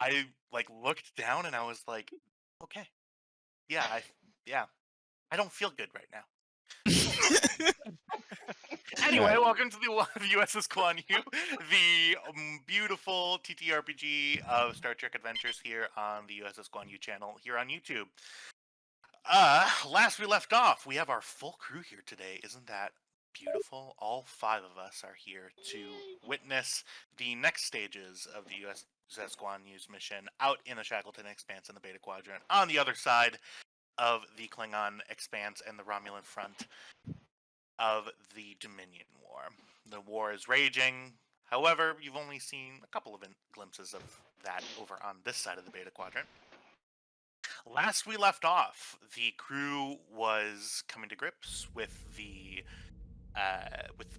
I like looked down and I was like, okay, yeah, yeah, I don't feel good right now. All Anyway, right. welcome to the USS Guan Yu, the beautiful TTRPG of Star Trek Adventures here on the USS Guan Yu channel here on YouTube. Last we left off, we have our full crew here today. Isn't that beautiful? All five of us are here to witness the next stages of the USS Guan Yu's mission out in the Shackleton Expanse in the Beta Quadrant on the other side of the Klingon Expanse and the Romulan front of the Dominion War. The war is raging. However, you've only seen a couple of glimpses of that over on this side of the Beta Quadrant. Last we left off, the crew was coming to grips with the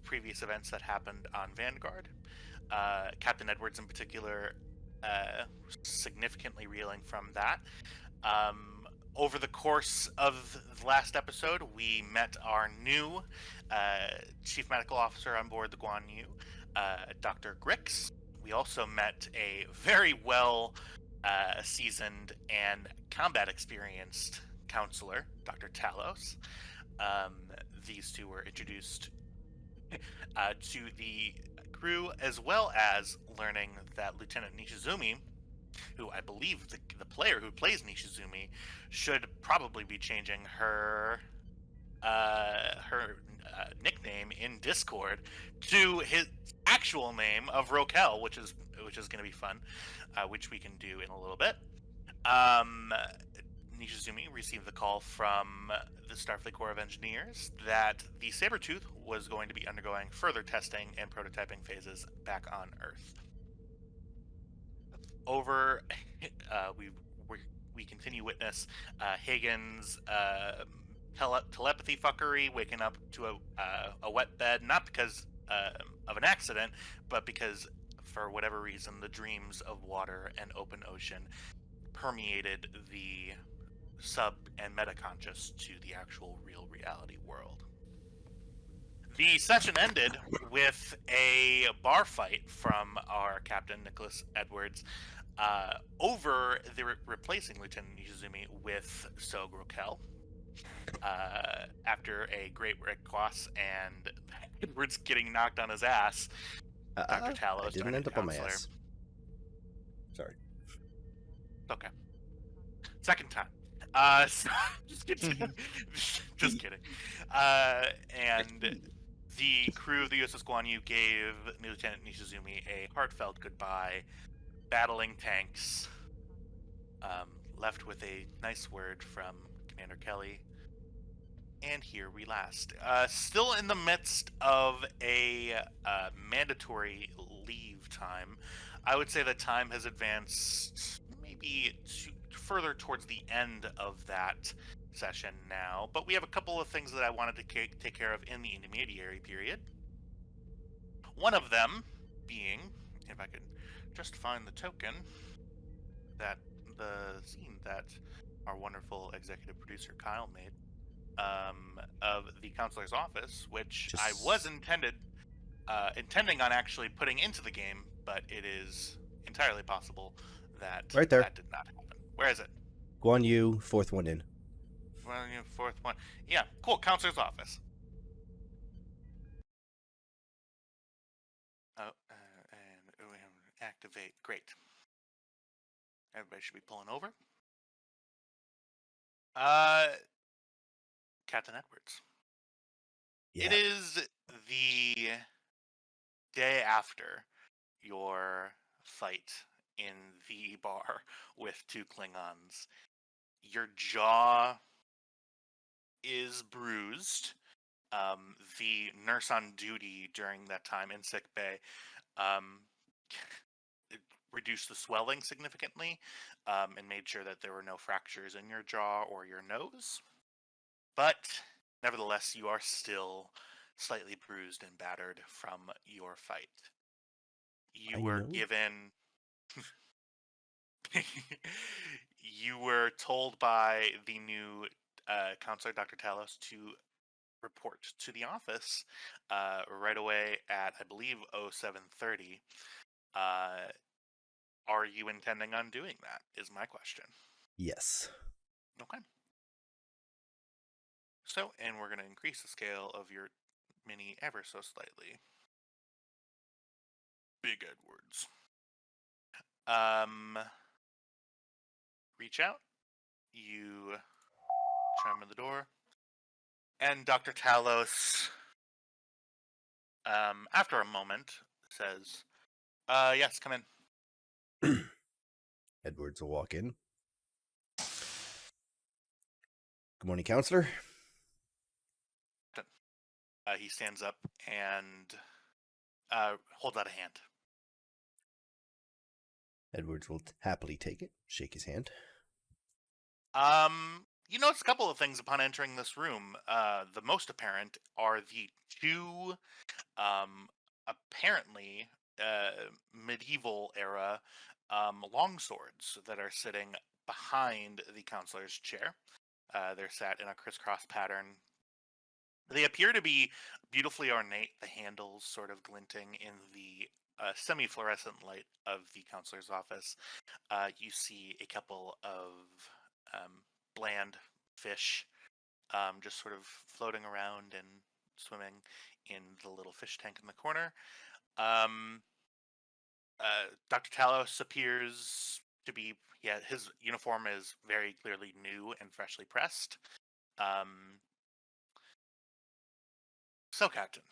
previous events that happened on Vanguard. Captain Edwards, in particular, significantly reeling from that. Um, Over the course of the last episode, we met our new chief medical officer on board the Guan Yu, Dr. Grix. We also met a very well seasoned and combat experienced counselor, Dr. Talos. Um, these two were introduced to the crew, as well as learning that Lieutenant Nishizumi, who I believe the player who plays Nishizumi, should probably be changing her nickname in Discord to his actual name of Rokel, which is going to be fun, which we can do in a little bit. Um, Nishizumi received the call from the Starfleet Corps of Engineers that the Sabretooth was going to be undergoing further testing and prototyping phases back on Earth. Over, we we continue witness Hagen's telepathy fuckery, waking up to a wet bed, not because of an accident, but because for whatever reason the dreams of water and open ocean permeated the sub and metaconscious to the actual real reality world. The session ended with a bar fight from our captain, Nicholas Edwards, over the replacing Lieutenant Nishizumi with Sog Rokel. After a great Red Cross and Edwards getting knocked on his ass, Dr. I Talos, our didn't new end up on my counselor. ass. Sorry. Okay. Second time. So, just kidding. Just kidding. And the crew of the USS Guan Yu gave Lieutenant Nishizumi a heartfelt goodbye, battling tanks. Left with a nice word from Commander Kelly. And here we last. Still in the midst of a mandatory leave time. I would say that time has advanced maybe further towards the end of that session now, but we have a couple of things that I wanted to take care of in the intermediary period. One of them being, if I could just find the token, that the scene that our wonderful executive producer Kyle made of the counselor's office, which I was intending on actually putting into the game, but it is entirely possible that Right there. that did not happen. Where is it? Guan Yu, fourth one in. Well, fourth one. Yeah, cool. Counselor's office. Oh, and we have activate. Great. Everybody should be pulling over. Uh, Captain Edwards. Yeah. It is the day after your fight in the bar with two Klingons. Your jaw is bruised. The nurse on duty during that time in sick bay um, reduced the swelling significantly and made sure that there were no fractures in your jaw or your nose. But nevertheless, you are still slightly bruised and battered from your fight. You I were know. given. You were told by the new counselor, Dr. Talos, to report to the office right away at, I believe, 0730. are you intending on doing that, is my question. Yes. Okay. So, and we're going to increase the scale of your mini ever so slightly. Big Edwards. Reach out. You chime on the door. And Dr. Talos, after a moment, says, yes, come in. Edwards will walk in. Good morning, counselor. He stands up and holds out a hand. Edwards will happily take it, shake his hand. You notice a couple of things upon entering this room. The most apparent are the two, apparently, medieval era longswords that are sitting behind the counselor's chair. They're sat in a crisscross pattern. They appear to be beautifully ornate, the handles sort of glinting in the semi-fluorescent light of the counselor's office. You see a couple of bland fish just sort of floating around and swimming in the little fish tank in the corner. Dr. Talos appears to be, his uniform is very clearly new and freshly pressed. So, Captain,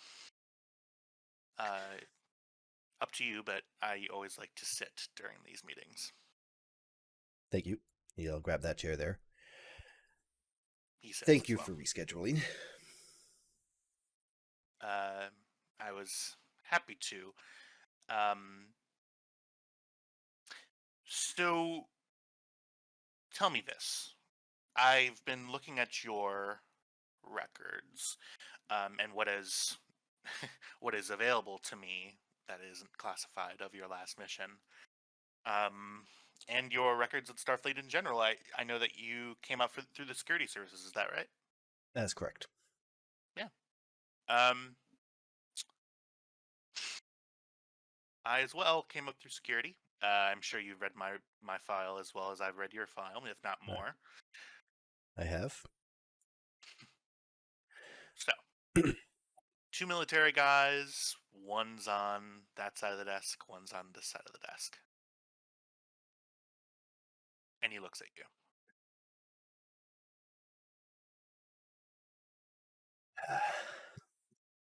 up to you, but I always like to sit during these meetings. Thank you. He'll grab that chair there. He says, Thank you for rescheduling. I was happy to. So, tell me this. I've been looking at your records, and what is what is available to me that isn't classified of your last mission, and your records at Starfleet in general. I know that you came up through the security services. Is that right? That's correct. Yeah. I as well came up through security. I'm sure you've read my file as well as I've read your file, if not more. I have. So, two military guys, one's on that side of the desk, one's on this side of the desk. And he looks at you.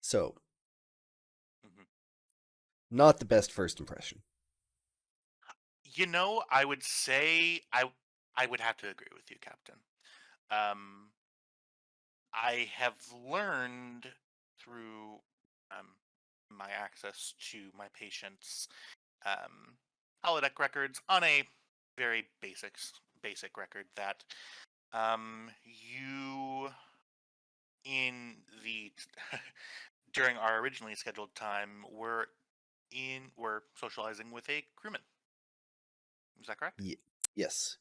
So, not the best first impression. You know, I would say I would have to agree with you, Captain. I have learned through my access to my patients' holodeck records on a very basic record that you in the during our originally scheduled time were socializing with a crewman. Is that correct? Yes.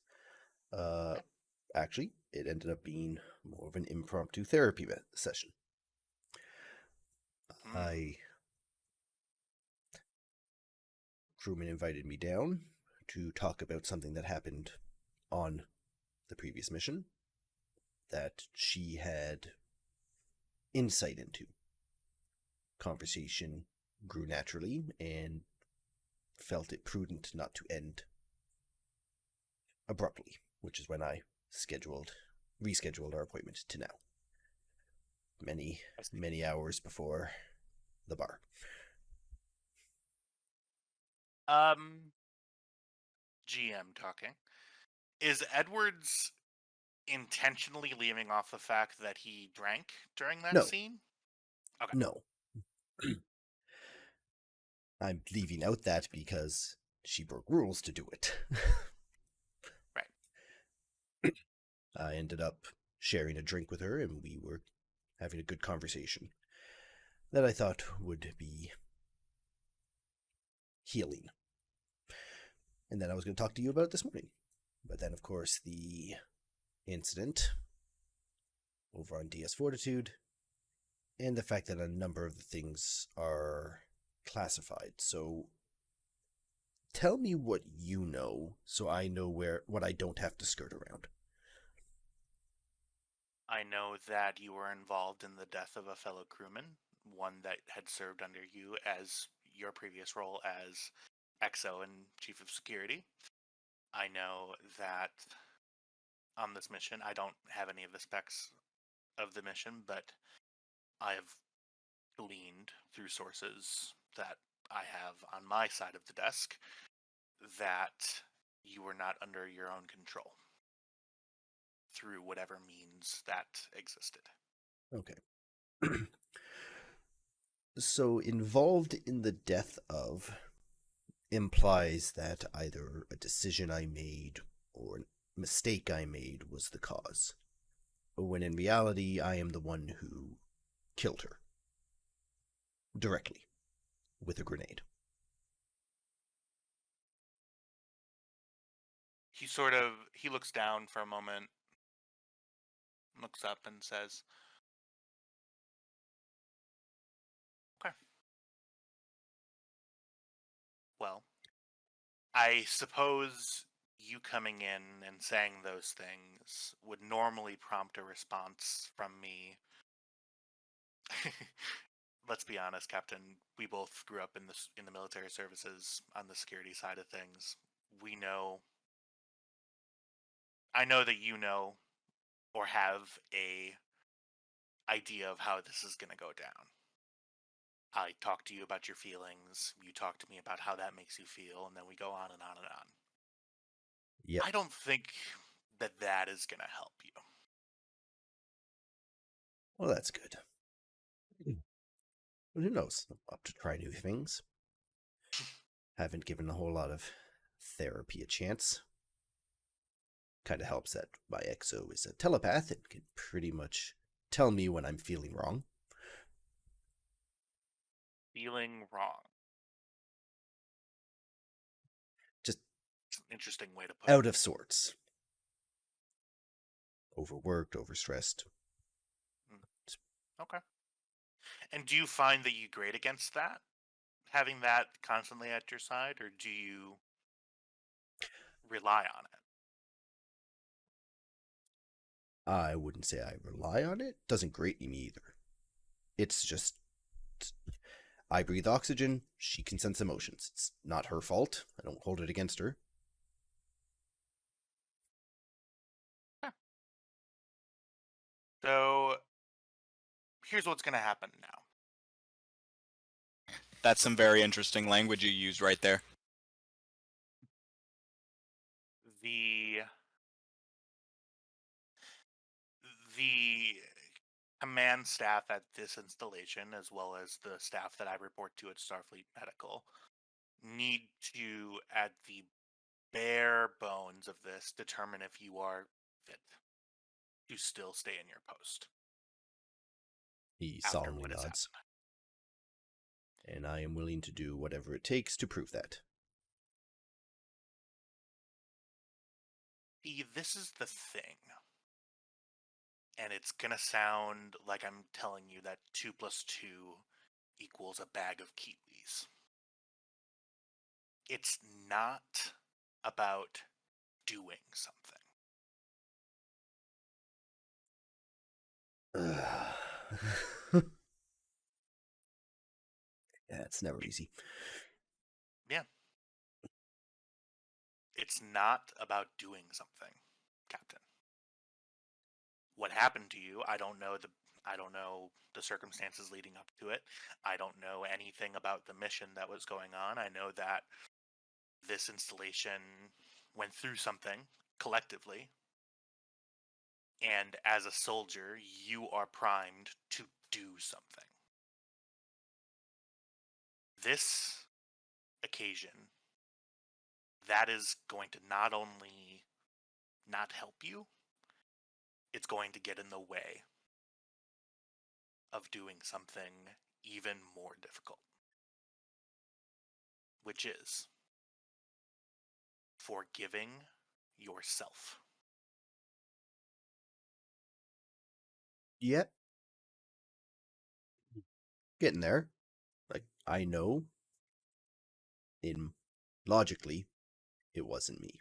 Actually, it ended up being more of an impromptu therapy session. Crewman invited me down to talk about something that happened on the previous mission that she had insight into. Conversation grew naturally and felt it prudent not to end abruptly, which is when I rescheduled our appointment to now. Many hours before the bar. GM talking. Is Edwards intentionally leaving off the fact that he drank during that scene? Okay. No. I'm leaving out that because she broke rules to do it. Right. I ended up sharing a drink with her, and we were having a good conversation that I thought would be healing. And then I was going to talk to you about it this morning. But then, of course, the incident over on DS Fortitude and the fact that a number of the things are classified. So Tell me what you know, so I know what I don't have to skirt around. I know that you were involved in the death of a fellow crewman, one that had served under you as your previous role as XO and Chief of Security. I know that on this mission, I don't have any of the specs of the mission, but I have gleaned through sources that I have on my side of the desk that you were not under your own control through whatever means that existed. Okay. So, involved in the death of implies that either a decision I made or a mistake I made was the cause, when in reality I am the one who killed her. Directly. With a grenade. He looks down for a moment, looks up and says, "Okay. Well, I suppose you coming in and saying those things would normally prompt a response from me." Let's be honest, Captain. We both grew up in the military services on the security side of things. We know. I know that you know or have a idea of how this is going to go down. I talk to you about your feelings. You talk to me about how that makes you feel, and then we go on and on and on. Yep. I don't think that is going to help you. Well, that's good. Well, who knows? I'm up to try new things. Haven't given a whole lot of therapy a chance. Kind of helps that my XO is a telepath and can pretty much tell me when I'm feeling wrong. Feeling wrong. Just It's an interesting way to put out it. of sorts. Overworked, overstressed. Okay. And do you find that you grade against that? Having that constantly at your side, or do you rely on it? I wouldn't say I rely on it. Doesn't grate me either. It's just I breathe oxygen, she can sense emotions. It's not her fault. I don't hold it against her. Huh. So here's what's going to happen now. That's some very interesting language you used right there. The the command staff at this installation, as well as the staff that I report to at Starfleet Medical, need to, at the bare bones of this, determine if you are fit to still stay in your post He after solemnly what has nods, happened. and I am willing to do whatever it takes to prove that. See, this is the thing. And it's gonna sound like I'm telling you that 2 plus 2 equals a bag of kiwis. It's not about doing something. Yeah, it's never easy. Yeah. It's not about doing something, Captain. What happened to you, I don't know the circumstances leading up to it. I don't know anything about the mission that was going on. I know that this installation went through something collectively, and as a soldier, you are primed to do something. This occasion, that is going to not only not help you, it's going to get in the way of doing something even more difficult, which is forgiving yourself. Yep. Getting there. Like, I know in logically, it wasn't me.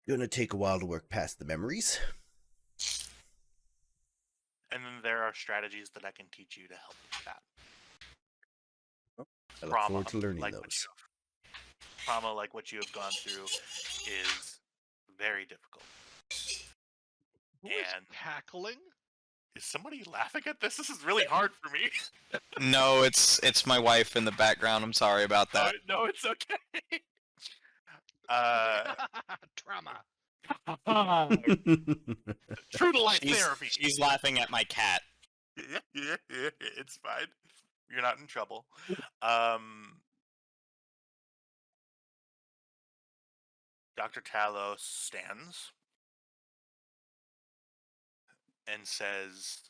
Gonna take a while to work past the memories. And then there are strategies that I can teach you to help with that. I look forward to learning like those. Trauma, like what you have gone through, is very difficult. Who is And cackling? is somebody laughing at this? This is really hard for me. No, it's my wife in the background. I'm sorry about that. No, it's okay. Trauma. True to life therapy. She's laughing at my cat. It's fine. You're not in trouble. Dr. Talos stands and says,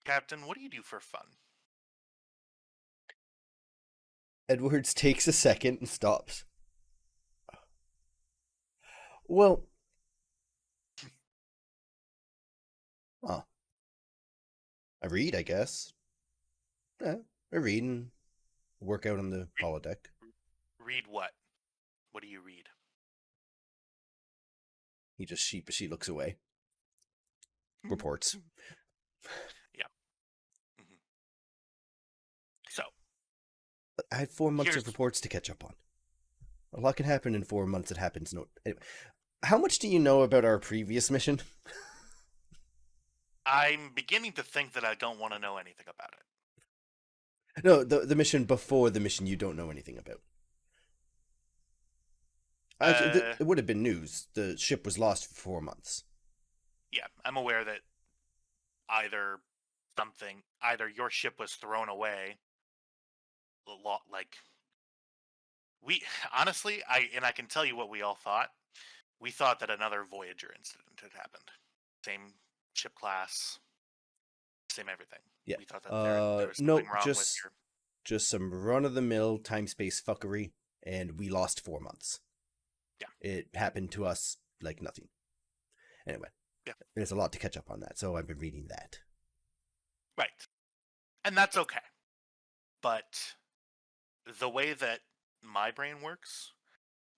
Captain, what do you do for fun? Edwards takes a second and stops. Well, I read, I guess. Yeah, I read and work out on the holodeck. Read what? What do you read? He just sheepishly looks away. Reports. Yeah. Mm-hmm. So. I had 4 months of reports to catch up on. A lot can happen in 4 months. It happens. No. Anyway, how much do you know about our previous mission? I'm beginning to think that I don't want to know anything about it. No, the mission before the mission you don't know anything about. Actually, it would have been news. The ship was lost for 4 months. Yeah, I'm aware that either your ship was thrown away, like, I can tell you what we all thought. We thought that another Voyager incident had happened. Same ship class, same everything. Yeah. We thought that there was something wrong with your... just some run-of-the-mill time-space fuckery, and we lost 4 months. Yeah. It happened to us like nothing. Anyway. Yeah. There's a lot to catch up on that, so I've been reading that. Right. And that's okay. But the way that my brain works,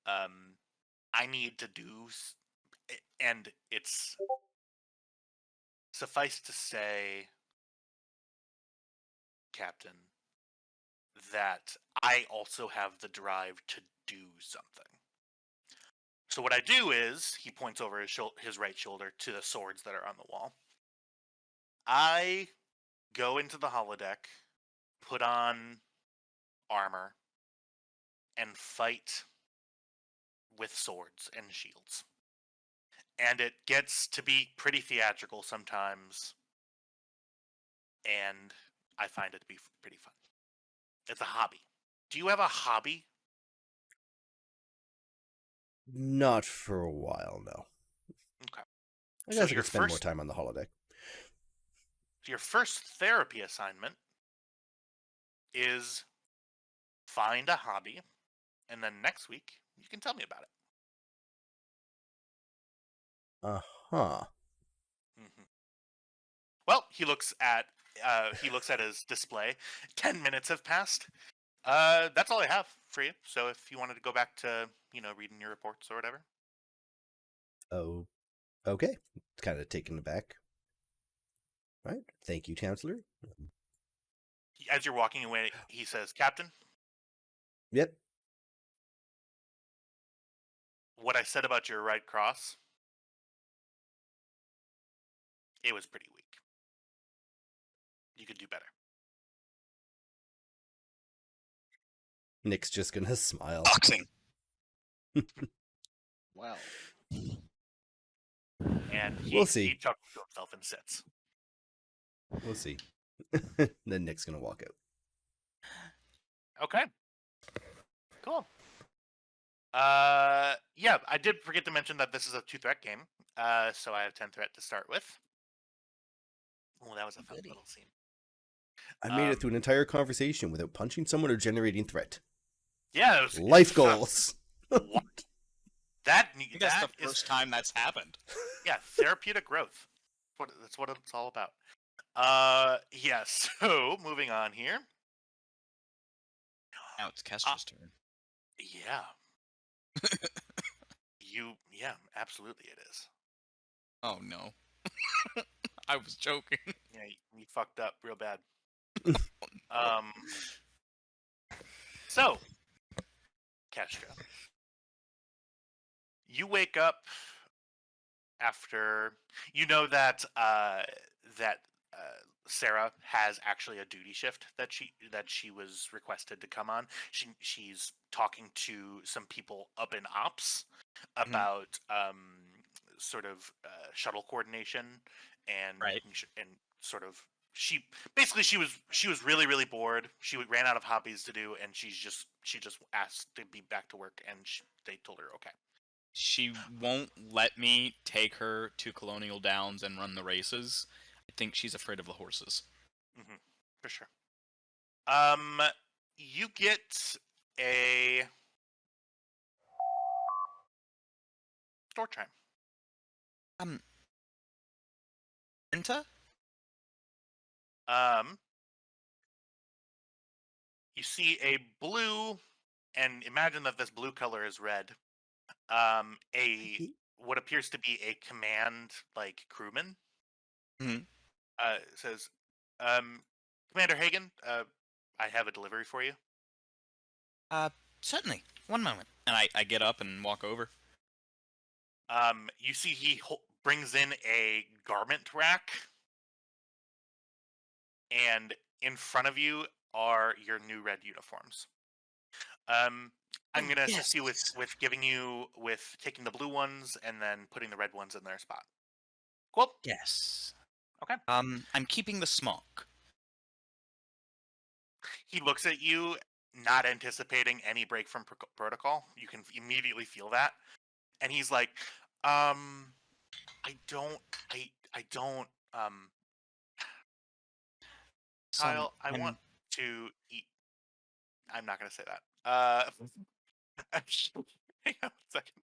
I need to do, and it's suffice to say, Captain, that I also have the drive to do something. So what I do is, he points over his right shoulder to the swords that are on the wall. I go into the holodeck, put on armor, and fight with swords and shields. And it gets to be pretty theatrical sometimes, and I find it to be pretty fun. It's a hobby. Do you have a hobby? Not for a while, no. Okay. I guess I could spend more time on the holodeck. Your first therapy assignment is find a hobby, and then next week you can tell me about it. Uh-huh. Mm-hmm. Well, he looks at his display. 10 minutes have passed. That's all I have for you. So if you wanted to go back to, reading your reports or whatever. Oh, okay. Kind of taken aback. All right. Thank you, Counselor. As you're walking away, he says, Captain? Yep. What I said about your right cross, it was pretty weak. You could do better. Nick's just gonna smile. Boxing. Well. And we'll see. He chuckles to himself and sits. We'll see. Then Nick's gonna walk out. Okay. Cool. Yeah, I did forget to mention that this is a 2-threat game. So I have 10 threat to start with. Oh, that was a fun little scene. I made it through an entire conversation without punching someone or generating threat. Yeah, it was life goals. What? I think that's the first time that's happened. Yeah, therapeutic growth. That's what it's all about. Yeah, so moving on here. Now it's Kestra's turn. Yeah. Yeah, absolutely it is. Oh no. I was joking. Yeah, you fucked up real bad. Um. So, Kestra, you wake up after you know that Sarah has actually a duty shift that she was requested to come on. She's talking to some people up in ops about sort of shuttle coordination and Right. and sort of she was really bored. She ran out of hobbies to do, and she just asked to be back to work, and they told her okay. She won't let me take her to Colonial Downs and run the races. I think she's afraid of the horses. Mm-hmm, for sure. You get a store chime. Enta? Um, you see a blue, and imagine that this blue color is red. What appears to be a command like crewman. Mhm. Says, Commander Hagen, I have a delivery for you. Certainly. One moment. And I get up and walk over. You see he brings in a garment rack, and in front of you are your new red uniforms. I'm going to assist you with taking the blue ones and then putting the red ones in their spot. Cool. Yes. Okay. I'm keeping the smock. He looks at you, not anticipating any break from protocol. You can immediately feel that, and he's like, I don't, Kyle, I want to eat. I'm not going to say that. Hang on a second.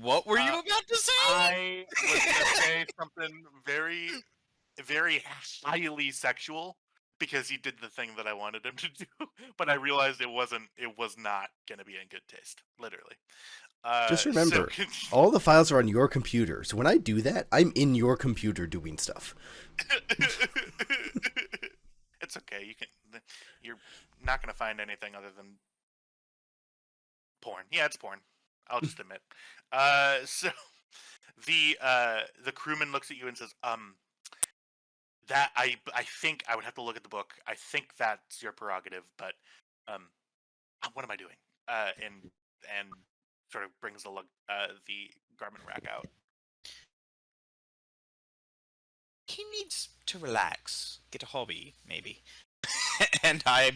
What were you about to say? I was going to say something very, very highly sexual because he did the thing that I wanted him to do, but I realized it was not going to be in good taste, literally. Just remember, all the files are on your computer. So when I do that, I'm in your computer doing stuff. It's okay. You're not going to find anything other than porn. Yeah, it's porn. I'll just admit. So the crewman looks at you and says, that I think I would have to look at the book. I think that's your prerogative, but what am I doing? And sort of brings the garment rack out. He needs to relax, get a hobby, maybe. And I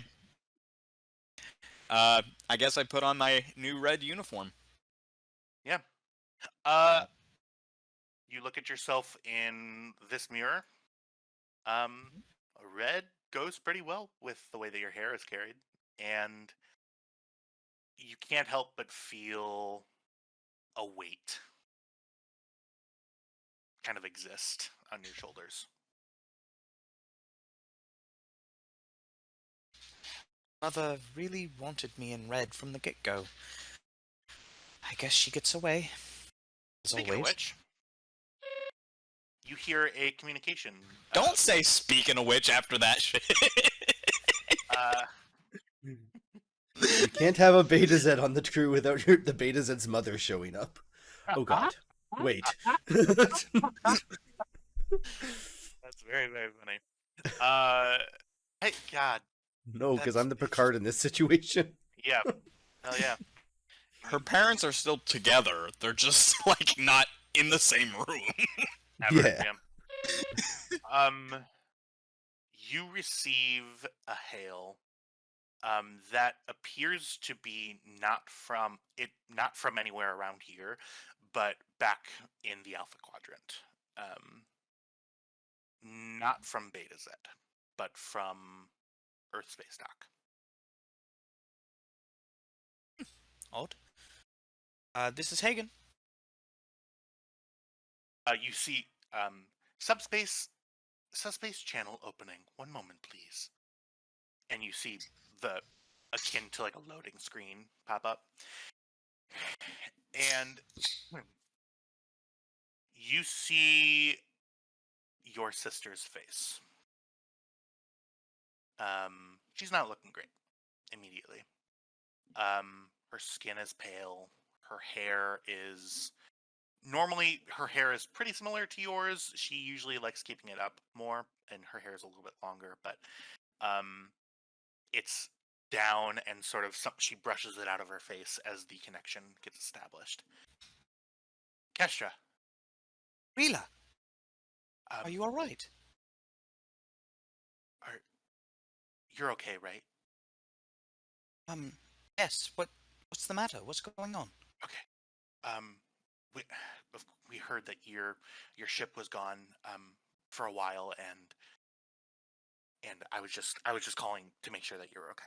guess I put on my new red uniform. Yeah. You look at yourself in this mirror. Red goes pretty well with the way that your hair is carried, and you can't help but feel a weight kind of exist on your shoulders. Mother really wanted me in red from the get-go. I guess she gets away. As Speaking always. of which, you hear a communication. Don't say "speaking of which" after that shit. You can't have a Beta Z on the crew without the Beta Z's mother showing up. Oh god. Wait. That's very, very funny. Hey, God. No, because I'm the Picard in this situation. Yeah. Hell yeah. Her parents are still together. They're just like not in the same room. Ever, Yeah. You receive a hail that appears to be not from anywhere around here, but back in the Alpha Quadrant. Not from Beta Z, but from Earth Space Dock. Odd. This is Hagen. You see subspace channel opening. One moment, please. And you see the akin to like a loading screen pop up, and you see your sister's face. She's not looking great immediately. Her skin is pale. Her hair is normally her hair is pretty similar to yours. She usually likes keeping it up more, and her hair is a little bit longer, but it's down and sort of she brushes it out of her face as the connection gets established. Kestra, Rila, are um, you all right? are you're okay, right? Yes. What's the matter? What's going on? Okay. Um, we we heard that your ship was gone for a while, and I was just calling to make sure that you're okay.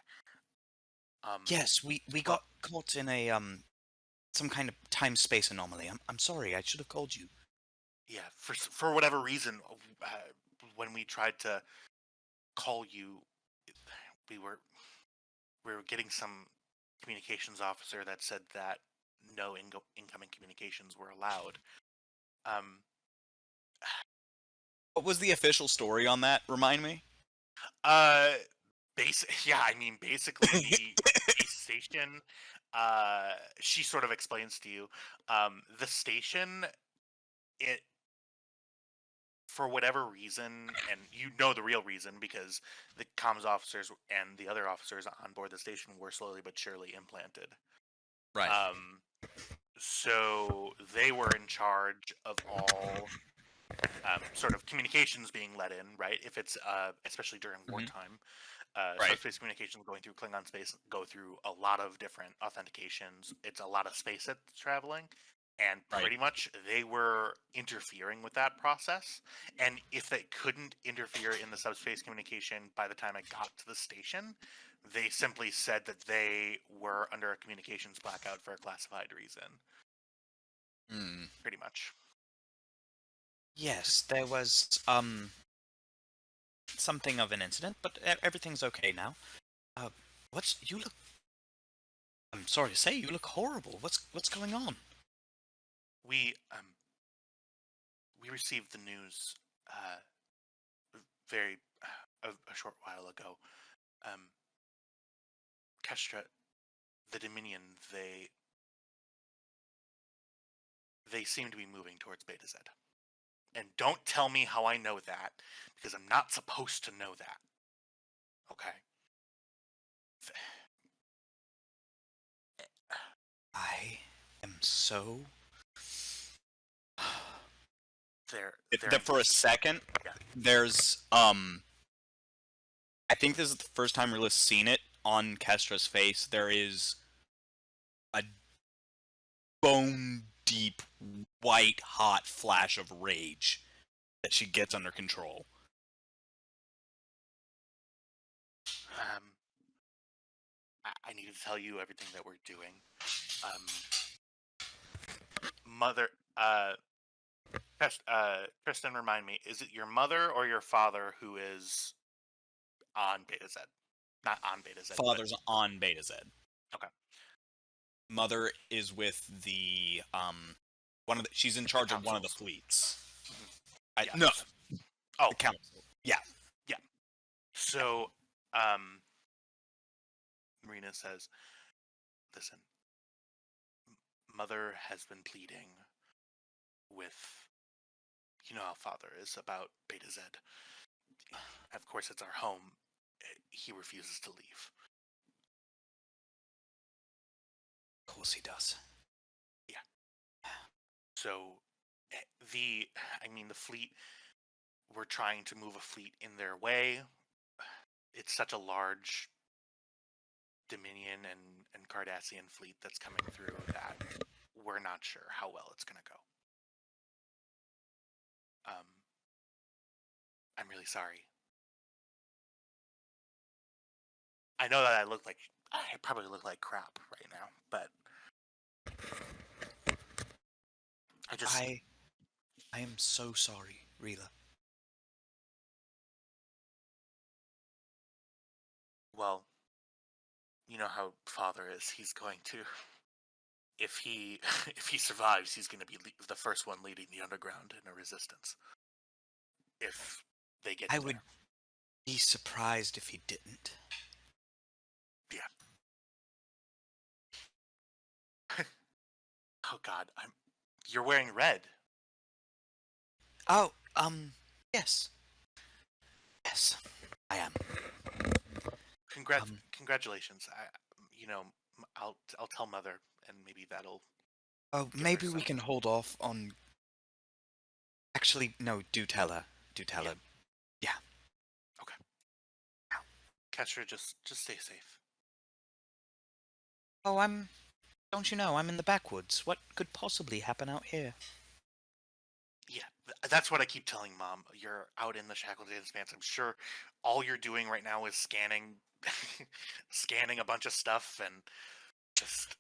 Yes, we well, got caught in a some kind of time space anomaly. I'm sorry. I should have called you. yeah, for whatever reason, when we tried to call you, we were we were getting some communications officer that said that no incoming communications were allowed. Um, What was the official story on that? Remind me. uh, yeah, I mean, basically the station. She sort of explains to you, the station, it for whatever reason, and you know the real reason because the comms officers and the other officers on board the station were slowly but surely implanted. Right. So they were in charge of all sort of communications being let in, right? If it's especially during wartime, Right. subspace communications going through Klingon space go through a lot of different authentications. It's a lot of space that's traveling, and Right. pretty much they were interfering with that process. And if they couldn't interfere in the subspace communication by the time I got to the station, they simply said that they were under a communications blackout for a classified reason. Pretty much. Yes, there was something of an incident, but everything's okay now. You look. I'm sorry to say, you look horrible. What's going on? We received the news very a short while ago. Kestra, the Dominion, they seem to be moving towards Beta Z. And don't tell me how I know that, because I'm not supposed to know that. Okay. I am so. They're For a second, Yeah. there's I think this is the first time Rilla's seen it on Kestra's face. There is a bone deep, white hot flash of rage that she gets under control. I need to tell you everything that we're doing. Mother, Kristen, remind me, is it your mother or your father who is on Beta Z? Not on Beta Z. Father's on Beta Z. Okay. Mother is with the she's in charge of one of the fleets. Yes. No. Oh, The council. Yeah. so, Marina says, listen, Mother has been pleading with, you know how Father is about Beta Z. Of course, it's our home. He refuses to leave. Of course he does. So, the fleet, we're trying to move a fleet in their way. It's such a large Dominion and Cardassian fleet that's coming through that we're not sure how well it's going to go. I'm really sorry. I know that I probably look like crap right now, but I am so sorry, Rila. well, you know how father is. He's going to, if he if he survives, he's going to be the first one leading the underground in a resistance. If they get I in would be surprised if he didn't. there. Yeah. Oh God, You're wearing red. Oh, yes. Yes, I am. Congratulations. I'll tell mother, and maybe that'll. Oh, Give her maybe we some- can hold off on... Actually, no, do tell her. Do tell Yeah. her. Yeah. Kestra, just stay safe. Oh, don't you know, I'm in the backwoods. What could possibly happen out here? Yeah, that's what I keep telling Mom. You're out in the Shackleton Expanse. I'm sure all you're doing right now is scanning, scanning a bunch of stuff, and just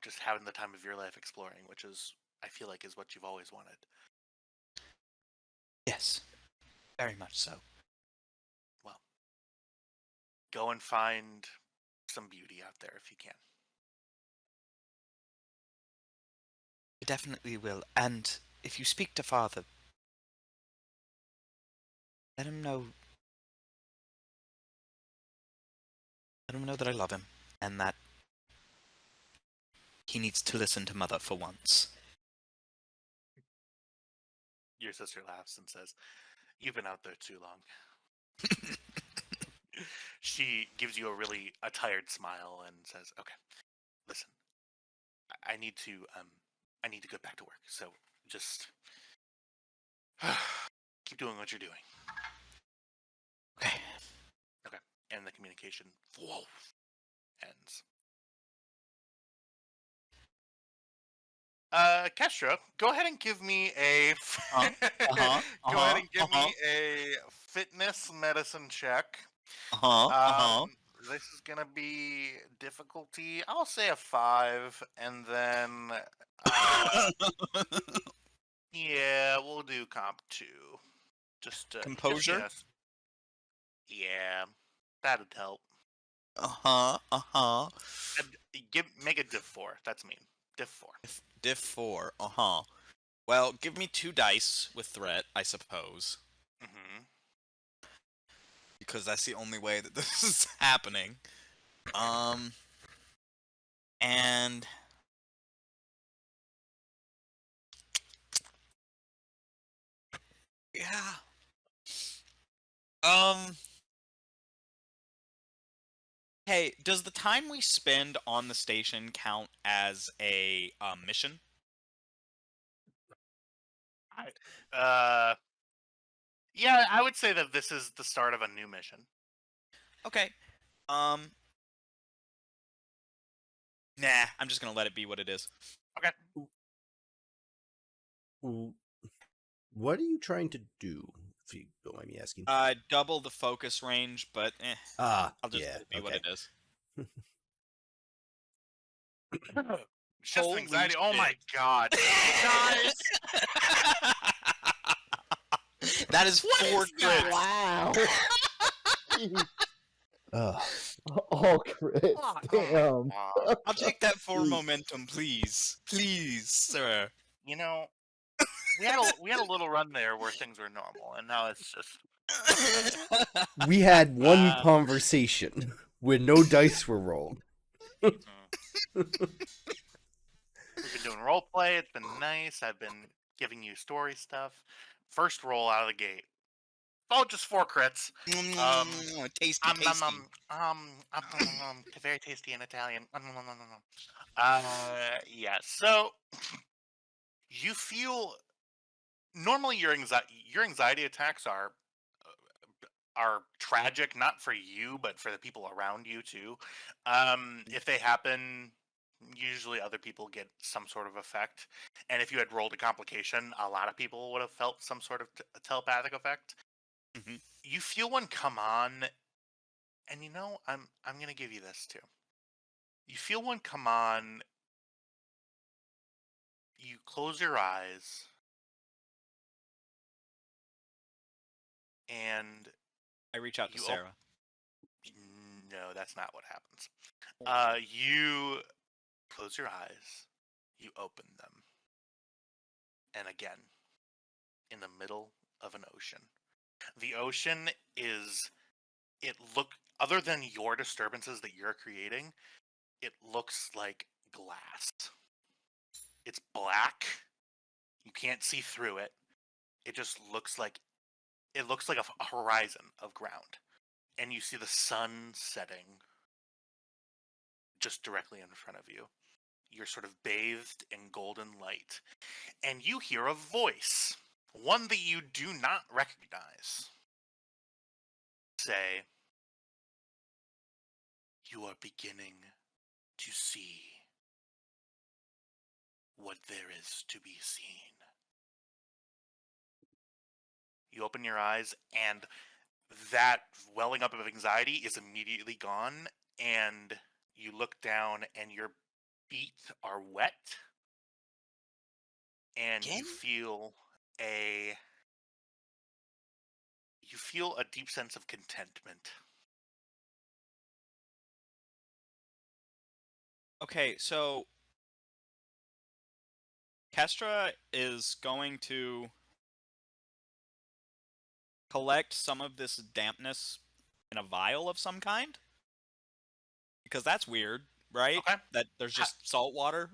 just having the time of your life exploring, which is, I feel like, is what you've always wanted. Yes, very much so. Well, go and find some beauty out there if you can. I definitely will. And if you speak to Father, let him know... Let him know that I love him, and that he needs to listen to Mother for once. Your sister laughs and says, "You've been out there too long." She gives you a tired smile and says, "Okay, listen, I need to get back to work. So just keep doing what you're doing." Okay. Okay, and the communication ends. Kestra, go ahead and give me a go ahead and give me a fitness medicine check. This is gonna be difficulty. I'll say a 5, and then yeah, we'll do comp 2. Just Composure? Just, yeah, that'd help. Make a diff 4. That's mean. Diff 4. Diff 4, Well, give me 2 dice with threat, I suppose. Mm-hmm. Because that's the only way that this is happening. And... Yeah. Hey, does the time we spend on the station count as a mission? Yeah, I would say that this is the start of a new mission. Okay. Nah, I'm just gonna let it be what it is. Okay. What are you trying to do, if you don't mind me asking? Double the focus range, but Ah, I'll just yeah, let it be what it is. It's just Holy anxiety. Oh shit. my God, guys! That is 4 crits. Wow. Ugh. All crits. Oh my Damn. God. I'll take that for momentum, please. Please, sir. You know, we had a little run there where things were normal, and now it's just. We had one conversation where no dice were rolled. We've been doing role play. It's been nice. I've been giving you story stuff. First roll out of the gate. Oh, just 4 crits. Tasty, tasty. Very tasty in Italian. Yeah. So you feel normally your anxiety attacks are tragic, not for you, but for the people around you too. If they happen, usually other people get some sort of effect. And if you had rolled a complication, a lot of people would have felt some sort of telepathic effect. Mhm. You feel one come on, and I'm gonna give you this too. You feel one come on. You close your eyes, and I reach out to you Sarah. No, that's not what happens. You close your eyes, you open them, and again, in the middle of an ocean. The ocean is, other than your disturbances that you're creating, it looks like glass. It's black. You can't see through it. It just looks like a horizon of ground. And you see the sun setting just directly in front of you. You're sort of bathed in golden light. And you hear a voice, one that you do not recognize, say, "You are beginning to see what there is to be seen." You open your eyes, and that welling up of anxiety is immediately gone, and you look down, and your feet are wet, and Again? you feel a deep sense of contentment. Okay, so Kestra is going to collect some of this dampness in a vial of some kind? Because that's weird, right? Okay. That there's just salt water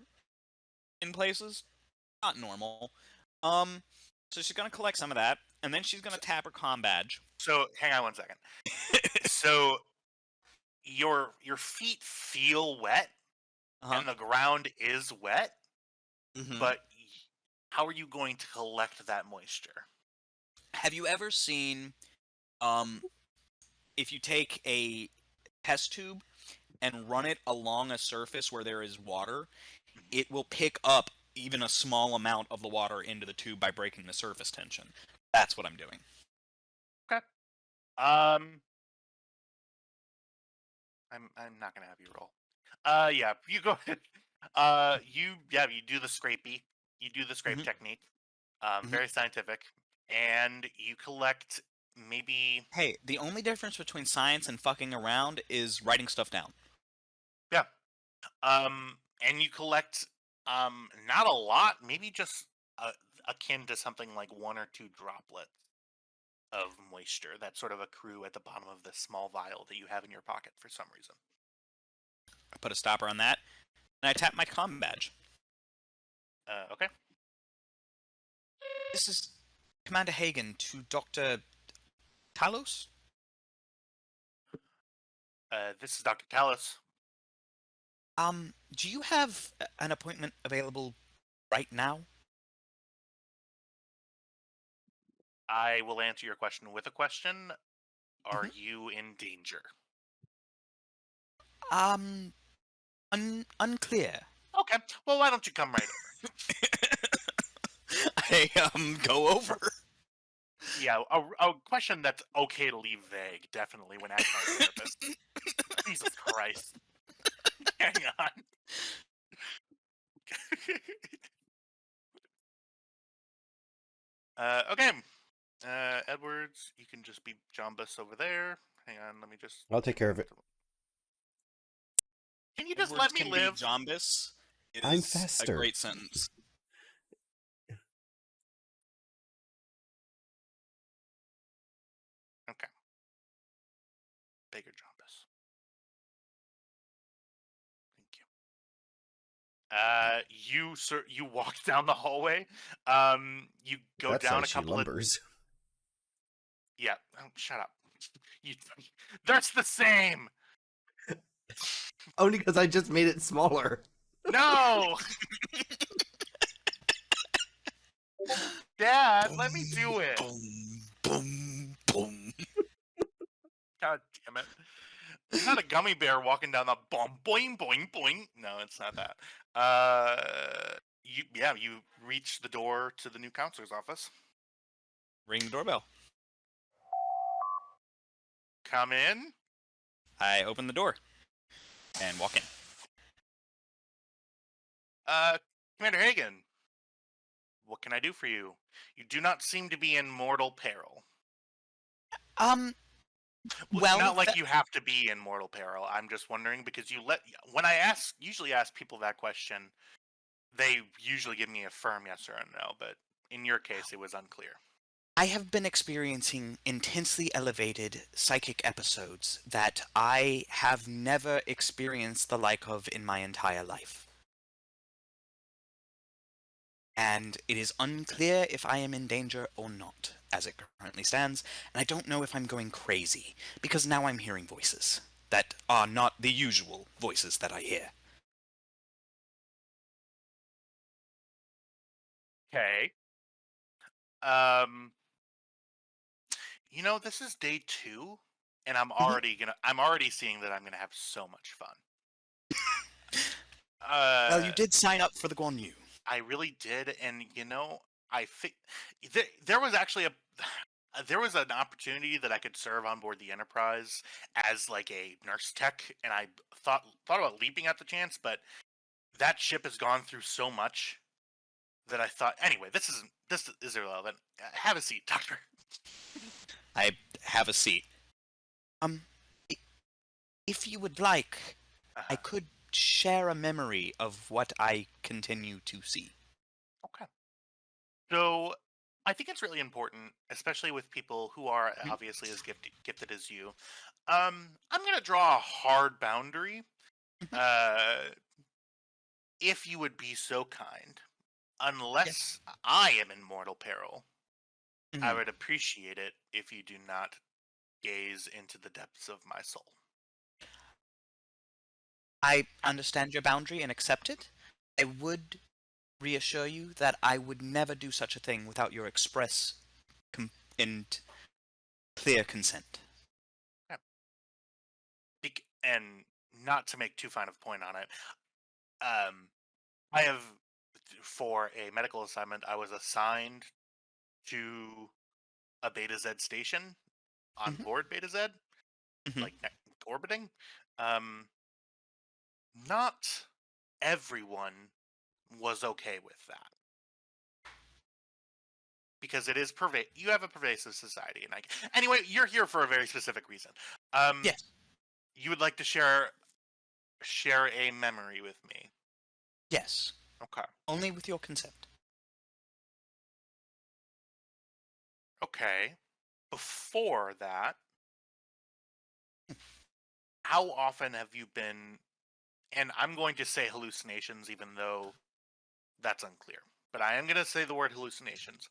in places? Not normal. So she's gonna collect some of that, and then she's gonna tap her comm badge. So hang on one second. So your feet feel wet, Uh-huh. and the ground is wet, Mhm. but how are you going to collect that moisture? Have you ever seen, if you take a test tube and run it along a surface where there is water, it will pick up even a small amount of the water into the tube by breaking the surface tension. That's what I'm doing. Okay. I'm not gonna have you roll. Yeah, you go ahead. You do the scrapey. You do the scrape Mhm. technique. Mhm. Very scientific, and you collect maybe Hey, the only difference between science and fucking around is writing stuff down. and you collect not a lot, maybe just akin to something like 1 or 2 droplets of moisture that sort of accrue at the bottom of this small vial that you have in your pocket for some reason. I put a stopper on that, and I tap my comm badge. Okay. This is Commander Hagen to Dr. Talos? This is Dr. Talos. Do you have an appointment available right now? I will answer your question with a question. Are Mhm. you in danger? Unclear. Okay. Well, why don't you come right over? I go over. Yeah, a question that's okay to leave vague, definitely, when asked by a therapist. Jesus Christ. Hang on. Okay. Edwards, you can just be Jombus over there. Hang on, let me just... I'll take care of it. Can you just Edwards let me can live? be Jombus is I'm a faster. great sentence. Okay. Bigger Jombus. Thank you. You walk down the hallway. You go That down size a she couple of... lumbers. Yeah. Oh, shut up. You... That's the same. Only because I just made it smaller. No. Dad, let me do it. Boom, boom, boom. God damn it. You're not a gummy bear walking down the boing boing boing. No, it's not that. You reach the door to the new counselor's office. Ring the doorbell. Come in. I open the door and walk in. Commander Hagen, what can I do for you? You do not seem to be in mortal peril. Well, not like that- you have to be in mortal peril. I'm just wondering because when I usually ask people that question, they usually give me a firm yes or a no. But in your case, it was unclear. I have been experiencing intensely elevated psychic episodes that I have never experienced the like of in my entire life. And it is unclear if I am in danger or not, as it currently stands, and I don't know if I'm going crazy, because now I'm hearing voices that are not the usual voices that I hear. Okay. This is day 2, and I'm already seeing that I'm gonna have so much fun. Well, you did sign up for the Guan Yu. I really did, and I think there was actually there was an opportunity that I could serve on board the Enterprise as like a nurse tech, and I thought about leaping at the chance, but that ship has gone through so much that I thought anyway. This is irrelevant. Have a seat, Doctor. I have a seat. Um, i- if you would like, I could share a memory of what I continue to see. Okay. So I think it's really important, especially with people who are obviously as gifted as you. I'm gonna draw a hard boundary. Uh, if you would be so kind, unless I am in mortal peril, I Mhm. would appreciate it if you do not gaze into the depths of my soul. I understand your boundary and accept it. I would reassure you that I would never do such a thing without your express and clear consent. And not to make too fine of a point on it, I have, for a medical assignment, I was assigned to a Beta Z station on Mhm. board Beta Z, Mhm. like orbiting. Not everyone was okay with that because it is you have a pervasive society, and anyway, you're here for a very specific reason. Yes. You would like to share a memory with me. Yes. Okay. Only with your consent. Okay. Before that, how often have you been, and I'm going to say hallucinations even though that's unclear, but I am going to say the word hallucinations.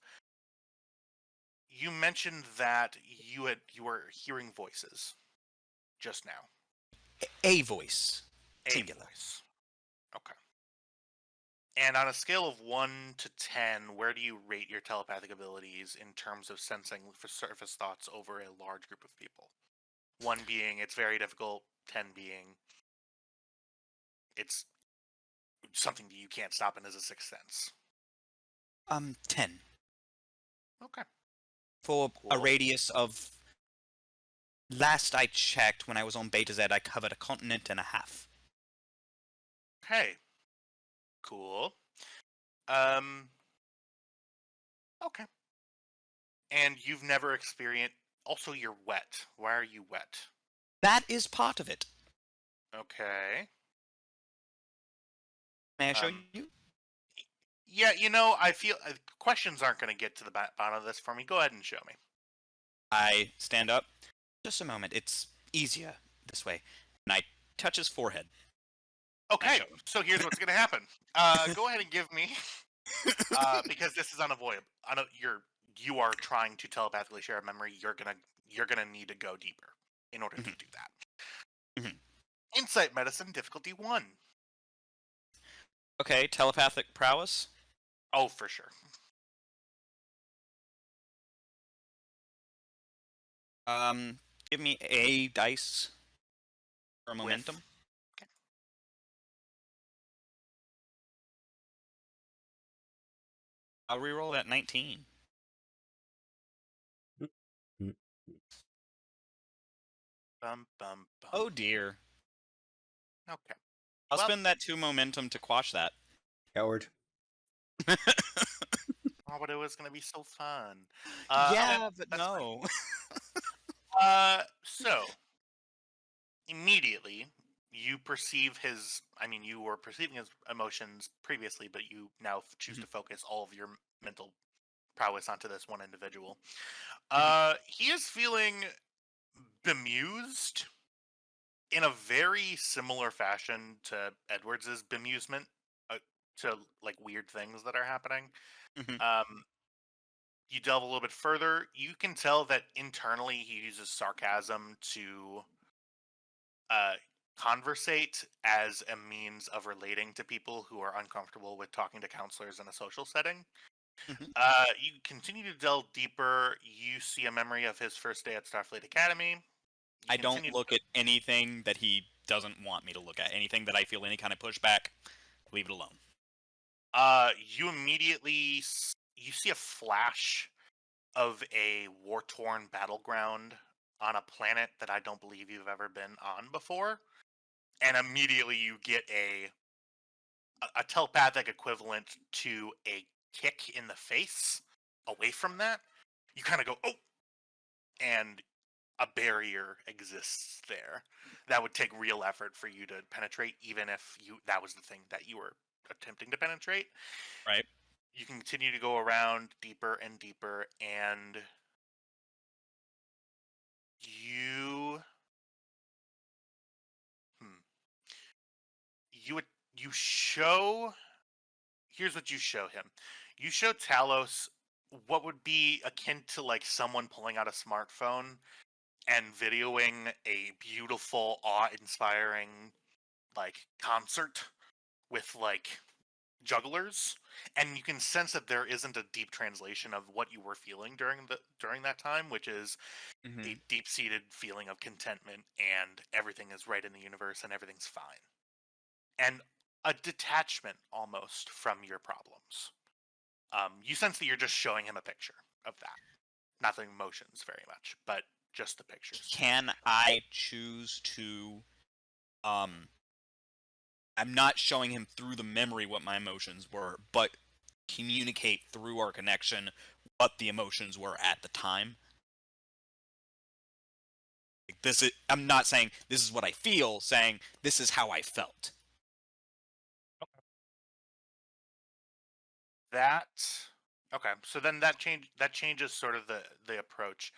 You mentioned that you were hearing voices just now. A voice. A Singular. voice. Okay. And on a scale of 1 to 10, where do you rate your telepathic abilities in terms of sensing for surface thoughts over a large group of people? 1 being it's very difficult, 10 being it's something that you can't stop and is a sixth sense. 10. Okay. For a Cool. radius of... Last I checked, when I was on Beta Z, I covered a continent and a half. Okay. Cool. Okay. And you've never experienced. Also, you're wet. Why are you wet? That is part of it. Okay. May I show Um, you? Yeah, I feel questions aren't going to get to the bottom of this for me. Go ahead and show me. I stand up. Just a moment. It's easier this way. And I touch his forehead. Okay, show him. so here's what's going to happen. Go ahead and give me, because this is unavoidable. You are trying to telepathically share a memory. You're gonna need to go deeper in order to do that. Mhm. Insight medicine difficulty 1. Okay, telepathic prowess. Oh, for sure. Give me a dice for momentum. Okay. I'll reroll that 19. Bum bum bum. Oh dear. Okay. I'll Well- spend that 2 momentum to quash that. Coward. Oh, but it was gonna be so fun. Yeah, Okay, but that's fine. no. So immediately you perceive his. I mean, you were perceiving his emotions previously, but you now choose to focus all of your mental prowess onto this one individual. He is feeling bemused in a very similar fashion to Edwards's bemusement to like weird things that are happening. Mhm. You delve a little bit further, you can tell that internally he uses sarcasm to conversate as a means of relating to people who are uncomfortable with talking to counselors in a social setting. Mhm. You continue to delve deeper. You see a memory of his first day at Starfleet Academy. You I don't continue look at anything that he doesn't want me to look at. Anything that I feel any kind of pushback, leave it alone. You immediately you see a flash of a war-torn battleground on a planet that I don't believe you've ever been on before, and immediately you get a telepathic equivalent to a kick in the face away from that. You kind of go, oh, and a barrier exists there that would take real effort for you to penetrate, even if that was the thing that you were attempting to penetrate. Right. You can continue to go around deeper and deeper, and you hmm, you would you show here's what you show him. You show Talos what would be akin to like someone pulling out a smartphone and videoing a beautiful, awe-inspiring like concert with like jugglers, and you can sense that there isn't a deep translation of what you were feeling during that time, which is Mm-hmm. a deep-seated feeling of contentment and everything is right in the universe and everything's fine, and a detachment almost from your problems. You sense that you're just showing him a picture of that, not the emotions very much, but just the pictures. Can I choose to um I'm not showing him through the memory what my emotions were, but communicate through our connection what the emotions were at the time. Like, I'm not saying this is what I feel, saying this is how I felt. That okay, so then that changes sort of the approach.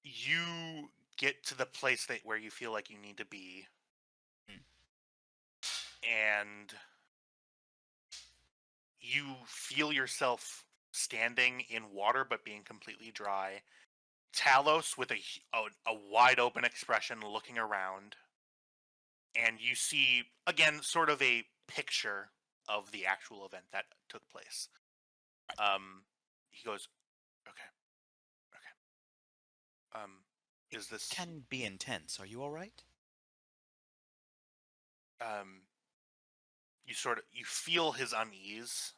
You get to the place where you feel like you need to be, Mm. and you feel yourself standing in water but being completely dry. Talos with a wide open expression looking around, and you see again sort of a picture of the actual event that took place. He goes, okay, okay. Is this Can be intense. Are you all right? um? You feel his unease,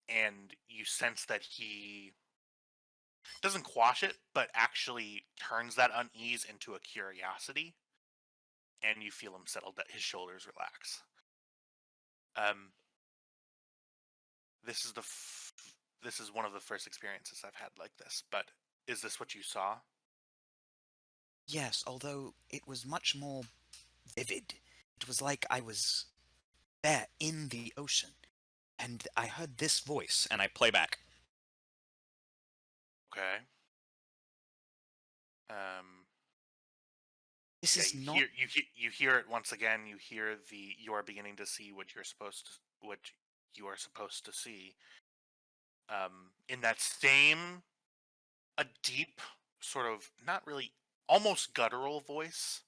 and you sense that he doesn't quash it, but actually turns that unease into a curiosity, and you feel him settle. That his shoulders relax. Um, this is this is one of the first experiences I've had like this. But is this what you saw? Yes, although it was much more vivid. It was like I was there in the ocean, and I heard this voice. And I play back. Okay. Um, This yeah, is you not. you hear it once again. You hear you are beginning to see what you are supposed to see. In that same a deep sort of not really almost guttural voice,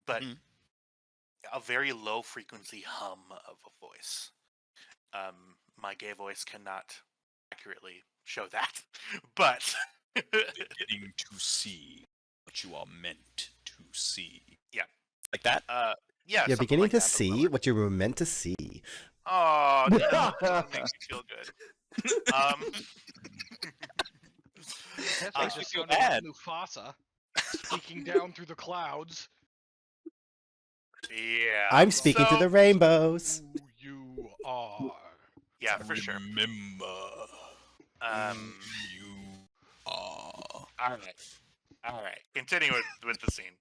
but Mm-hmm. a very low frequency hum of a voice. My gay voice cannot accurately show that, but Getting to see what you are meant to see. yeah, Like that? yeah, You're something beginning like to that, but see lower. what you were meant to see. Oh no, that makes me feel good. That's Uh, makes me feel sound like bad. Mufasa speaking down through the clouds. yeah, I'm speaking to so the rainbows. Who you are. yeah, for sure. Remember Um, who you are. all right. All right, continue with the scene.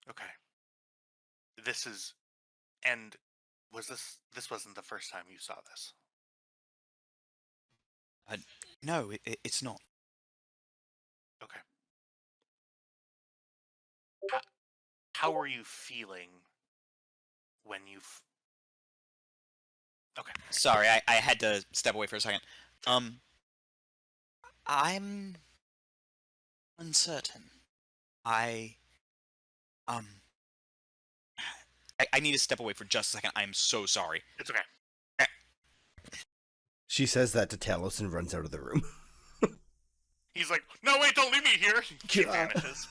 Okay. This is, and this wasn't the first time you saw this? No, it's not. Okay. How were you feeling when you? Okay. Sorry, I had to step away for a second. I'm uncertain. I need to step away for just a second. I'm so sorry. It's okay. She says that to Talos and runs out of the room. He's like, no, wait, don't leave me here. He God. vanishes.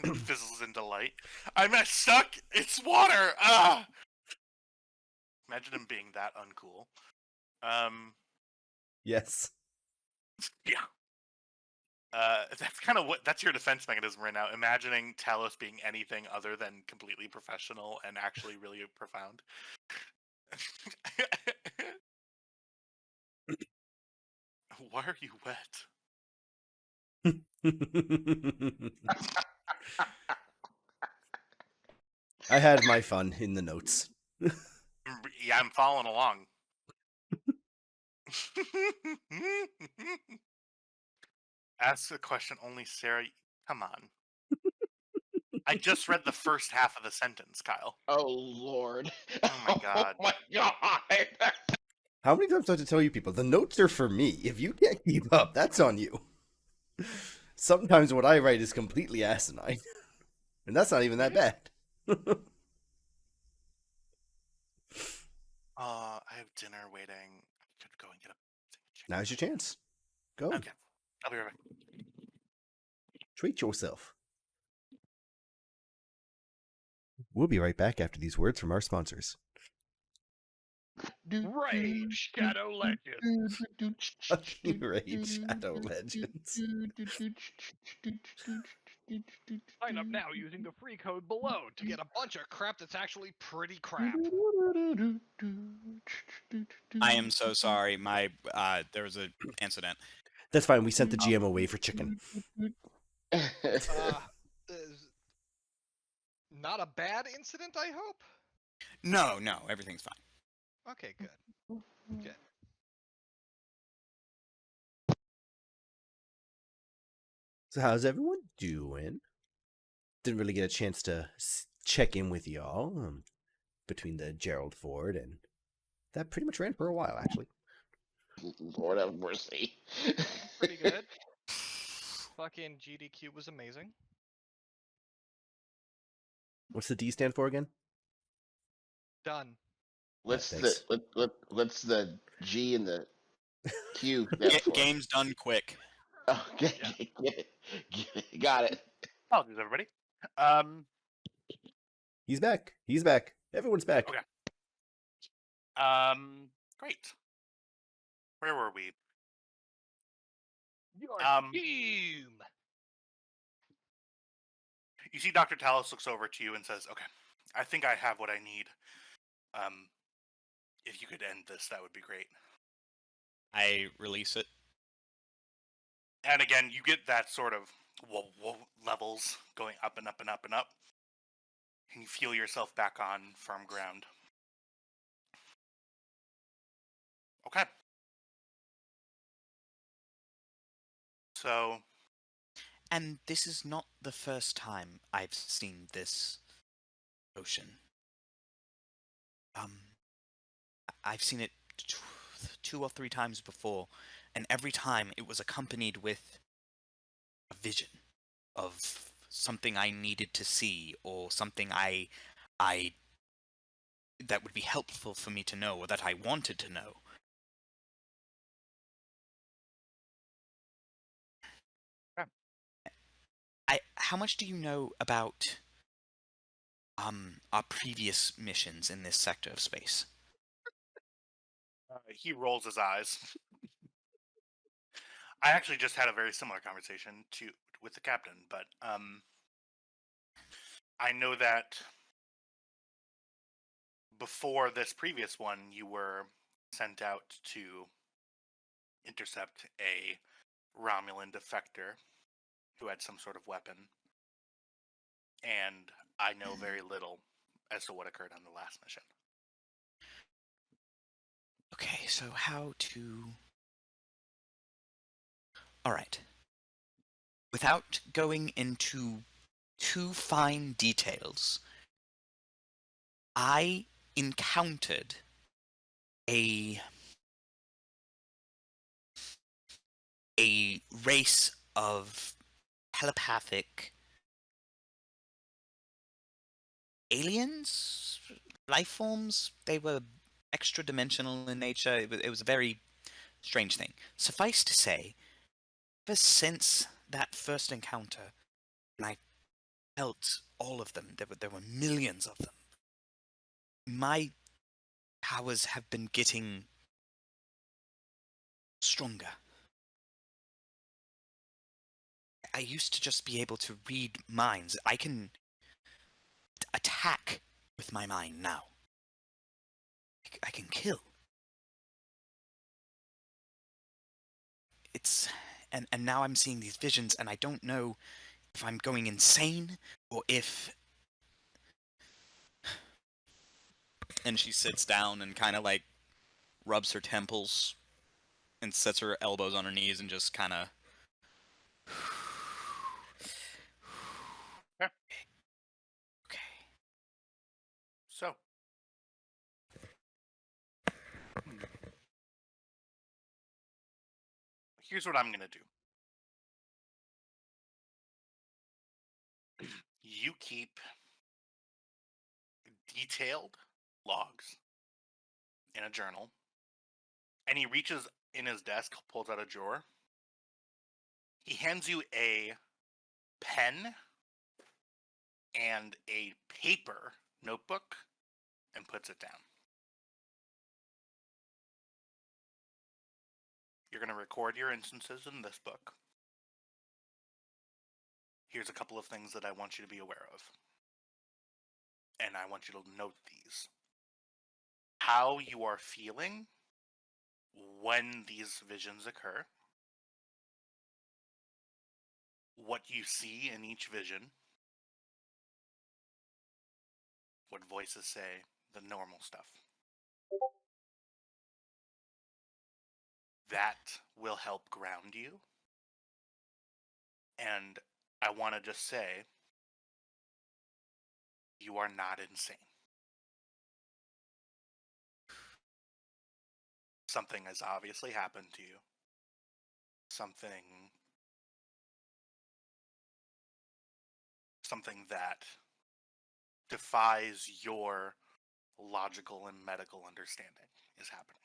Fizzles into light. I'm stuck. It's water. Ah. Imagine him being that uncool. Yes. Yeah. That's your defense mechanism right now. Imagining Talos being anything other than completely professional and actually really profound. Why are you wet? I had my fun in the notes. Yeah, I'm following along. Ask a question only Sarah. Come on. I just read the first half of the sentence, Kyle. Oh Lord. Oh my god. Oh my god. How many times do I have to tell you people? The notes are for me. If you can't keep up, that's on you. Sometimes what I write is completely asinine. And that's not even that bad. I have dinner waiting. I could go and get a chicken. Now's your chance. Go. Okay. I'll be right back. Treat yourself. We'll be right back after these words from our sponsors. Rage Shadow Legends. Rage Shadow Legends. Sign up now using the free code below to get a bunch of crap that's actually pretty crap. I am so sorry. There was an incident. That's fine. We sent the GM away for chicken. Not a bad incident, I hope? No, everything's fine. Okay, good. Good. So how's everyone doing? Didn't really get a chance to check in with y'all between the Gerald Ford and that pretty much ran for a while, actually. Lord have mercy. Pretty good. Fucking GDQ was amazing. What's the D stand for again? Done. What's Thanks. what's the G and the Q? That's for? Game's done quick. Okay, get it. Got it. Apologies, everybody. He's back. He's back. Everyone's back. Okay. Great. Where were we? Your team. You see Dr. Talos looks over to you and says, okay, I think I have what I need. If you could end this, that would be great. I release it. And again, you get that sort of levels going up and up and up and up. And you feel yourself back on firm ground. Okay. So... And this is not the first time I've seen this potion. I've seen it two or three times before, and every time it was accompanied with a vision of something I needed to see, or something I that would be helpful for me to know, or that I wanted to know. How much do you know about our previous missions in this sector of space? He rolls his eyes. I actually just had a very similar conversation with the captain, but I know that before this previous one, you were sent out to intercept a Romulan defector who had some sort of weapon, and I know very little as to what occurred on the last mission. Okay, so how to... Alright. Without going into too fine details, I encountered a race of telepathic aliens, life forms. They were extra dimensional in nature. It was a very strange thing. Suffice to say, ever since that first encounter, and I felt all of them, there were millions of them, my powers have been getting stronger. I used to just be able to read minds. I can attack with my mind now. I can kill. And now I'm seeing these visions, and I don't know if I'm going insane or if... And she sits down and kind of like rubs her temples and sets her elbows on her knees and just kind of... Okay. So, here's what I'm going to do. You keep detailed logs in a journal, and he reaches in his desk, pulls out a drawer. He hands you a pen and a paper notebook and puts it down. You're going to record your instances in this book. Here's a couple of things that I want you to be aware of. And I want you to note these. How you are feeling when these visions occur. What you see in each vision. What voices say, the normal stuff. That will help ground you. And I want to just say, you are not insane. Something has obviously happened to you. Something that defies your logical and medical understanding is happening.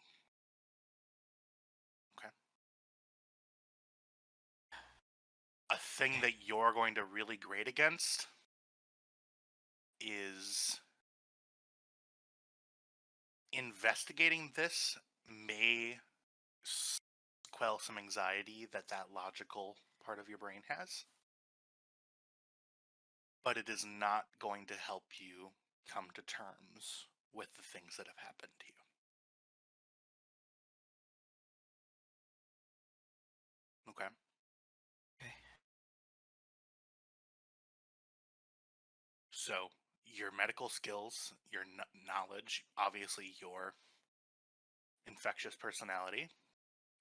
Okay? A thing that you're going to really grade against is investigating this may quell some anxiety that logical part of your brain has, but it is not going to help you come to terms with the things that have happened to you. Okay? Okay. So, your medical skills, your knowledge, obviously your infectious personality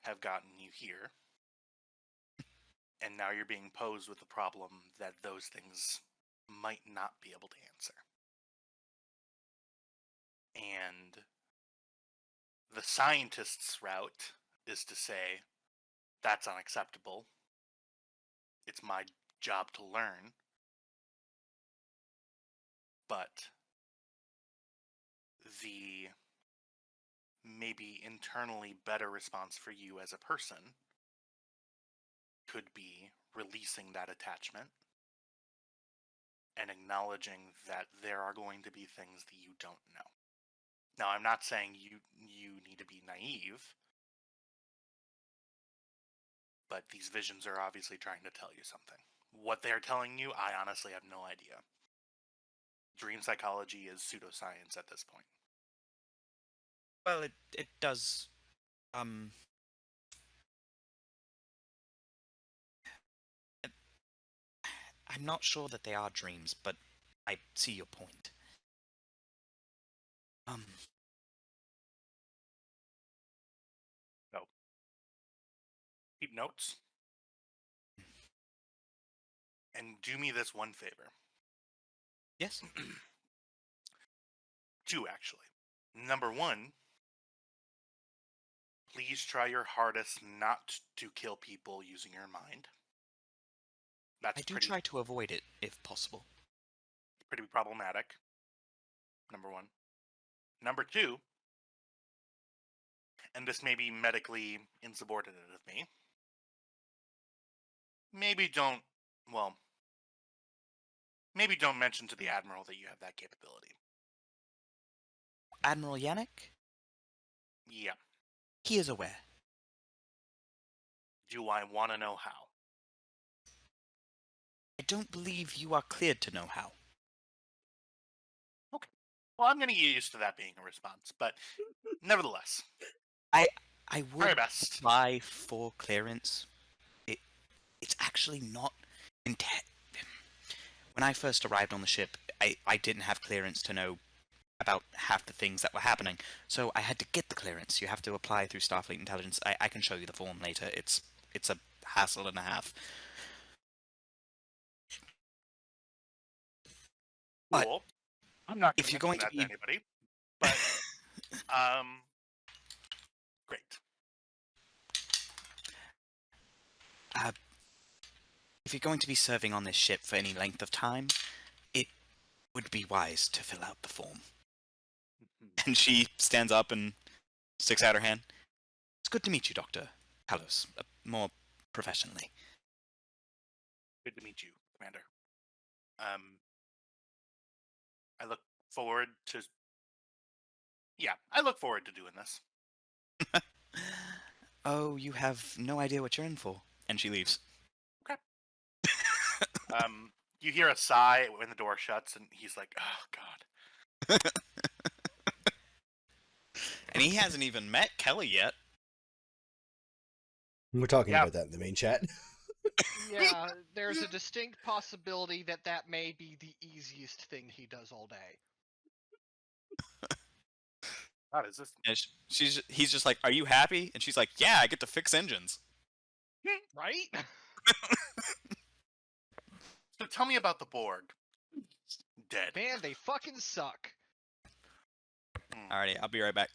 have gotten you here. And now you're being posed with a problem that those things might not be able to answer. And the scientist's route is to say, that's unacceptable. It's my job to learn. But the maybe internally better response for you as a person could be releasing that attachment and acknowledging that there are going to be things that you don't know. Now, I'm not saying you need to be naive, but these visions are obviously trying to tell you something. What they're telling you, I honestly have no idea. Dream psychology is pseudoscience at this point. Well, it does, I'm not sure that they are dreams, but I see your point. So, keep notes. And do me this one favor. Yes? 2, actually. Number 1, please try your hardest not to kill people using your mind. That's I do pretty try to avoid it, if possible. problematic. Number 1. Number 2, and this may be medically insubordinate of me, maybe don't mention to the Admiral that you have that capability. Admiral Yannick? Yeah. He is aware. Do I want to know how? I don't believe you are cleared to know how. Okay. Well, I'm going to get used to that being a response, but nevertheless, I very would best. apply for clearance. It's actually not when I first arrived on the ship, I didn't have clearance to know about half the things that were happening, so I had to get the clearance. You have to apply through Starfleet Intelligence. I can show you the form later. It's a hassle and a half. But Cool. I'm not if you're going going to to mention that be to anybody, but great. if you're going to be serving on this ship for any length of time, it would be wise to fill out the form. And she stands up and sticks out her hand. It's good to meet you, Dr. Talos. More professionally. Good to meet you, Commander. I look forward to. Yeah, I look forward to doing this. Oh, you have no idea what you're in for. And she leaves. Okay. You hear a sigh when the door shuts, and he's like, "Oh God." And he hasn't even met Kelly yet. We're talking Yeah. about that in the main chat. Yeah, there's a distinct possibility that that may be the easiest thing he does all day. God, is this? And he's just like, "Are you happy?" And she's like, "Yeah, I get to fix engines." Right? So tell me about the Borg. Dead. Man, they fucking suck. Alrighty, I'll be right back.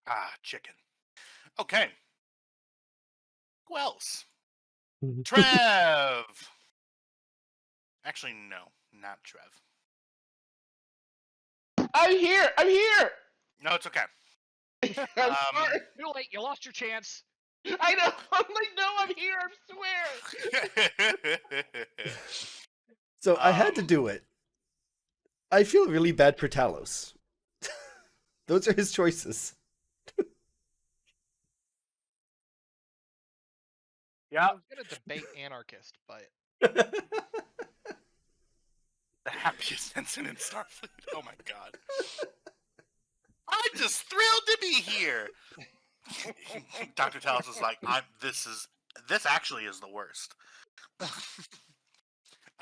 Ah, chicken. Okay. Who else? Trev! Actually, no, not Trev. I'm here. I'm here. No, it's okay. I'm sorry. Too late, you lost your chance. I know. I'm like, no, I'm here. I swear. So I had to do it. I feel really bad for Talos. Those are his choices. Yeah. I was gonna debate anarchist, but The happiest ensign in Starfleet. Oh my god. I'm just thrilled to be here. Dr. Talos is like, this actually is the worst.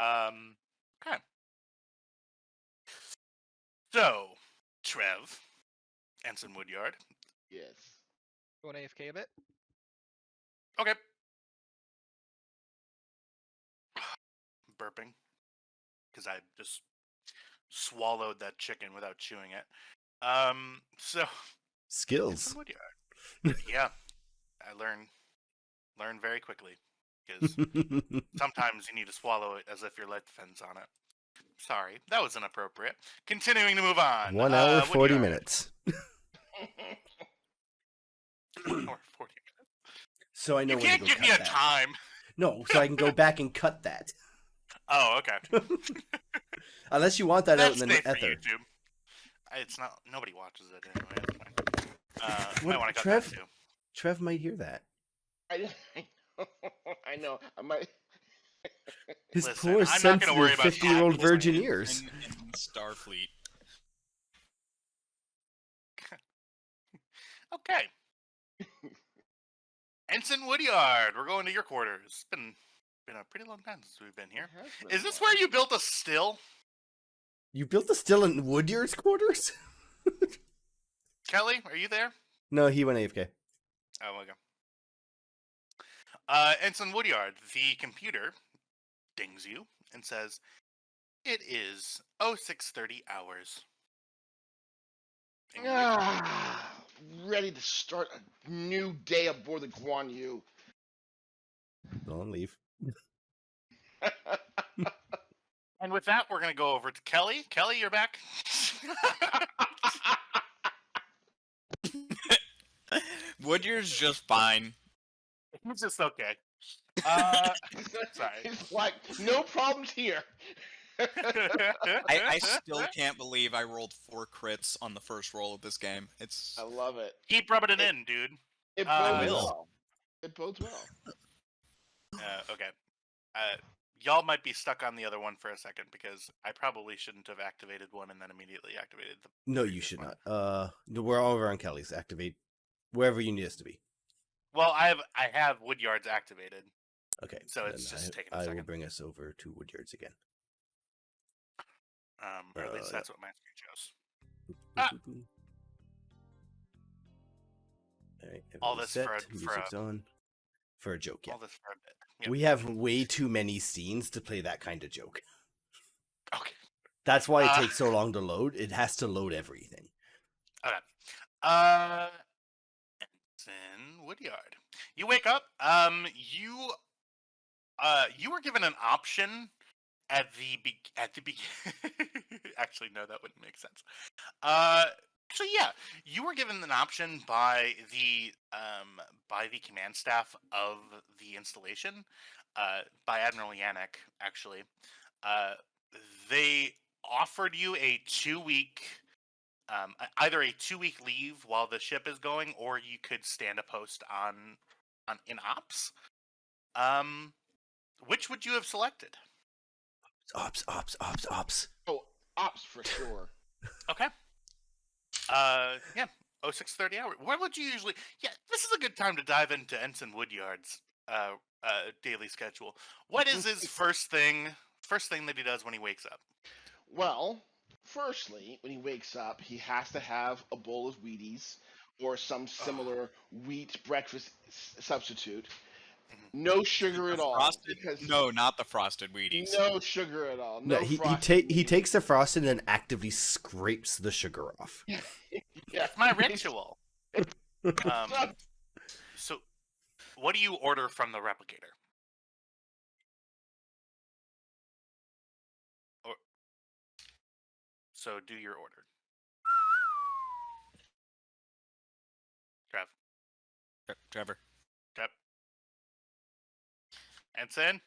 Okay. So, Trev, Ensign Woodyard. Yes. you want AFK a bit? Okay. Burping. Because I just swallowed that chicken without chewing it. So Skills. Ensign Woodyard. Yeah. I learn very quickly. Because sometimes you need to swallow it as if your life depends on it. Sorry, that was inappropriate. Continuing to move on. 1 hour, 40 Woodyard. minutes. 1 hour, 40 minutes. So I know You when to can't go give me cut a that. time. No, so I can go back and cut that. Oh, okay. Unless you want that That's out in the safe for ether. YouTube. It's not. Nobody watches it anyway. It's fine. What- Might want to cut Trev? that too. Trev might hear that. I know. I might. His Listen, poor, I'm not gonna worry sensitive about 50-year-old tackles virgin in- ears. In Starfleet. Okay. Ensign Woodyard, we're going to your quarters. It's been been a pretty long time since we've been here. It has been Is a this while. where you built a still? You built the still in Woodyard's quarters? Kelly, are you there? No, he went AFK. Oh, okay. Ensign Woodyard, the computer dings you and says, "It is 0630 hours." And Ready to start a new day aboard the Guan Yu. Don't leave. And with that, we're going to go over to Kelly. Kelly, you're back. Woodyard's just fine. He's just okay. Sorry. It's like, no problems here. I still can't believe I rolled 4 crits on the first roll of this game. It's I love it. Keep rubbing it in, dude. It I bodes will. well. It bodes well. Okay. Y'all might be stuck on the other one for a second because I probably shouldn't have activated one and then immediately activated the. No, you previous should one. not. We're all over on Kelly's. Activate wherever you need us to be. Well, I have Woodyard's activated, Okay. so it's then just taking a I will second. bring us over to Woodyard's again. Or at least yeah. that's what my screen shows. Boop, Ah! boop, boop. All right, All everybody's this for set. Music's on. For a joke, yeah. All this for a bit. Yep. We have way too many scenes to play that kind of joke. Okay. That's why it takes so long to load. It has to load everything. Okay. Ensign Woodyard. You wake up. You were given an option at the Actually, no, that wouldn't make sense. So yeah, you were given an option by the command staff of the installation, by Admiral Yannick. Actually, they offered you a 2-week, either a 2-week leave while the ship is going, or you could stand a post on in ops. Which would you have selected? Ops. Oh, ops for sure. Okay. Yeah. 0630 hours. What would you usually? Yeah, this is a good time to dive into Ensign Woodyard's daily schedule. What is his first thing that he does when he wakes up? Well, firstly, when he wakes up, he has to have a bowl of Wheaties or some similar wheat breakfast substitute. No sugar at all. frosted. Because No, not the frosted Wheaties. no sugar at all. No, No he frosted he Wheaties. takes the frosting and actively scrapes the sugar off. Yeah. It's my ritual. So, what do you order from the replicator? So do your order. Trev. Trevor. Trev. Ensign?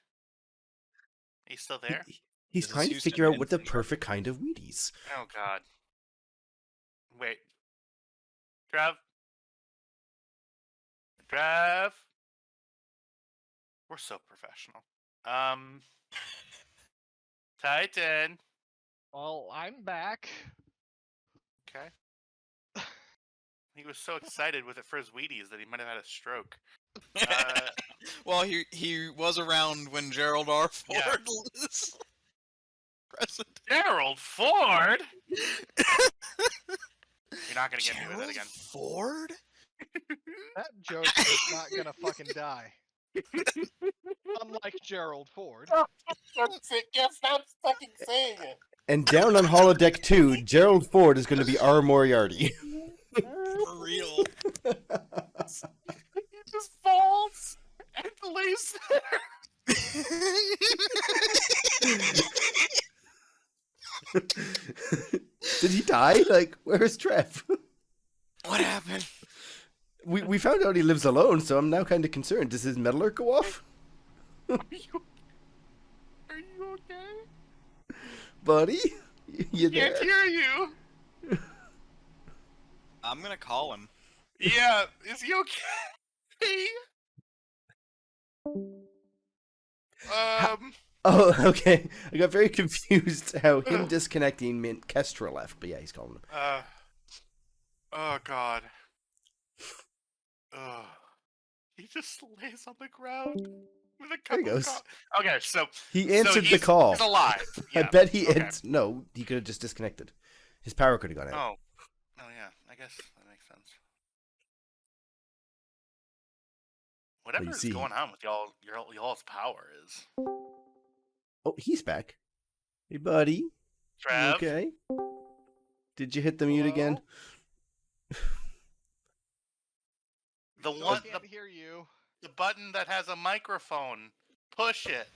He's still there? He's This is trying to Houston, figure out what the Ensign. perfect kind of Wheaties. Oh, God. Wait. Trev? Trev? We're so professional. Titan. Well, I'm back. Okay. He was so excited with it for his Wheaties that he might have had a stroke. Well, he was around when Gerald R. Ford Yeah. was present. Gerald Ford? You're not going to get me with it again. Ford? That joke is not gonna fucking die. Unlike Gerald Ford. Stop fucking saying it. And down on holodeck 2, Gerald Ford is going to be our Moriarty. For real. He just falls and lays there. Did he die? Like, where's Trev? What happened? We found out he lives alone, so I'm now kind of concerned. Does his metal alert go off? Are you okay? Buddy? You there? Can't hear you. I'm gonna call him. Yeah, is he okay? Oh, okay. I got very confused how him disconnecting meant Kestra left, but yeah, he's calling him. Oh God. He just lays on the ground. With a There cup he of goes. coffee. Okay, so He answered the he's, call. He's alive. I Yeah. bet he Okay. No, he could have just disconnected. His power could have gone out. Oh. Oh yeah. I guess that makes sense. Whatever is see- going on with y'all's power is. Oh, he's back. Hey, buddy. You Trav. okay? Did you hit the mute again? The No, one, I can't hear you. the button that has a microphone. Push it.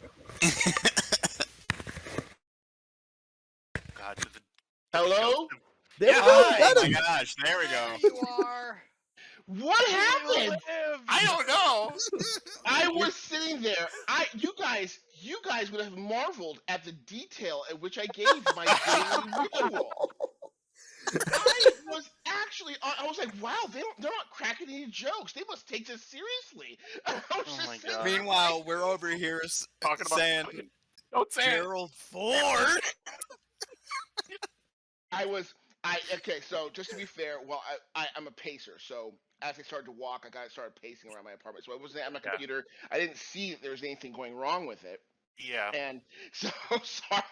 God, did the Hello? There Yeah, we go. hi. Got Oh my him. gosh, there we There go. you are. What You happened? lived. I don't know. I was sitting there. You guys would have marveled at the detail at which I gave my daily ritual. I was like, wow, they're not cracking any jokes. They must take this seriously. I was Oh just my sitting God. there Meanwhile, we're over here Talking about saying don't say it. Gerald Ford. Okay, so just to be fair, well, I'm a pacer, so as I started to walk, I started pacing around my apartment. So I wasn't at my Yeah. computer. I didn't see that there was anything going wrong with it. Yeah. And so sorry.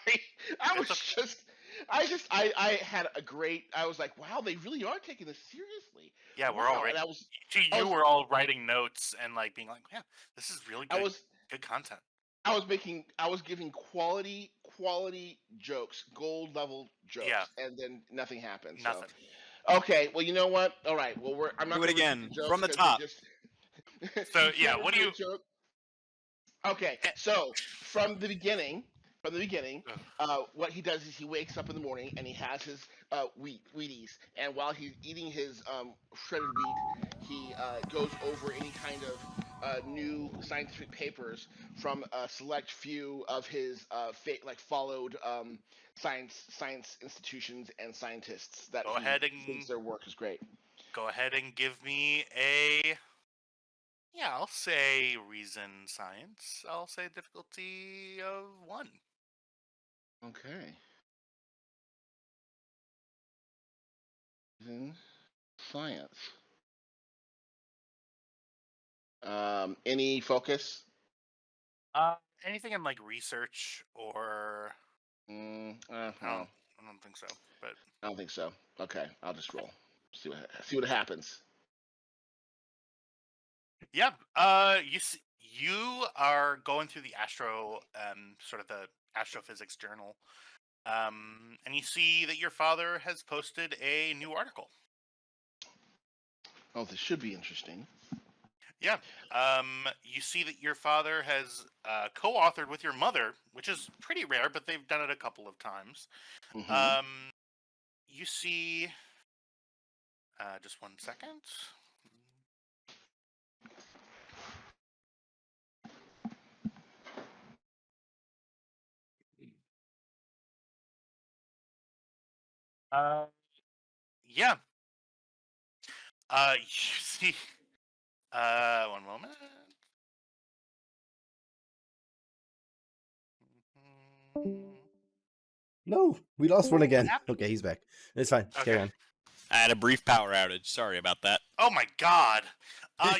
It's I had a great. I was like, wow, they really are taking this seriously. Yeah, we're Wow. all right. And I was You were all writing notes and like being like, yeah, this is really good. Good content. I was giving quality jokes, gold level jokes, Yeah. and then nothing happened. Nothing. So okay, well, you know what? All right, well, I'm not Do it gonna repeat again, the jokes from the 'cause top. they just- So, You yeah, can't what do repeat a joke. Okay, so from the beginning, what he does is he wakes up in the morning and he has his Wheaties, and while he's eating his shredded wheat, he goes over any kind of new scientific papers from a select few of his followed science institutions and scientists that Go he ahead and thinks their work is great. Go ahead and give me a. Yeah, I'll say reason science. I'll say difficulty of 1. Okay. Then science. Any focus? Anything in like research or No, I don't think so. But I don't think so. Okay, I'll just roll. See what happens. yeah, you are going through the sort of the astrophysics journal, and you see that your father has posted a new article. Oh, this should be interesting. Yeah, you see that your father has co-authored with your mother, which is pretty rare, but they've done it a couple of times. Mhm. You see, just 1 second. Yeah. You see. 1 moment. No, we lost one again. happened? Okay, he's back. It's fine. Okay. Carry on. I had a brief power outage. Sorry about that. Oh my God.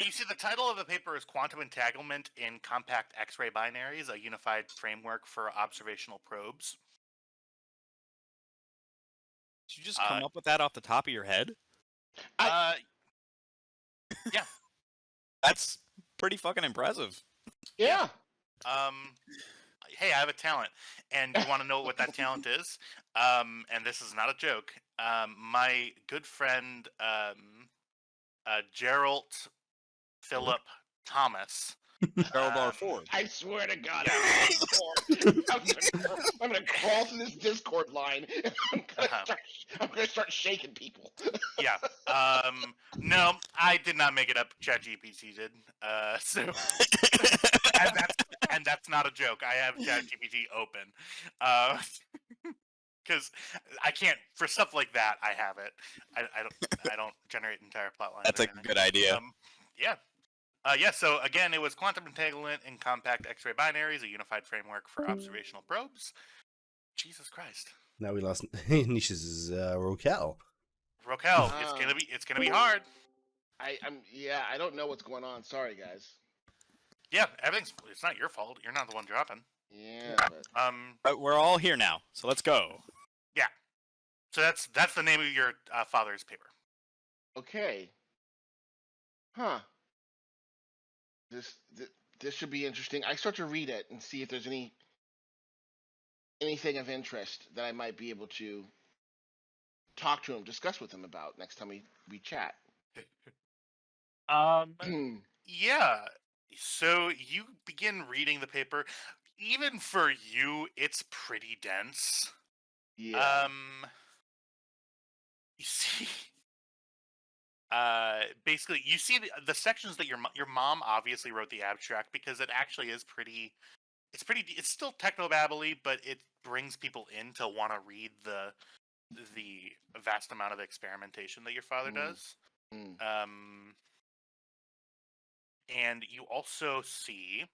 You see, the title of the paper is Quantum Entanglement in Compact X-ray Binaries, a Unified Framework for Observational Probes. Did you just come up with that off the top of your head? Yeah. That's pretty fucking impressive. Yeah. Hey, I have a talent, and you want to know what that talent is? And this is not a joke. My good friend, Gerald Philip Thomas. Gerald R. Ford. I swear to God, Yeah. I'm gonna crawl through this Discord line. And Uh-huh. I'm gonna start shaking people. Yeah. No, I did not make it up. ChatGPT did. So, and that's not a joke. I have ChatGPT open. Because I can't, for stuff like that, I have it. I don't generate entire plot lines. That's or a anything. good idea. Yeah. Yeah, so again, it was quantum entanglement in compact X-ray binaries, a unified framework for observational probes. Jesus Christ. Now we lost Nisha's Rokel. Rokel, it's gonna be hard. I don't know what's going on. Sorry, guys. Yeah, everything's. It's not your fault. You're not the one dropping. Yeah, but But we're all here now, so let's go. So that's the name of your father's paper. okay. Huh. This should be interesting. I start to read it and see if there's anything of interest that I might be able to talk to him, discuss with him about next time we chat. Yeah. So you begin reading the paper. Even for you, it's pretty dense. Yeah. You see, basically, you see the sections that your mom obviously wrote the abstract because it actually is pretty. It's still technobabbly, but it brings people in to want to read the vast amount of experimentation that your father does. Mm. And you also see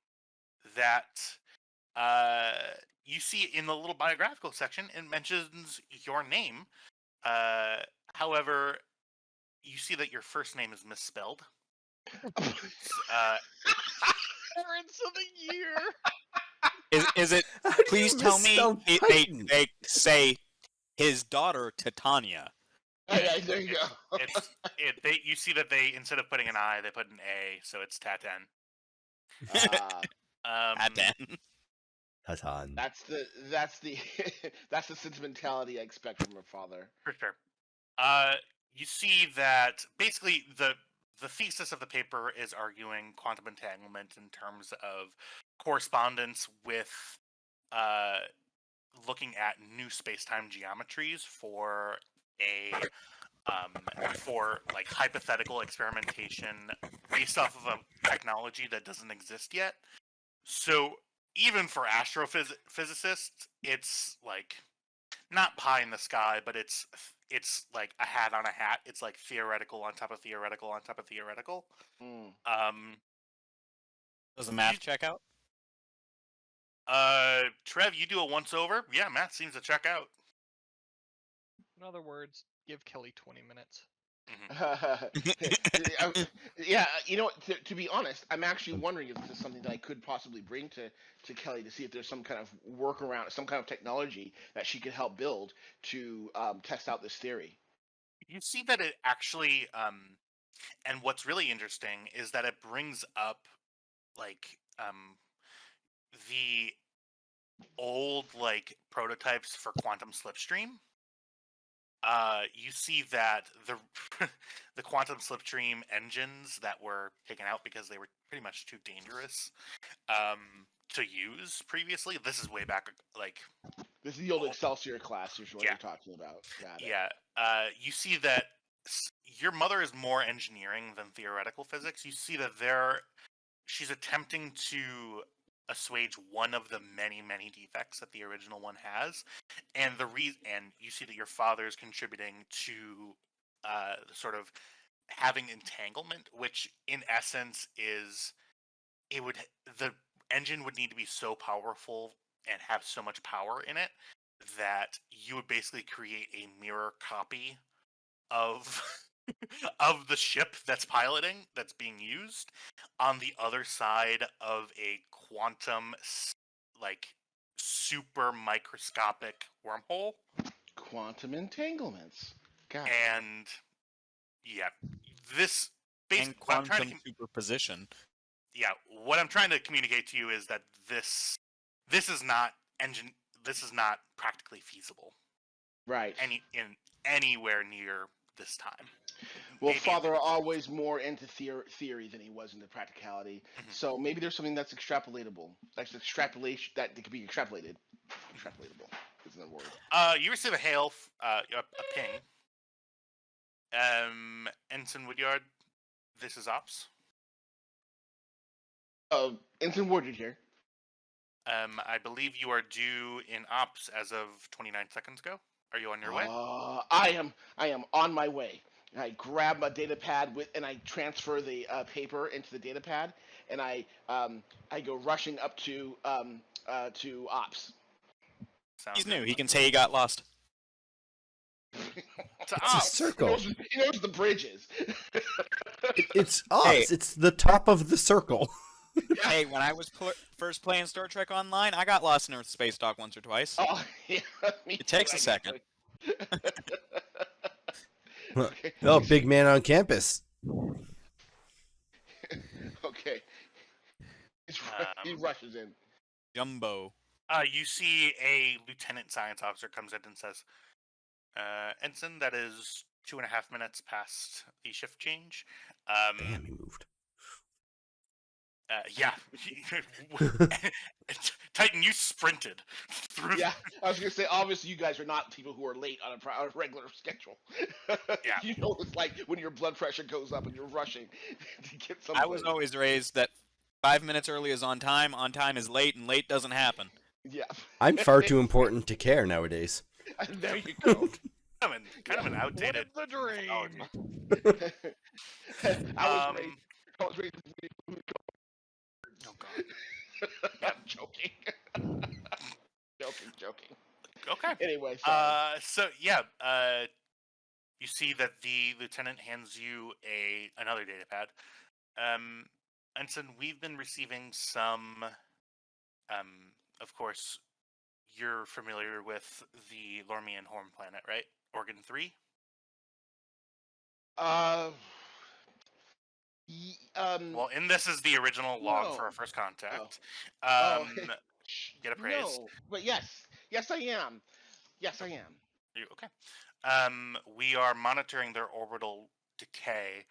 that you see in the little biographical section it mentions your name. However, you see that your first name is misspelled. Parents of the year. Is it? How do you Please tell me misspell they Titan? say his daughter Titania. Yeah, there you go. You see that they, instead of putting an I, they put an A, so it's Taten. Tatan. Titan. That's the that's the sentimentality I expect from her father. For sure. You see that basically the thesis of the paper is arguing quantum entanglement in terms of correspondence with looking at new space-time geometries for for like hypothetical experimentation based off of a technology that doesn't exist yet. So even for astrophysicists, it's like not pie in the sky, but it's like a hat on a hat. It's like theoretical on top of theoretical on top of theoretical. Mm. Does the math check out? Trev, you do a once over. Yeah, math seems to check out. In other words, give Kelly 20 minutes. Yeah, you know, to be honest, I'm actually wondering if this is something that I could possibly bring to Kelly to see if there's some kind of workaround, some kind of technology that she could help build to test out this theory. You see that it actually, and what's really interesting is that it brings up like the old like prototypes for quantum slipstream. You see that the the quantum slipstream engines that were taken out because they were pretty much too dangerous to use previously. This is way back, like This is the old Excelsior class, is what Yeah. you're talking about. Got it. yeah. You see that your mother is more engineering than theoretical physics. You see that she's attempting to assuage one of the many defects that the original one has, and and you see that your father is contributing to sort of having entanglement, which in essence is the engine would need to be so powerful and have so much power in it that you would basically create a mirror copy of of the ship that's being used on the other side of a quantum like super microscopic wormhole. Quantum entanglements. God. And yeah, this And quantum superposition. what I'm trying to communicate to you is that this is not practically feasible Right. anywhere near this time. Well, Maybe father always more into theory than he was into practicality. Mhm. So maybe there's something that's extrapolatable. That's extrapolation that could be extrapolated. Extrapolatable isn't a word. You receive a a ping. Ensign Woodyard, this is Ops. Ensign Warded here. I believe you are due in Ops as of 29 seconds ago. Are you on your way? I am on my way. I grab my data pad and I transfer the paper into the data pad, and I go rushing up to Ops. Sounds He's good. new. He can say he got lost. To It's a Ops. circle. He knows the bridges. It's Ops. Hey. It's the top of the circle. Hey, when I was first playing Star Trek Online, I got lost in a space dock once or twice. Oh, yeah, me It takes too, a second. actually. Okay. Oh, big man on campus. Okay. He Um, rushes in. Jumbo. You see a lieutenant science officer comes in and says, "Ensign, that is 2.5 minutes past the shift change." Damn, he moved. Yeah. Titan, you sprinted through. Yeah, I was gonna say. Obviously, you guys are not people who are late on a regular schedule. Yeah. You know, it's like when your blood pressure goes up and you're rushing to get I something. was always raised that 5 minutes early is on time is late, and late doesn't happen. Yeah. I'm far too important to care nowadays. There you go. Kind of an outdated. What the dream? methodology. I was raised. I was raised. Oh God. I'm joking. Joking. Okay. Anyway, sorry. So yeah, you see that the lieutenant hands you another data pad. Ensign, we've been receiving some. Of course, you're familiar with the Lormian Horn planet, right? Organ 3. Uh, Well, and this is the original log for no. our first contact. Oh, Get appraised. no. But yes, I am. Yes, I am. You okay? We are monitoring their orbital decay.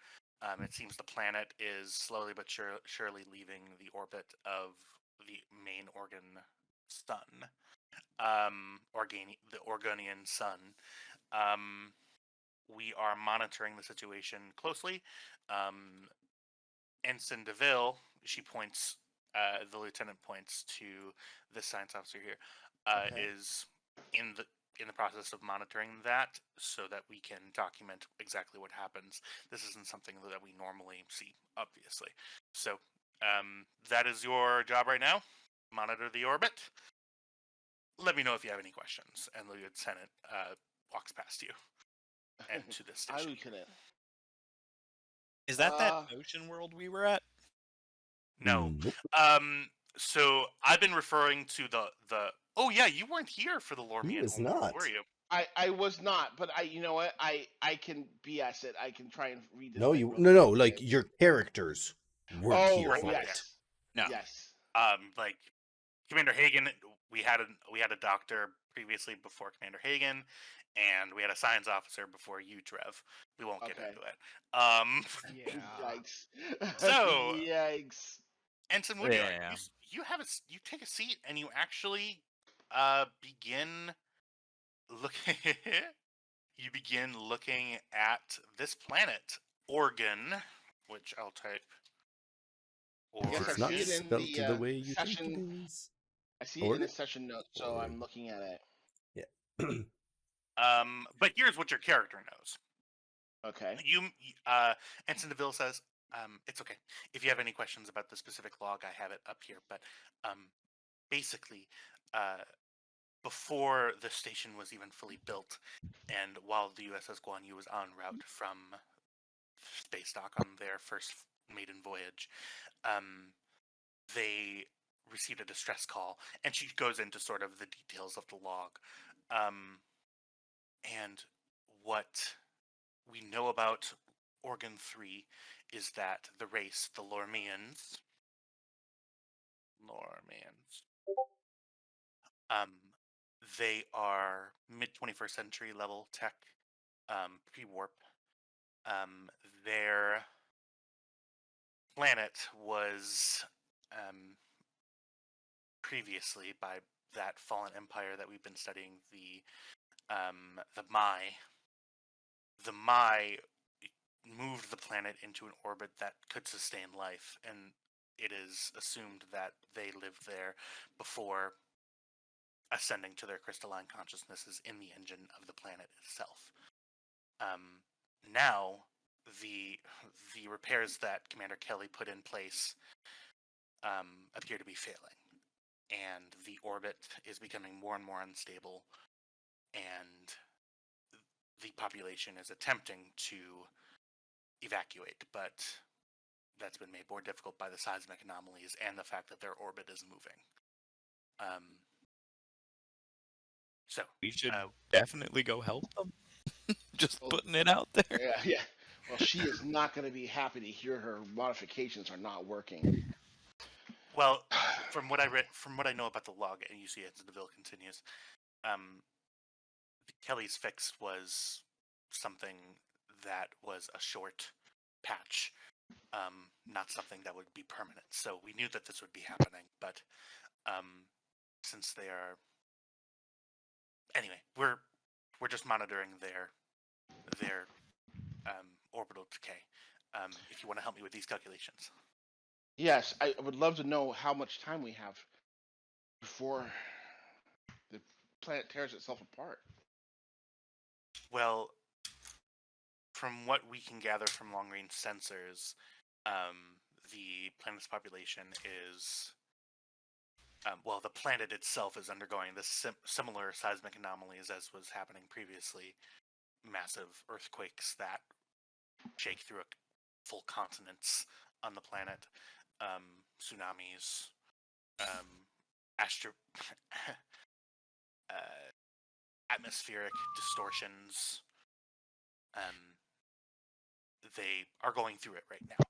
It seems the planet is slowly but surely leaving the orbit of the main organ sun, the Organian sun. We are monitoring the situation closely. Ensign DeVille, the lieutenant points to the science officer here, Okay. is in the process of monitoring that so that we can document exactly what happens. This isn't something that we normally see, obviously. So that is your job right now. Monitor the orbit. Let me know if you have any questions. And the lieutenant walks past you and to this Hi, station. Lieutenant. Is that ocean world we were at? No. Nope. So I've been referring to the. Oh yeah, you weren't here for the Lormian was Horn, not. were you? I was not, but you know what? I can BS it. I can try and read this. No, like, you really no. quick. Like your characters weren't Oh, here for yes. it. No. Yes. Like Commander Hagen, we had a doctor previously before Commander Hagen, and we had a science officer before you, Trev. We won't get Okay. into it. Yeah. Yikes. So- Yikes. Ensign Woodard, Yeah. you take a seat and you actually begin looking. You begin looking at this planet, Organ, which I'll type. Yes, It's I not see it in spelled the the way you think session. it is. I see it in Organ? the session notes, so I'm looking at it. But here's what your character knows. Okay. Ensign DeVille says, it's okay. If you have any questions about the specific log, I have it up here. But basically, before the station was even fully built, and while the USS Guan was en route from space dock on their first maiden voyage, they received a distress call, and she goes into sort of the details of the log. And what we know about Organ 3 is that the race, the Lormians, they are mid-21st century level tech, pre-warp. Their planet was previously, by that fallen empire that we've been studying, the Mai. The Mai moved the planet into an orbit that could sustain life, and it is assumed that they lived there before ascending to their crystalline consciousnesses in the engine of the planet itself. Now, the repairs that Commander Kelly put in place appear to be failing, and the orbit is becoming more and more unstable, and the population is attempting to evacuate, but that's been made more difficult by the seismic anomalies and the fact that their orbit is moving. So We should uh, definitely go help them. Just Well, putting it out there. Yeah, yeah. Well, she is not going to be happy to hear her modifications are not working. well, from what I know about the log, and you see as Deville continues, Kelly's fix was something that was a short patch, not something that would be permanent. So we knew that this would be happening, but since they are, anyway, we're just monitoring their orbital decay. If you want to help me with these calculations. Yes, I would love to know how much time we have before the planet tears itself apart. Well, from what we can gather from long-range sensors, the planet's population is, well, the planet itself is undergoing this similar seismic anomalies as was happening previously. Massive earthquakes that shake through full continents on the planet, tsunamis, atmospheric distortions. They are going through it right now,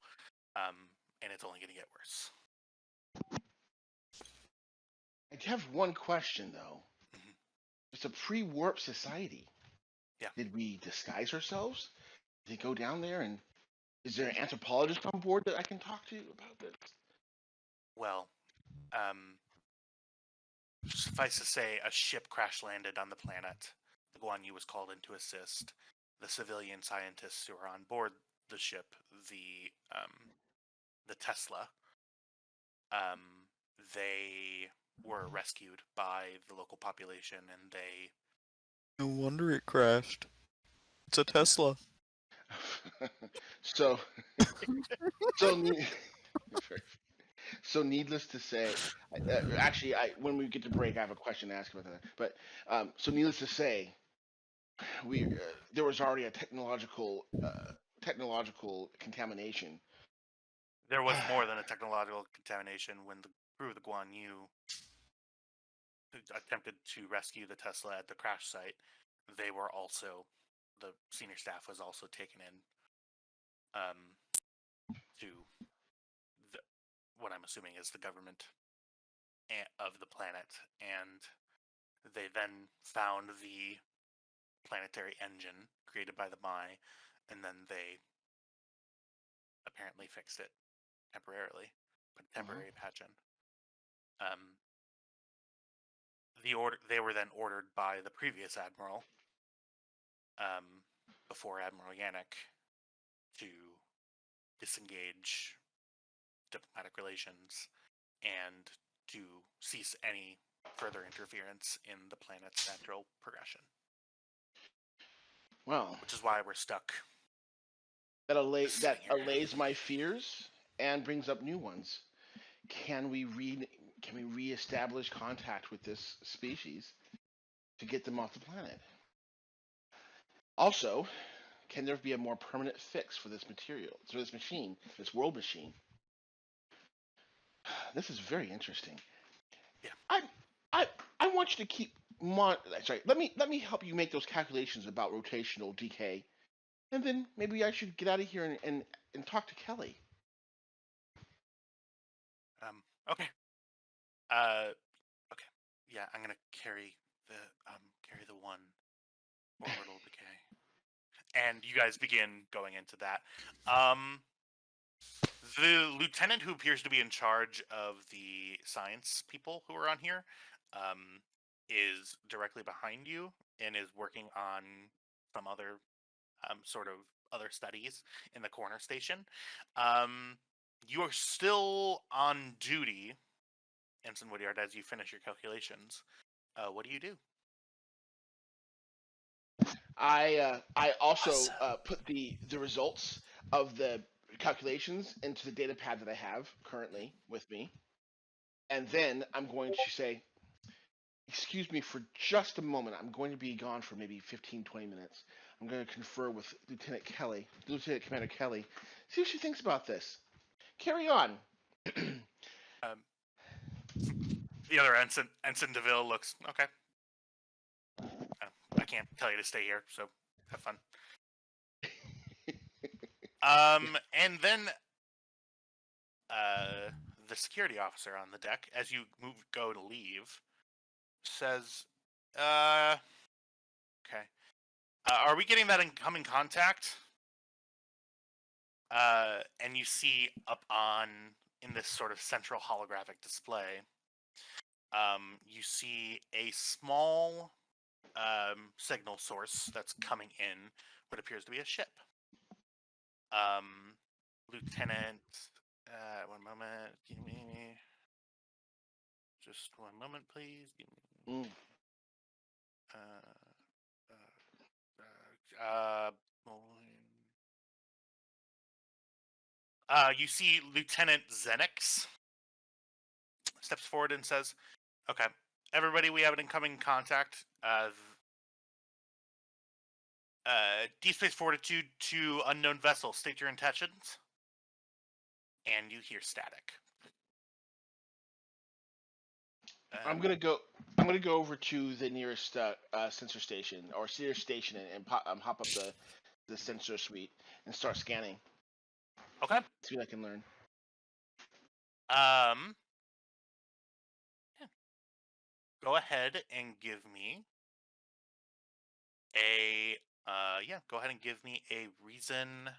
and it's only going to get worse. I have one question though. Mhm. It's a pre-warp society. Yeah. Did we disguise ourselves? Did we go down there, and is there an anthropologist on board that I can talk to about this? Well, suffice to say, a ship crash landed on the planet. The Guan Yu was called in to assist. The civilian scientists who were on board the ship, the Tesla, they were rescued by the local population, and they. No wonder it crashed. It's a Tesla. so, so, so needless to say, actually, when we get to break, I have a question to ask about that. But so needless to say, there was already a technological contamination. There was more than a technological contamination when the crew of the Guan Yu attempted to rescue the Tesla at the crash site. They were also, the senior staff was also taken in to what I'm assuming is the government of the planet, and they then found the planetary engine created by the Mai, and then they apparently fixed it temporarily, put a temporary patch in. They were then ordered by the previous admiral, before Admiral Yannick, to disengage diplomatic relations and to cease any further interference in the planet's natural progression. Well, which is why we're stuck. That allays my fears and brings up new ones. Can we reestablish contact with this species to get them off the planet? Also, can there be a more permanent fix for this material, for this machine, this world machine? This is very interesting. Yeah. I want you to keep sorry. Let me help you make those calculations about rotational decay, and then maybe I should get out of here and talk to Kelly. Okay. Okay. Yeah, I'm gonna carry the one orbital decay, and you guys begin going into that. The lieutenant who appears to be in charge of the science people who are on here, is directly behind you and is working on some other sort of other studies in the corner station. You are still on duty, Ensign Woodyard, as you finish your calculations. What do you do? I also put the results of the calculations into the data pad that I have currently with me, and then I'm going to say, excuse me for just a moment. I'm going to be gone for maybe 15-20 minutes. I'm going to confer with Lieutenant Commander Kelly, see what she thinks about this. carry on. The other Ensign DeVille looks okay. I can't tell you to stay here, so have fun. And then the security officer on the deck, as you go to leave, says, okay. Are we getting that incoming contact? And you see up in this sort of central holographic display, you see a small signal source that's coming in what appears to be a ship. Lieutenant, one moment. Give me just one moment, please. Give me. You see Lieutenant Xenix steps forward and says, "Okay, everybody, we have an incoming contact. Deep Space Fortitude to unknown vessel. State your intentions." And you hear static. I'm gonna go over to the nearest sensor station or Sears station and hop up the sensor suite and start scanning. Okay. See what I can learn. Yeah. Go ahead and give me a go ahead and give me a reason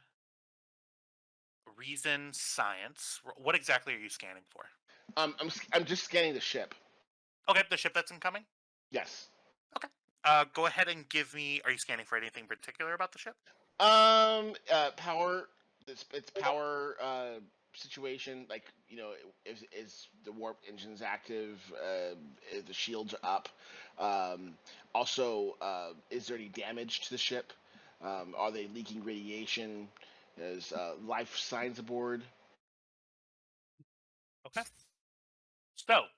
science. What exactly are you scanning for? I'm just scanning the ship. Okay, the ship that's incoming? Yes. Okay. Go ahead and give me. Are you scanning for anything particular about the ship? Power. It's power situation. Like, you know, is the warp engines active? Is the shields are up? Also, is there any damage to the ship? Are they leaking radiation? Is life signs aboard? Okay. So,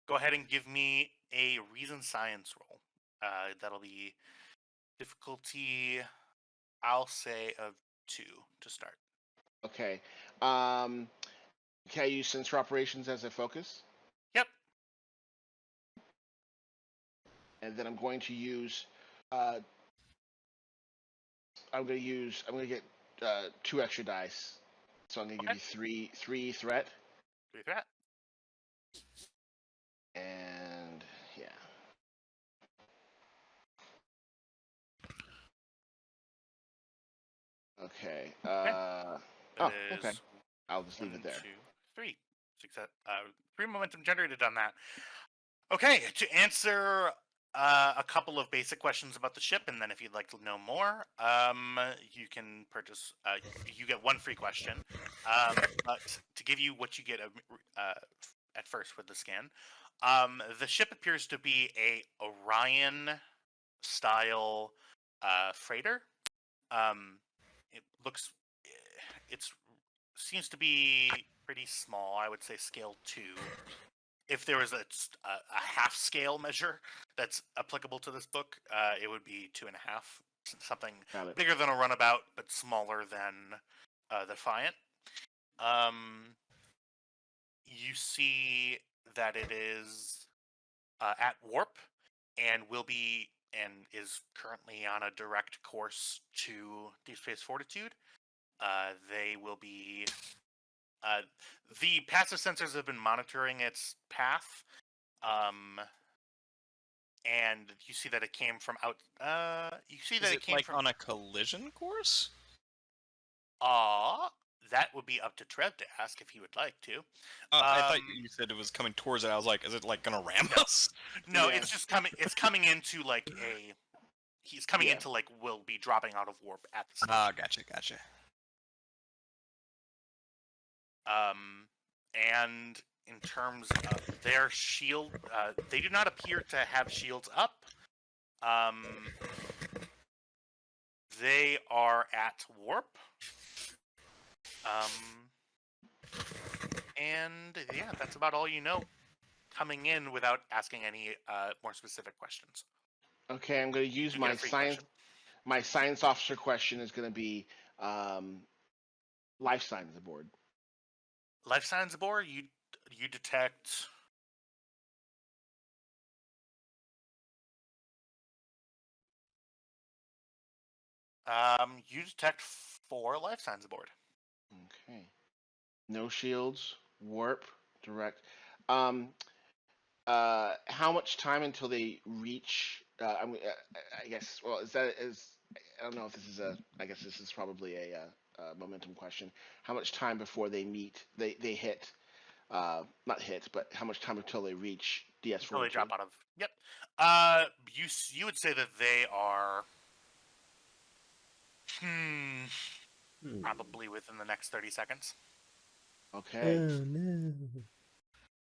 go ahead and give me a reason science roll. That'll be difficulty, I'll say, of 2 to start. Okay. Can I use sensor operations as a focus? Yep. And then I'm going to use. I'm going to get 2 extra dice. So I'm going to give you three threat. 3 threat. And yeah. Okay. Okay. I'll just leave it there. 1, 2, 3. Success. 3 momentum generated on that. Okay, to answer a couple of basic questions about the ship, and then if you'd like to know more, you can purchase. You get 1 free question. But to give you what you get at first with the scan, the ship appears to be a Orion style freighter. It looks. Seems to be pretty small. I would say scale 2. If there was a half scale measure that's applicable to this book, it would be 2.5. Something bigger than a runabout, but smaller than the Defiant. You see that it is at warp and is currently on a direct course to Deep Space Fortitude. They will be. The passive sensors have been monitoring its path, and you see that it came from out. You see that Is it came like from on a collision course? That would be up to Trev to ask if he would like to. I thought you said it was coming towards it. I was like, is it like gonna ram us? No, Yeah. it's just coming. It's coming into like a. He's coming into like will be dropping out of warp at the station. Gotcha. And in terms of their shield, they do not appear to have shields up. They are at warp. And yeah, that's about all you know. Coming in without asking any more specific questions. Okay, I'm going to use You my get a free science. question. My science officer question is going to be life signs aboard. Life signs aboard. You detect. You detect 4 life signs aboard. Okay. No shields, warp, direct. How much time until they reach? I guess. Well, I don't know if this is a. I guess this is probably a momentum question. How much time before they meet? They hit. Not hit, but how much time until they reach DS Until they 42? drop out of. Yep. You would say that they are. Probably within the next 30 seconds. Okay. Oh no.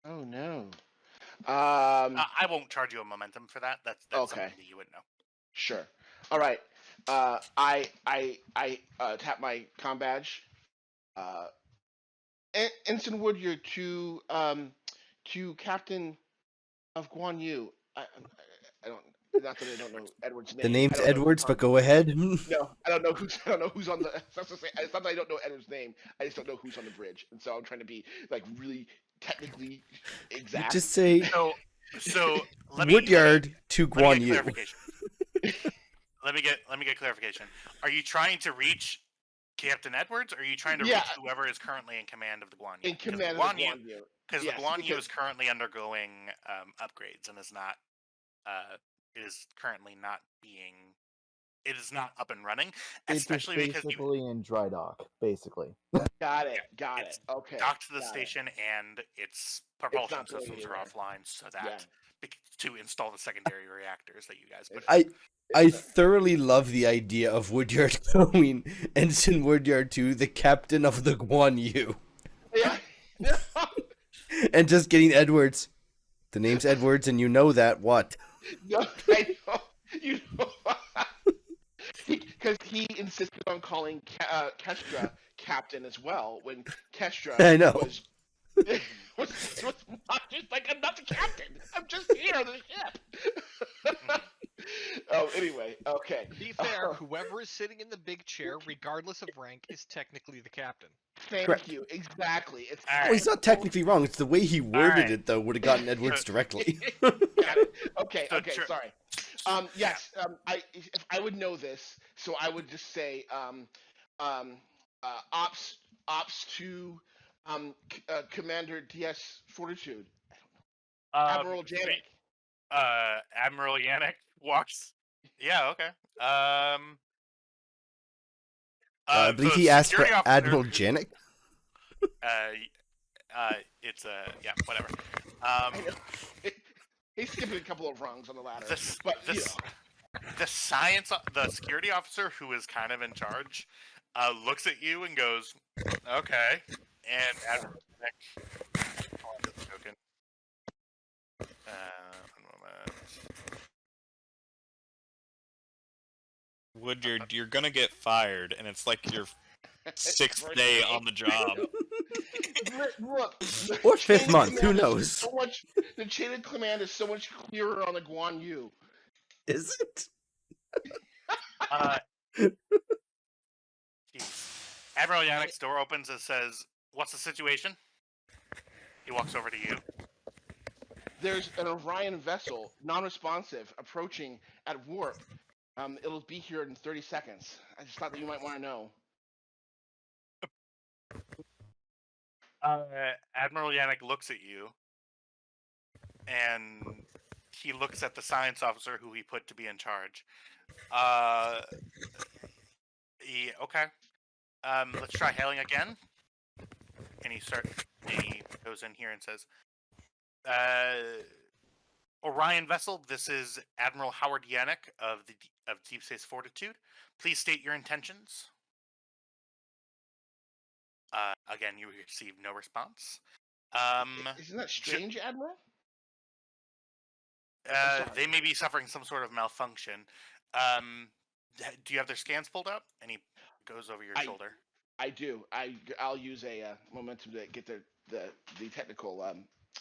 Oh no. I won't charge you a momentum for that. That's Okay. something that you would know. Sure. All right. I tap my comm badge. Ensign Woodyard to Captain of Guan Yu. I don't. Not that I don't know Edward's name. The name's I don't know Edwards, who's but go ahead. No, I don't know who's. I don't know who's on the. It's not to say. It's not that I don't know Edward's name. I just don't know who's on the bridge, and so I'm trying to be like really technically You exact. just say So Woodyard to let me Guan get Yu. clarification. let me get clarification. Are you trying to reach Captain Edwards, or are you trying to Yeah. reach whoever is currently in command of the Guan Yu? In command of the Guan Yu. Because Yes, the Guan Yu because- is currently undergoing upgrades and is not. It is currently not being. It is not up and running, It's especially just because you basically in dry dock, basically. Got it. it's Okay. docked to the got it. station and its propulsion not going systems are anywhere. offline, so that Yeah. to install the secondary reactors that you guys put. I thoroughly love the idea of Woodyard going Ensign Woodyard to the captain of the Guan Yu Yeah. and just getting Edwards. The name's Edwards, and you know that. What? No, I know. You know. Because he insisted on calling Kestra captain as well when Kestra I know. was not just like, I'm not the captain. I'm just here on the ship. Oh, anyway, okay. To be fair, whoever is sitting in the big chair, regardless of rank, is technically the captain. Thank Correct. you. Exactly. It's Oh, he's not technically wrong. It's the way he worded right. it, though, would have gotten Edwards directly. Got it. Okay. So Okay. tr- Sorry. Yes. If I would know this, so I would just say ops to Commander DS Fortitude, Admiral Janik. Admiral Yannick walks. Yeah. Okay. I believe the he asked for security officer Admiral who- Janik. It's yeah, whatever. I know. He's skipping a couple of rungs on the ladder, but you know. The security officer who is kind of in charge, looks at you and goes, "Okay." And Admiral Yannick, one moment. Woodyard, you're gonna get fired, and it's like your sixth day on the job. Look, Or the fifth chain of month, who command is knows? So much, the chain of command is so much clearer on the Guan Yu. Is it? Jeez. Admiral Yannick's door opens and says, "What's the situation?" He walks over to you. There's an Orion vessel, non-responsive, approaching at warp. It'll be here in 30 seconds. I just thought that you might want to know. Admiral Yannick looks at you, and he looks at the science officer who he put to be in charge. Okay. Let's try hailing again. And he goes in here and says, Orion vessel, this is Admiral Howard Yannick of Deep Space Fortitude. Please state your intentions. Again, you receive no response. Isn't that strange, Admiral? They may be suffering some sort of malfunction. Do you have their scans pulled up? And he goes over your shoulder. I do. I'll use a momentum to get the technical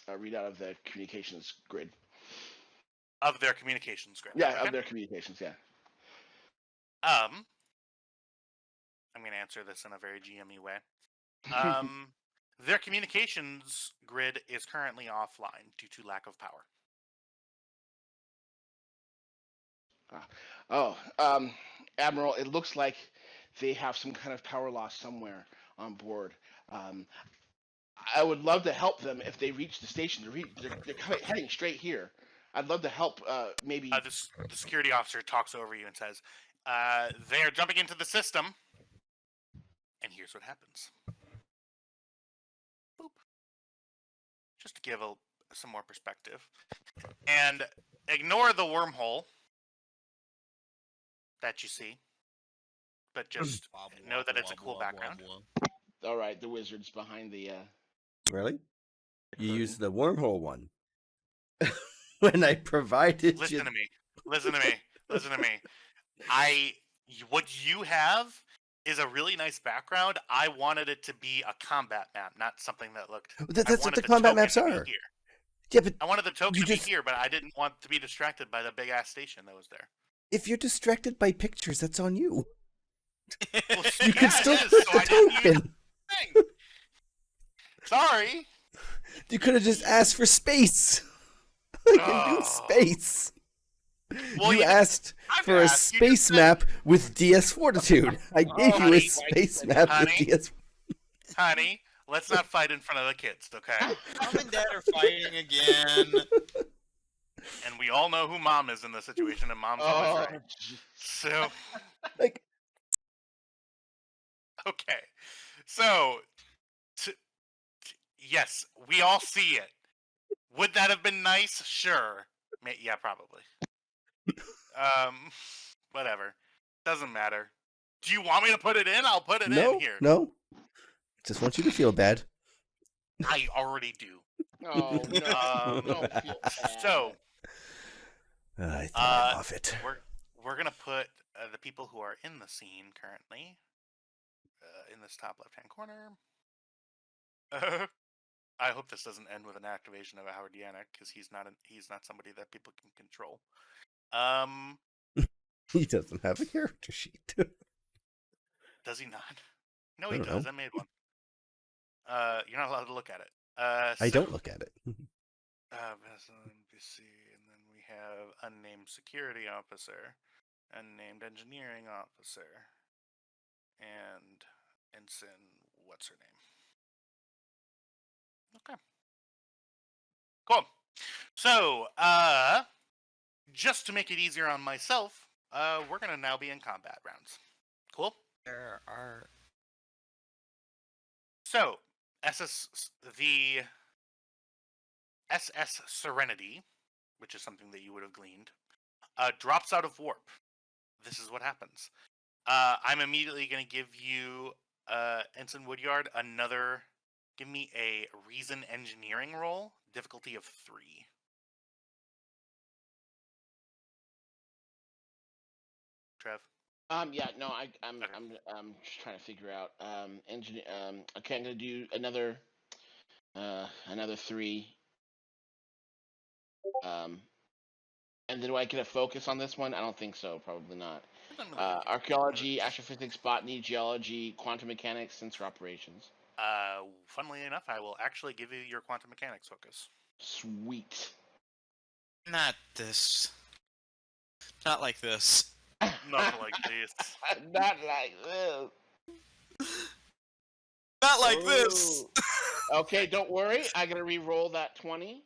readout of the communications grid. Of their communications grid. Yeah, Okay. of their communications. Yeah. I'm going to answer this in a very GME way. Their communications grid is currently offline due to lack of power. Admiral, it looks like they have some kind of power loss somewhere on board. I would love to help them if they reach the station. They're heading straight here. I'd love to help. Maybe. The security officer talks over you and says, "They are jumping into the system." And here's what happens. Boop. Just to give some more perspective, and ignore the wormhole that you see, but just know that it's a cool background. All right, the wizard's behind the. Really? You curtain. used the wormhole one. When I provided Listen you... to me. Listen to me. Listen to me. What you have is a really nice background. I wanted it to be a combat map, not something that looked. That's what the combat maps are. Here. Yeah, but I wanted the token you to be just- here, but I didn't want to be distracted by the big ass station that was there. if you're distracted by pictures, that's on you. Well, You yeah, can still it is, put so I the didn't use token. the thing. Sorry. You could have just asked for space. I can do Oh. space. Well, you you asked I've for a asked, you space just said- map with DS Fortitude. I gave you a honey, space map with honey. DS. Honey, let's not fight in front of the kids, okay? Mom and Dad are fighting again. And we all know who Mom is in this situation, and Mom's always right. jeez. So, Like, okay. So, yes, we all see it. Would that have been nice? Sure. Yeah, probably. Whatever. Doesn't matter. Do you want me to put it in? I'll put it in here. No. Just want you to feel bad. I already do. Oh no! Don't feel bad. So, I thought Uh, off it. we're gonna put the people who are in the scene currently in this top left-hand corner. I hope this doesn't end with an activation of Howard Yannick, because he's not somebody that people can control. He doesn't have a character sheet. Does he not? No, I he don't does. know. I made one. You're not allowed to look at it. I don't look at it. NPC, and then we have unnamed security officer, unnamed engineering officer, and ensign. What's her name? Okay. Cool. So, just to make it easier on myself, we're gonna now be in combat rounds. Cool. There are. So, the SS Serenity, which is something that you would have gleaned, drops out of warp. This is what happens. I'm immediately going to give you, Ensign Woodyard, give me a reason engineering roll, difficulty of 3. Trev? Yeah, no, I'm just trying to figure out engineer. Okay, I'm gonna do another 3. And then do I get a focus on this one? I don't think so. Probably not. Archaeology, astrophysics, botany, geology, quantum mechanics, sensor operations. Funnily enough, I will actually give you your quantum mechanics focus. Sweet. Not this. Not like this. Not like this. Not like this. Not like this! Ooh. Okay, don't worry. I gotta re-roll that 20.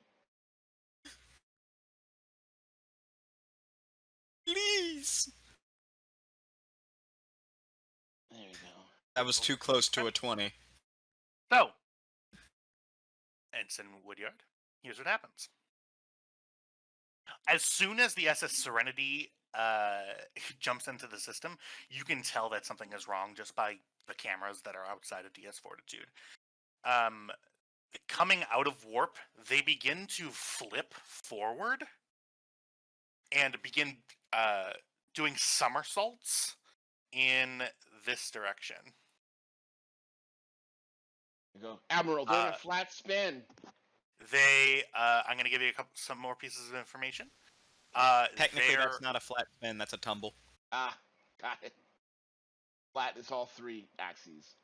Please! There we go. That was too close to a 20. So, Ensign Woodyard, here's what happens. As soon as the SS Serenity jumps into the system, you can tell that something is wrong just by the cameras that are outside of DS Fortitude. Coming out of warp, they begin to flip forward and begin doing somersaults in this direction. Go, Admiral. They're in a flat spin. I'm going to give you some more pieces of information. Technically, that's not a flat spin, that's a tumble. Ah, got it. Flat is all 3 axes.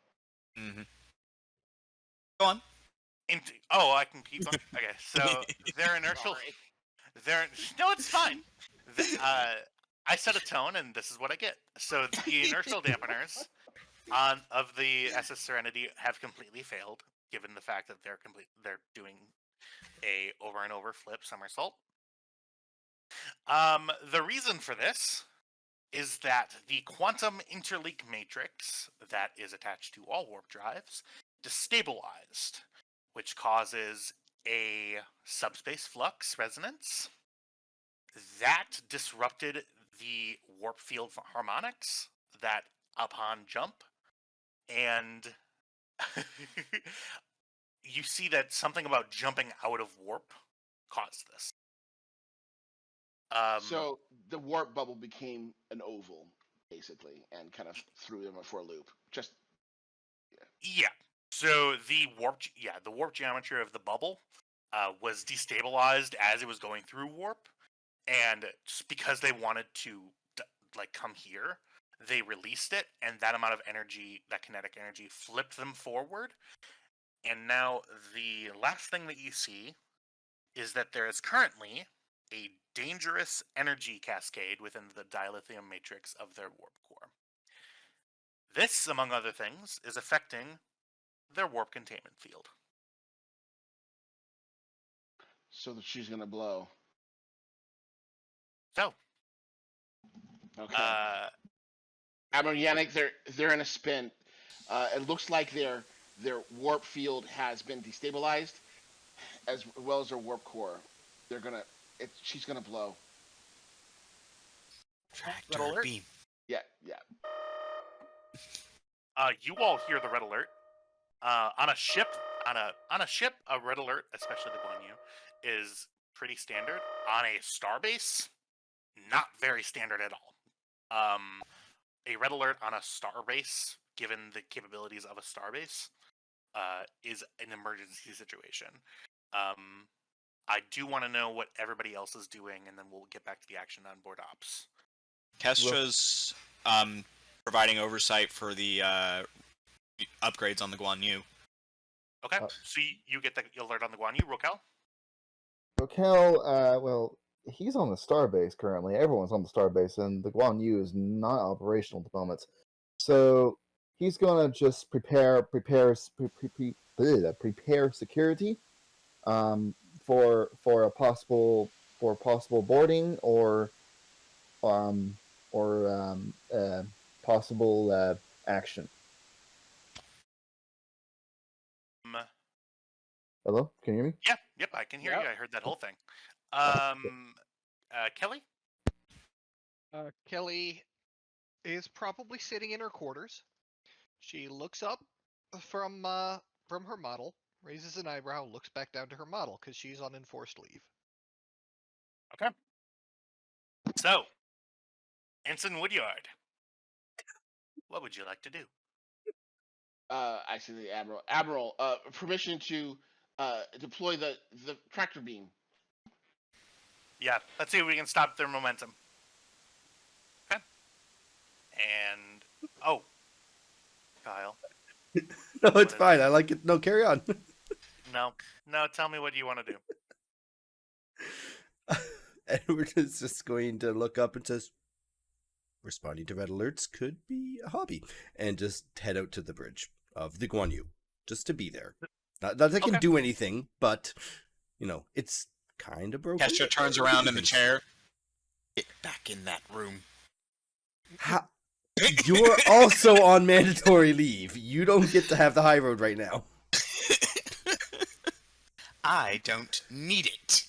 Mm-hmm. Go on. I can keep going. Okay, so their inertial. Sorry. No, it's fine. I set a tone, and this is what I get. So the inertial dampeners of the SS Serenity have completely failed, given the fact that they're doing a over and over flip somersault. The reason for this is that the quantum interleak matrix that is attached to all warp drives destabilized, which causes a subspace flux resonance that disrupted the warp field harmonics that upon jump, and you see that something about jumping out of warp caused this. So the warp bubble became an oval, basically, and kind of threw them for a loop. Just Yeah. So the warp geometry of the bubble was destabilized as it was going through warp, and just because they wanted to come here, they released it, and that amount of energy, that kinetic energy, flipped them forward. And now the last thing that you see is that there is currently a dangerous energy cascade within the dilithium matrix of their warp core. This, among other things, is affecting their warp containment field. so that she's gonna blow. So, Okay. Admiral Yannick, they're in a spin. It looks like their warp field has been destabilized, as well as their warp core. She's gonna blow. Tractor alert. beam. Yeah. You all hear the red alert. On a ship, a red alert, especially the Guan Yu, is pretty standard. On a starbase, not very standard at all. A red alert on a starbase, given the capabilities of a starbase, is an emergency situation. I do want to know what everybody else is doing, and then we'll get back to the action on board ops. Kestra's providing oversight for the upgrades on the Guan Yu. Okay, so you get the alert on the Guan Yu, Rokel? Rokel, well, he's on the starbase currently. Everyone's on the starbase, and the Guan Yu is not operational at the moment. So he's gonna just prepare security for a possible boarding or possible action. Hello, can you hear me? Yep, I can hear Yep. you. I heard that whole thing. Kelly? Kelly is probably sitting in her quarters. She looks up from her model, raises an eyebrow, looks back down to her model because she's on enforced leave. Okay. So, Ensign Woodyard, what would you like to do? I see the admiral. Admiral, permission to deploy the tractor beam. Yeah, let's see if we can stop their momentum. Okay. And Kyle. No, it's fine. I like it. No, carry on. No, tell me what you want to do. Edward is just going to look up and says, responding to red alerts could be a hobby, and just head out to the bridge of the Guan Yu, just to be there. Not that I can do anything, but, it's kind of broken. Kestra turns around in the chair. Get back in that room. How? You're also on mandatory leave. You don't get to have the high road right now. I don't need it.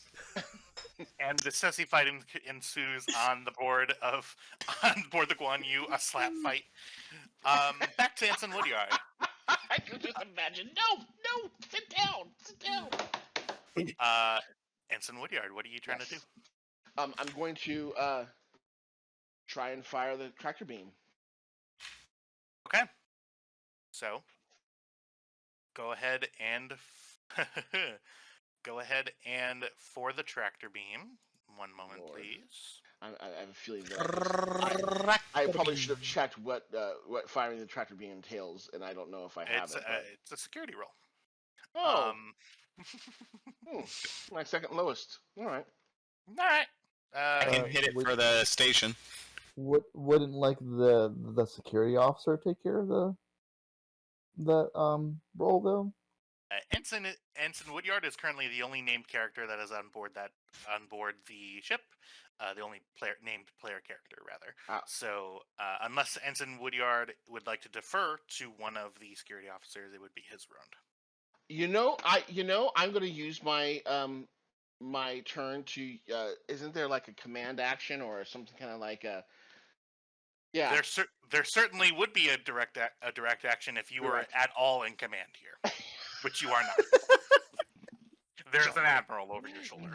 And the sussy fight ensues on board the Guan Yu, a slap fight. Back to Ensign Woodyard. I can just imagine. No, sit down. Ensign Woodyard, what are you trying to do? I'm going to try and fire the tractor beam. Okay. So, go ahead and for the tractor beam. One moment, Lord. please. I have a feeling that I probably should have checked what firing the tractor beam entails, and I don't know if I have it. But... It's a security roll. Oh, Um, my second lowest. All right. all right. I can hit it Which- for the station. Wouldn't like the security officer take care of that role though? Ensign Woodyard is currently the only named character that is on board the ship. The only named player character, rather. Ah. So, unless Ensign Woodyard would like to defer to one of the security officers, it would be his round. I'm going to use my my turn to. Isn't there like a command action or something kind of like a? Yeah. There certainly would be a direct action if you were Direct. at all in command here, which you are not. There's an admiral over your shoulder.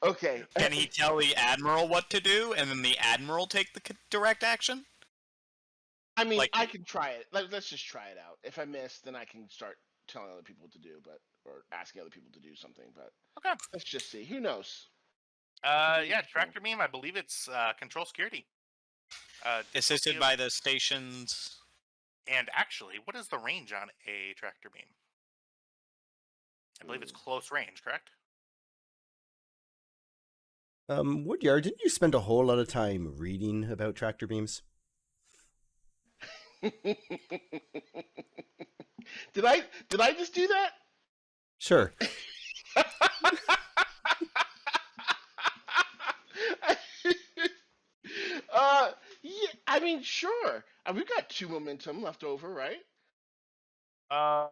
Okay. Can he tell the admiral what to do, and then the admiral take the direct action? I mean, like- I can try it. Let's just try it out. If I miss, then I can start telling other people what to do, or asking other people to do something. But Okay. let's just see. Who knows? Yeah, tractor beam. I believe it's control security. Assisted by the station's... And actually, what is the range on a tractor beam? I believe it's close range, correct? Woodyard, didn't you spend a whole lot of time reading about tractor beams? Did I just do that? Sure. Yeah, I mean, sure. We've got 2 momentum left over, right? Uh,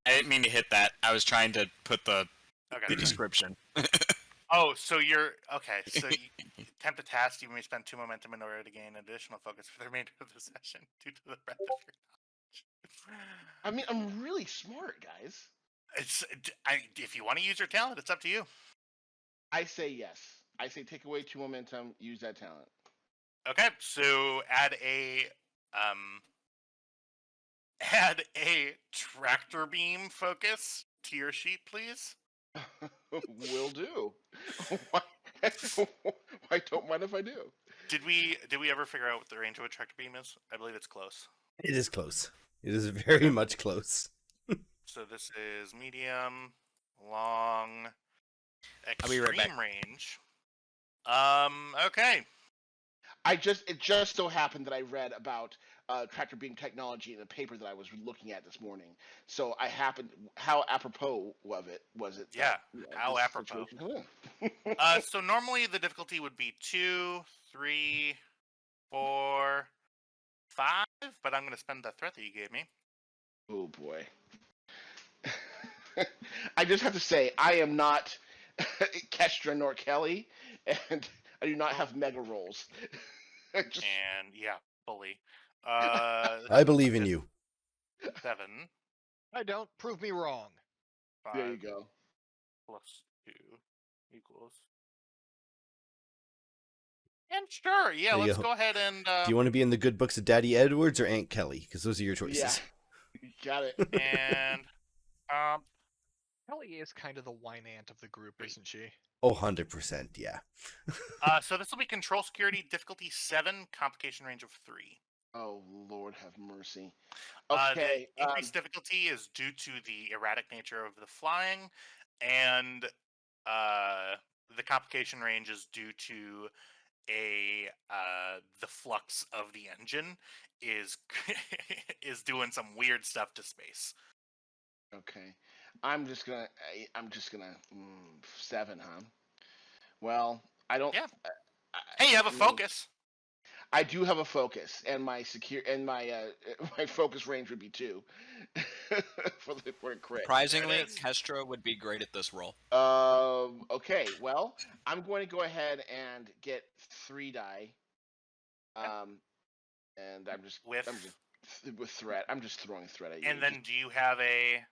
I didn't mean to hit that. I was trying to put the okay. description. Oh, so you're okay. So you attempt a task. You may spend 2 momentum in order to gain additional focus for the remainder of the session due to the breadth of your knowledge. I mean, I'm really smart, guys. If you want to use your talent, it's up to you. I say yes. I say take away 2 momentum, use that talent. Okay, so add a tractor beam focus to your sheet, please. Will do. Why don't mind if I do? Did we ever figure out what the range of a tractor beam is? I believe it's close. It is close. It is very much close. So this is medium, long, I'll be right extreme back. range. Okay. It just so happened that I read about tractor beam technology in a paper that I was looking at this morning. So how apropos of it was it? Yeah, that, how this apropos. situation- So normally the difficulty would be 2, 3, 4, 5, but I'm going to spend the threat that you gave me. Oh boy. I just have to say, I am not Kestra nor Kelly, and I do not have mega rolls. And yeah, bully. I believe in you. 7, I don't. Prove me wrong. 5 There you go. plus 2 equals. And sure, yeah, There you let's go. go ahead and. Do you want to be in the good books of Daddy Edwards or Aunt Kelly? Because those are your choices. Yeah, got it. And Kelly is kind of the wine aunt of the group, isn't she? Oh, 100%, yeah. so this will be control security difficulty 7, complication range of 3. Oh Lord, have mercy. The Okay. increased difficulty is due to the erratic nature of the flying, and the complication range is due to the flux of the engine is is doing some weird stuff to space. Okay. I'm just gonna 7, huh? Well, I don't. Yeah. Hey, you have a I mean, focus. I do have a focus, and my my focus range would be 2 for a crit. Surprisingly, There it is. Kestra would be great at this role. Okay. Well, I'm going to go ahead and get 3 die. And With with threat. I'm just throwing threat at you. and then do you have a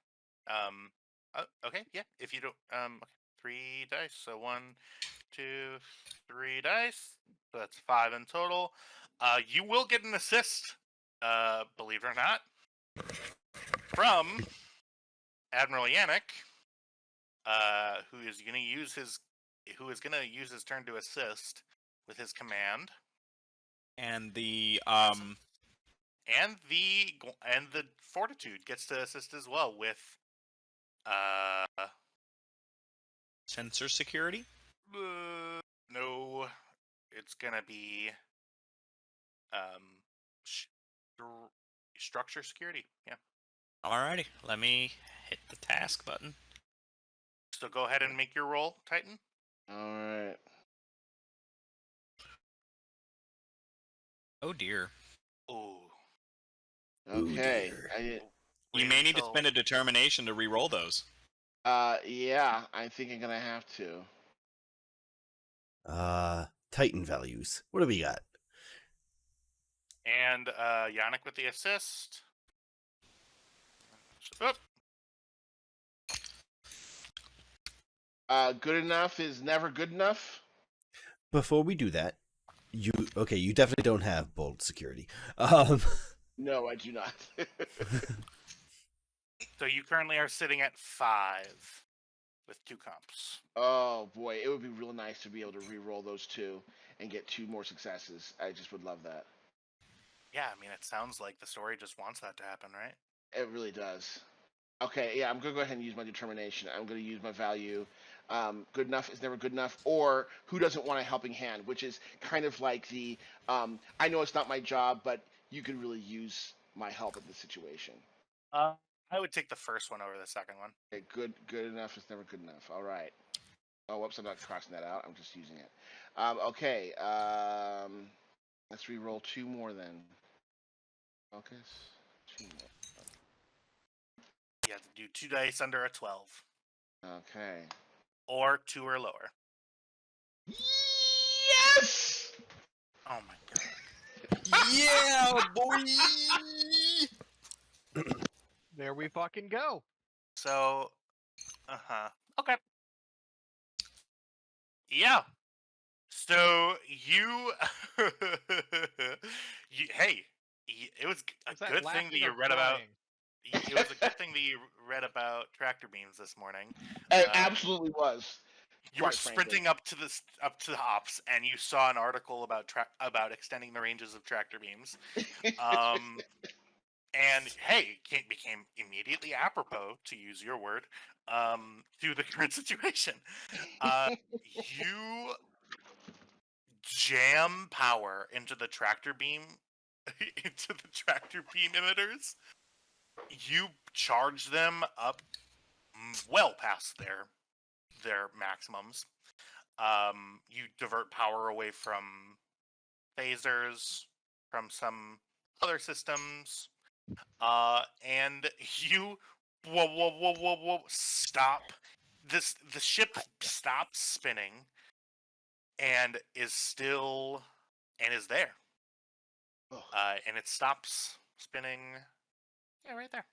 okay, yeah, if you don't okay, 3 dice, so 1, 2, 3 dice, so that's 5 in total. You will get an assist, believe it or not, from Admiral Yannick, who is gonna use his turn to assist with his command. And the and the fortitude gets to assist as well with Sensor security? no, it's gonna be structure security. Yeah. Alrighty, let me hit the task button. So go ahead and make your roll, Titan. Alright. Oh dear. Ooh. Okay. dear. I, You Wait may need to until- spend a determination to re-roll those. yeah, I think I'm gonna have to. Titan values. What do we got? And Yannick with the assist. Oop. Good enough is never good enough. Before we do that, you definitely don't have bold security. No, I do not. So you currently are sitting at 5 with 2 comps. Oh boy, it would be real nice to be able to re-roll those 2 and get 2 more successes. I just would love that. Yeah, I mean, it sounds like the story just wants that to happen, right? It really does. Okay, yeah, I'm gonna go ahead and use my determination. I'm gonna use my value. Good enough is never good enough, or who doesn't want a helping hand, which is kind of like the I know it's not my job, but you could really use my help in this situation. I would take the first one over the second one. Okay, good enough is never good enough. All right. Oh, whoops, I'm not crossing that out. I'm just using it. Okay. Let's re-roll 2 more then. Focus. 2 more. You have to do 2 dice under a 12, Okay. or 2 or lower. Yes! Oh my god. Yeah, boy! There we fucking go. So, okay. Yeah. So you, hey, it was a Was that good thing that laughing you or read about. crying? It was a good thing that you read about tractor beams this morning. It absolutely was. You were quite frankly. sprinting up to the hops, and you saw an article about extending the ranges of tractor beams. And hey, it became immediately apropos, to use your word, to the current situation. You jam power into the tractor beam, into the tractor beam emitters. You charge them up well past their maximums. You divert power away from phasers, from some other systems, and you whoa, stop. The ship stops spinning and is there. Oh. And it stops spinning. Yeah, right there.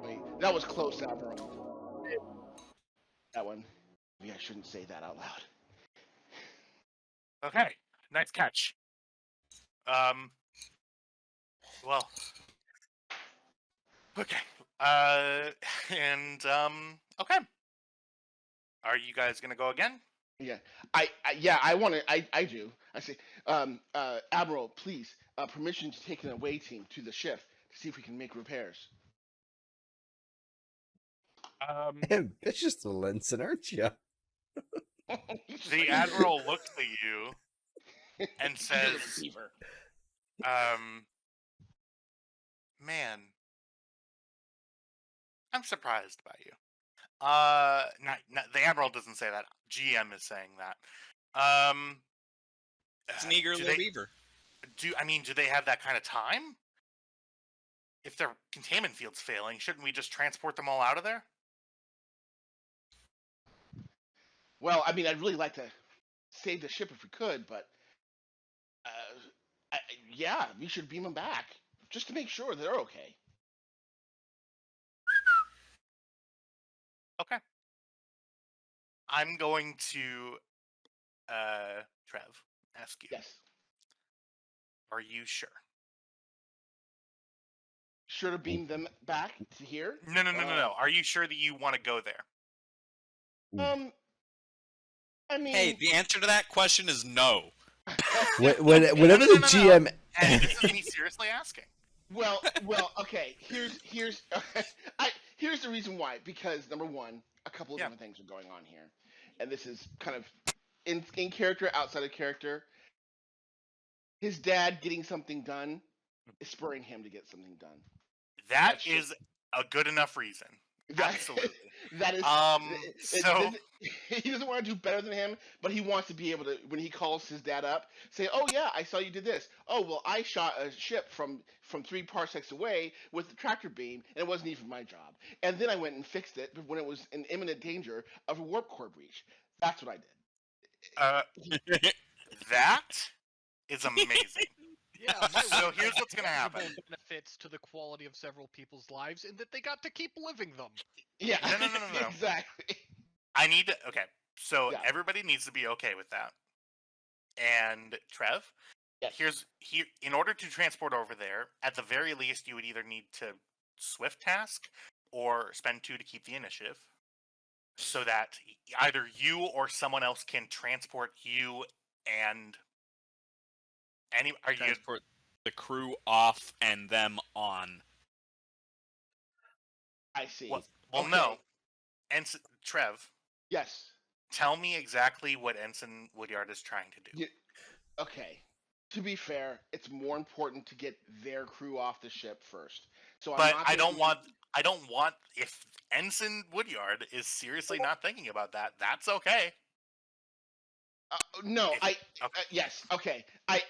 Wait, that was close, Alvaro. That one. Maybe I shouldn't say that out loud. Okay, nice catch. Well, okay. Okay. Are you guys gonna go again? Yeah, I want to. I do. I say, Admiral, please, permission to take an away team to the ship to see if we can make repairs. Ambitious, Linson, aren't you? The admiral looks at you and says, "Man, I'm surprised by you." Not the admiral doesn't say that. GM is saying that. It's an eager little beaver. Do they have that kind of time? If their containment field's failing, shouldn't we just transport them all out of there? Well, I mean, I'd really like to save the ship if we could, but yeah, we should beam them back just to make sure they're okay. Okay. I'm going to, Trev, ask you. Yes. Are you sure? Sure to beam them back to here? No. Are you sure that you want to go there? I mean, Hey, the answer to that question is no. Whenever the No. GM And this is me seriously asking. Well, okay. Here's here's the reason why. Because number one, a couple of Yeah. different things are going on here, and this is kind of in character, outside of character. His dad getting something done is spurring him to get something done. That That's is a good enough reason. That, Absolutely. that is. So He doesn't want to do better than him, but he wants to be able to, when he calls his dad up, say, "Oh yeah, I saw you did this. Oh well, I shot a ship from 3 parsecs away with the tractor beam, and it wasn't even my job. And then I went and fixed it when it was in imminent danger of a warp core breach. That's what I did." that is amazing. Yeah, my So wife here's has what's gonna happen. tangible benefits to the quality of several people's lives in that they got to keep living them. Yeah. No. Exactly. I need to. Okay, so Yeah. everybody needs to be okay with that. And Trev, Yes. in order to transport over there, at the very least, you would either need to swift task or spend 2 to keep the initiative, so that either you or someone else can transport you and Transport the crew off and them on. I see. Well, Okay. no. Trev, Yes. tell me exactly what Ensign Woodyard is trying to do. Okay. To be fair, it's more important to get their crew off the ship first. So But I'm not. I don't want if Ensign Woodyard is seriously not thinking about that, that's okay. No, Okay. yes, okay. I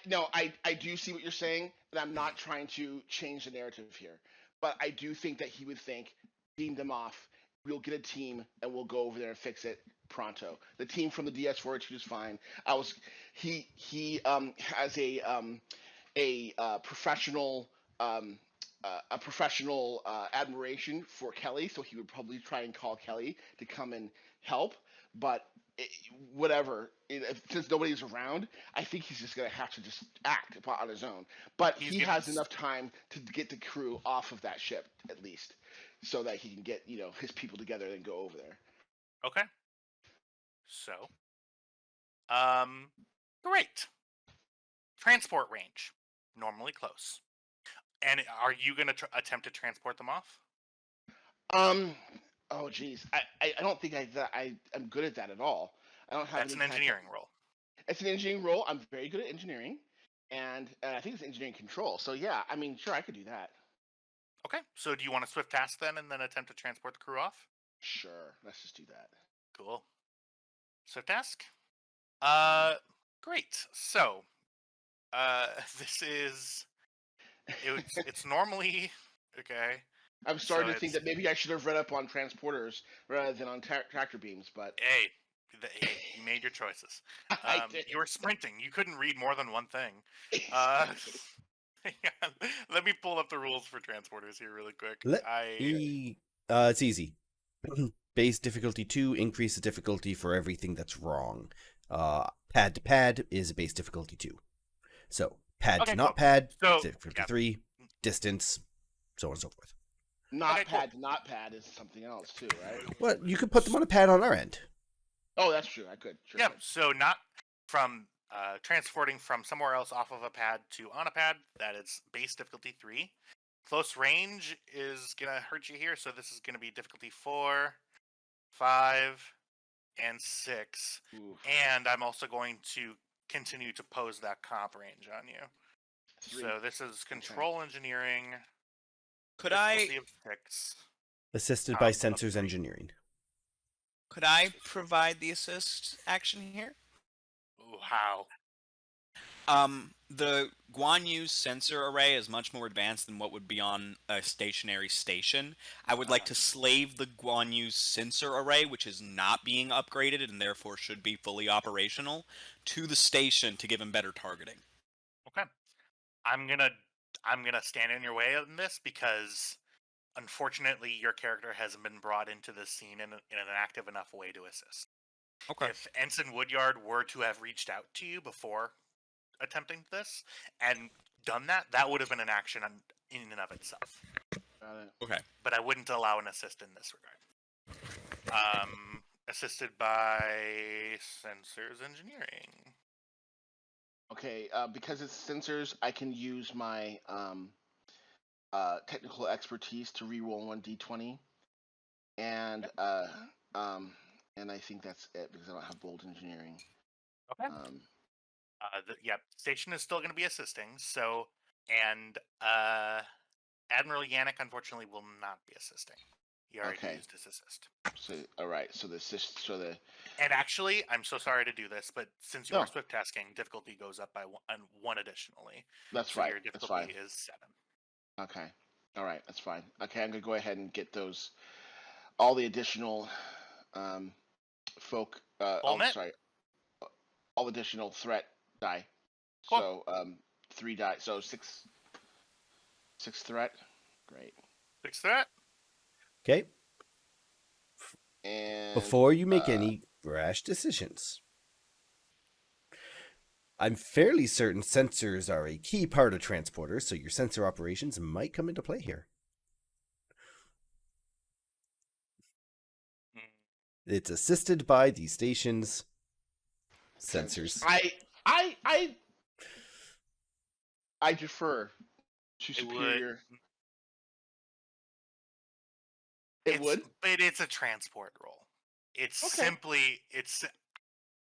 do see what you're saying, and I'm not trying to change the narrative here. But I do think that he would think, beam them off. We'll get a team, and we'll go over there and fix it pronto. The team from the DS42 is fine. He has a professional admiration for Kelly, so he would probably try and call Kelly to come and help. But whatever, since nobody's around, I think he's just gonna have to just act on his own. But he has enough time to get the crew off of that ship at least, so that he can get his people together and go over there. Okay. So, great. Transport range, normally close. And are you going to attempt to transport them off? Oh geez, I don't think I'm good at that at all. I don't have. That's an engineering role. It's an engineering role. I'm very good at engineering, and I think it's engineering control. So yeah, I mean, sure, I could do that. Okay, so do you want to swift task then, and then attempt to transport the crew off? Sure, let's just do that. Cool. Swift task. Great. So, this is. It's normally okay. I'm starting to think that maybe I should have read up on transporters rather than on tractor beams, but hey, you made your choices. I did. You were sprinting. You couldn't read more than one thing. Let me pull up the rules for transporters here really quick. It's easy. Base difficulty 2, increase the difficulty for everything that's wrong. Pad to pad is a base difficulty 2. So, pad to not pad, difficulty 3, distance, so on and so forth. Not pad to not pad is something else too, right? Well, you could put them on a pad on our end. Oh, that's true. I could. Sure. Yeah, so not from transporting from somewhere else off of a pad to on a pad, that is base difficulty 3. Close range is going to hurt you here, so this is going to be difficulty 4, 5, and 6. Oof. And I'm also going to continue to pose that comp range on you. 3. So this is control engineering. Could I difficulty of 6. Assisted by sensors engineering. could I provide the assist action here? Ooh, how? The Guan Yu's sensor array is much more advanced than what would be on a stationary station. I would like to slave the Guan Yu's sensor array, which is not being upgraded and therefore should be fully operational, to the station to give him better targeting. Okay. I'm gonna stand in your way on this because unfortunately your character hasn't been brought into this scene in an active enough way to assist. Okay. If Ensign Woodyard were to have reached out to you before attempting this and done that, that would have been an action in and of itself. Got it. Okay. But I wouldn't allow an assist in this regard. Assisted by Sensors Engineering. Okay, because it's sensors, I can use my technical expertise to reroll 1d20, and and I think that's it because I don't have bold engineering. Okay. Yeah, Station is still going to be assisting. So, and Admiral Yannick unfortunately will not be assisting. He already Okay. used his assist. So all right, so the And actually, I'm so sorry to do this, but since you No. are swift tasking, difficulty goes up by one additionally. that's So right. your That's difficulty fine. is 7. Okay. All right, that's fine. Okay, I'm gonna go ahead and get all the additional folk. Bulmet? All additional threat die. Cool. So 3 die. So 6 threat. Great. 6 threat. Okay. And Before you make any rash decisions, I'm fairly certain sensors are a key part of transporters, so your sensor operations might come into play here. It's assisted by the station's sensors. I defer to superior. It would. But it's a transport roll. It's Okay. simply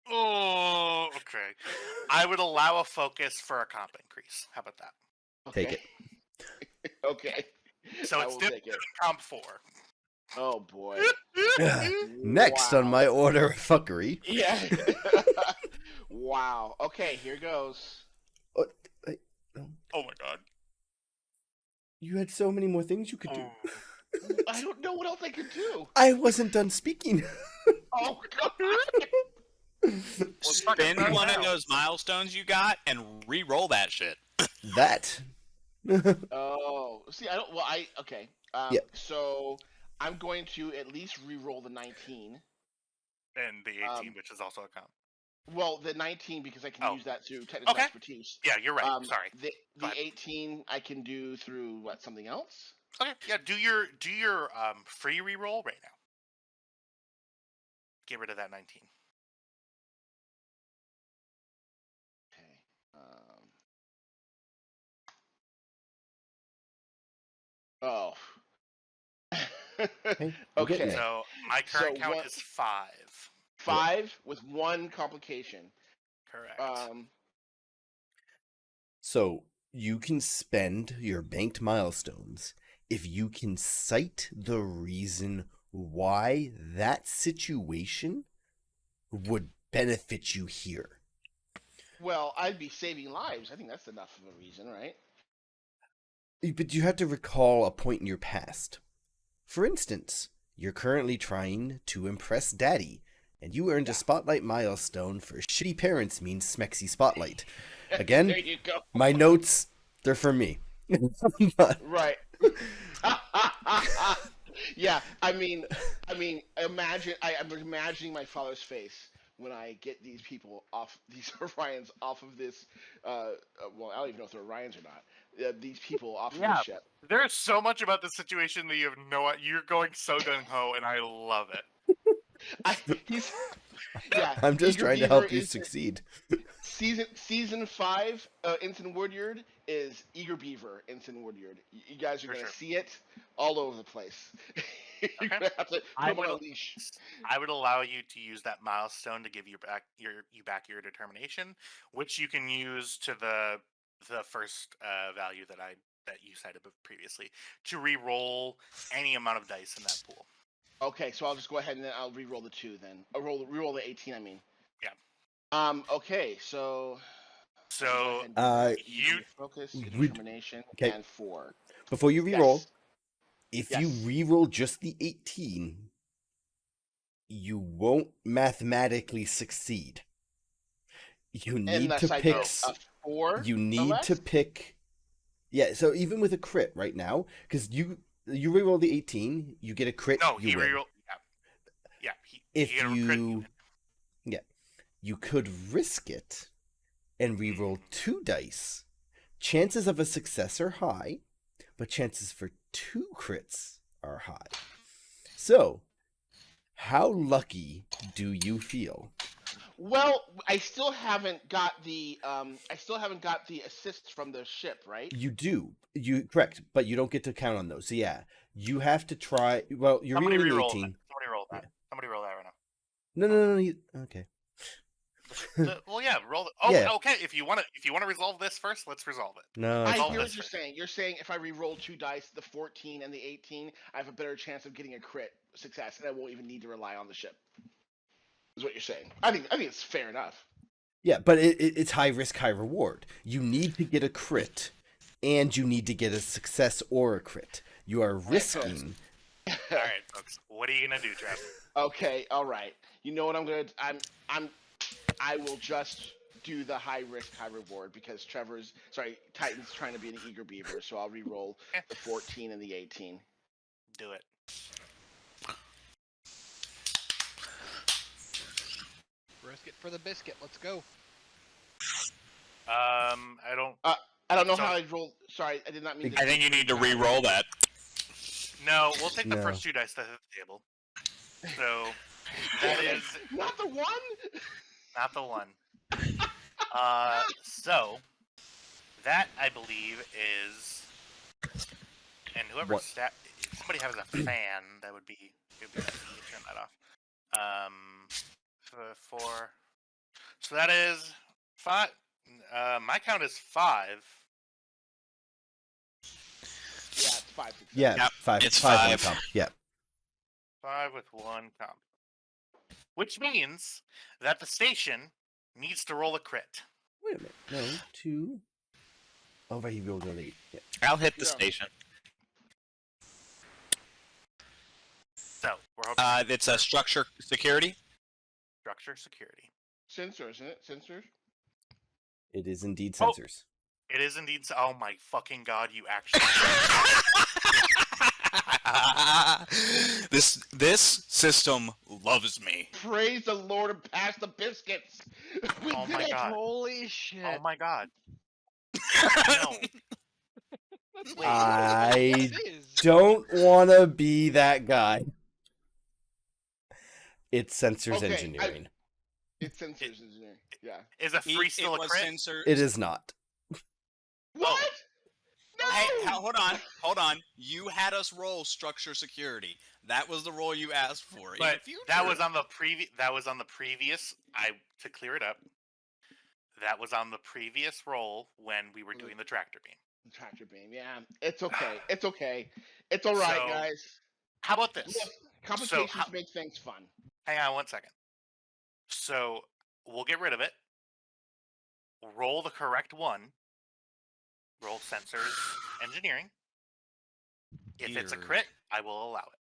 Oh, okay. I would allow a focus for a comp increase. How about that? Okay. Take it. Okay. So I it's will different take it. than comp 4. Oh boy. Next on my order of fuckery. Yeah. Wow. Okay, here goes. Oh my god. You had so many more things you could do. I don't know what else I could do. I wasn't done speaking. Oh god. Spend one of those milestones you got and re-roll that shit. That. Oh, see, I don't. Well, okay. Yeah. So I'm going to at least re-roll the 19. And the 18, which is also a comp. Well, the 19 because I can use that through technical expertise. Yeah, you're right. Sorry. The 18 I can do through something else. Okay. Yeah. Do your free reroll right now. Get rid of that 19. Oh. Okay. So my current count is 5. 5 with 1 complication. Correct. So you can spend your banked milestones if you can cite the reason why that situation would benefit you here. Well, I'd be saving lives. I think that's enough of a reason, right? But you have to recall a point in your past. For instance, you're currently trying to impress Daddy, and you earned a spotlight milestone for shitty parents means smexy spotlight. Again, there you go. My notes, they're for me. Right. Yeah, I mean, imagine. I'm imagining my father's face when I get these people off, these Orions off of this. Well, I don't even know if they're Orions or not. These people off of the ship. There's so much about this situation that you have you're going so gung ho, and I love it. I'm just trying to help you succeed. Season 5, Ensign Woodyard is Eager Beaver. Ensign Woodyard. You guys are gonna see it all over the place. You're gonna have to put them on a leash. I would allow you to use that milestone to give you back your determination, which you can use to the first value that you cited previously to re-roll any amount of dice in that pool. Okay, so I'll just go ahead and then I'll re-roll the 2 then. Re-roll the 18. I mean. Yeah. Okay, so. You focus, determination, and 4. Before you re-roll, if Yes. you re-roll just the 18, you won't mathematically succeed. You need Unless to I pick. go a 4. You need to pick. Yeah, so even with a crit right now, because you re-roll the 18, you get a crit. No, you he win. re-roll. Yeah. You could risk it and re-roll 2 dice. Chances of a success are high, but chances for 2 crits are high. So, how lucky do you feel? Well, I still haven't got the assist from the ship, right? You do. You correct, but you don't get to count on those. So yeah, you have to try. Well, you're Somebody rerolling re-roll 18. that. Somebody roll that. Yeah. Somebody roll that right now. No. Okay. Well, yeah, roll. Oh, Yeah. okay. If you want to resolve this first, let's resolve it. No. I it's Resolve hear fine. what this you're first. saying. You're saying if I re-roll 2 dice, the 14 and the 18, I have a better chance of getting a crit success, and I won't even need to rely on the ship. Is what you're saying. I think it's fair enough. Yeah, but it's high risk, high reward. You need to get a crit, and you need to get a success or a crit. You are risking. All right, folks. What are you gonna do, Trav? Okay, all right. You know what I'm gonna? I will just do the high risk, high reward because Titan's trying to be an eager beaver, so I'll re-roll Okay. the 14 and the 18. Do it. Risk it for the biscuit. Let's go. I don't. I don't know So- how I rolled. Sorry, I did not mean to. I think you need to re-roll that. No, we'll take the No. first 2 dice to hit the table. So that is not the one. not the one. So that I believe is, and whoever What? if somebody has a fan, that would be. It would be nice if you could turn that off. 4. So that is 5. My count is 5. Yeah, it's 5 success. Yeah, Yep, 5. it's 5. 5. Comp. Yeah. 5 with 1 comp. Which means that the station needs to roll a crit. Wait a minute. No, 2. Oh, right, he rolled an 8. Yeah. I'll hit the Yeah. station. So we're hoping It's a structure security. structure security. Sensor, isn't it? Sensors. It is indeed Oh. sensors. It is indeed. Oh my fucking god! You actually. This system loves me. Praise the Lord and pass the biscuits. We Oh did my it. God. Holy shit. Oh my god! No. That's Wait. I it is. don't want to be that guy. It's sensors Okay, engineering. It's sensors engineering. Yeah. Is a free still a crit? It is not. What? No. Hey, hold on. You had us roll structure security. That was the roll you asked for. In But the future, that was on the previous. To clear it up. That was on the previous roll when we were doing the tractor beam. Tractor beam. Yeah. It's okay. It's okay. It's all right, So, guys. How about this? Look, complications make things fun. Hang on 1 second. So we'll get rid of it. Roll the correct one. Roll sensors engineering. If it's a Here. crit, I will allow it.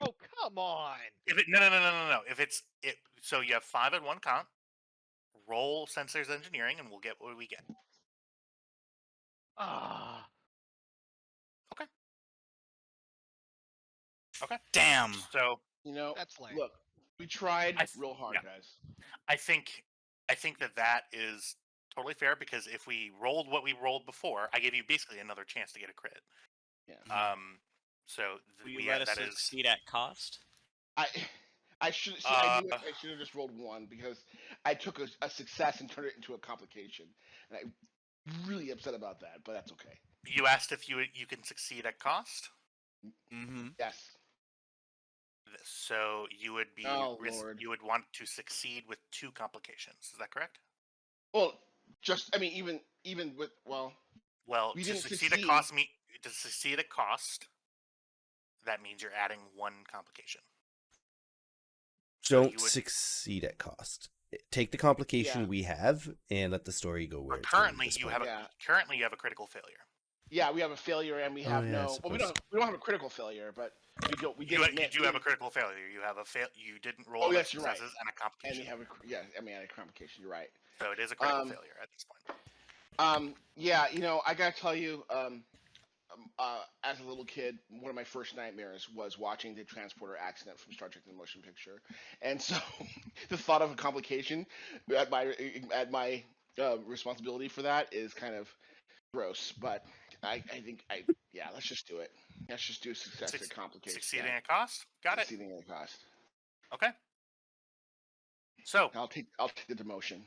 Oh, come on. If it no. If it's it, so you have 5 and 1 comp. Roll sensors engineering, and we'll get what we get. Ah. damn. So You know, That's lame. look, we tried I- real hard, yeah. guys. I think that is totally fair because if we rolled what we rolled before, I gave you basically another chance to get a crit. Yeah. So Will you we let us that is succeed at cost? I should I should have just rolled 1 because I took a success and turned it into a complication, and I'm really upset about that. But that's okay. you asked if you can succeed at cost. Mm-hmm. Yes. So you would be Oh, Lord. you would want to succeed with 2 complications. Is that correct? Well, just I mean, even with Well, We to didn't succeed at succeed. cost, that means you're adding 1 complication. Don't you would- succeed at cost. Take the complication Yeah. we have and let the story go where But it's going at currently this you point. have a critical failure. yeah, we have a failure and we Oh, have yeah, I no. Well, we suppose. don't have a critical failure, but we don't. We You did. do have a critical failure. You have a you didn't roll Oh, enough yes, you're right. successes and a And complication. we have a yeah. I mean, a complication. You're right. So it is a critical failure at this point. Yeah, you know, I gotta tell you, as a little kid, one of my first nightmares was watching the transporter accident from Star Trek: The Motion Picture, and so the thought of a complication at my responsibility for that is kind of gross. But I think let's just do it. Let's just do success at complication. Succeeding at cost? Got it. Succeeding at cost. Okay. So, I'll take the demotion.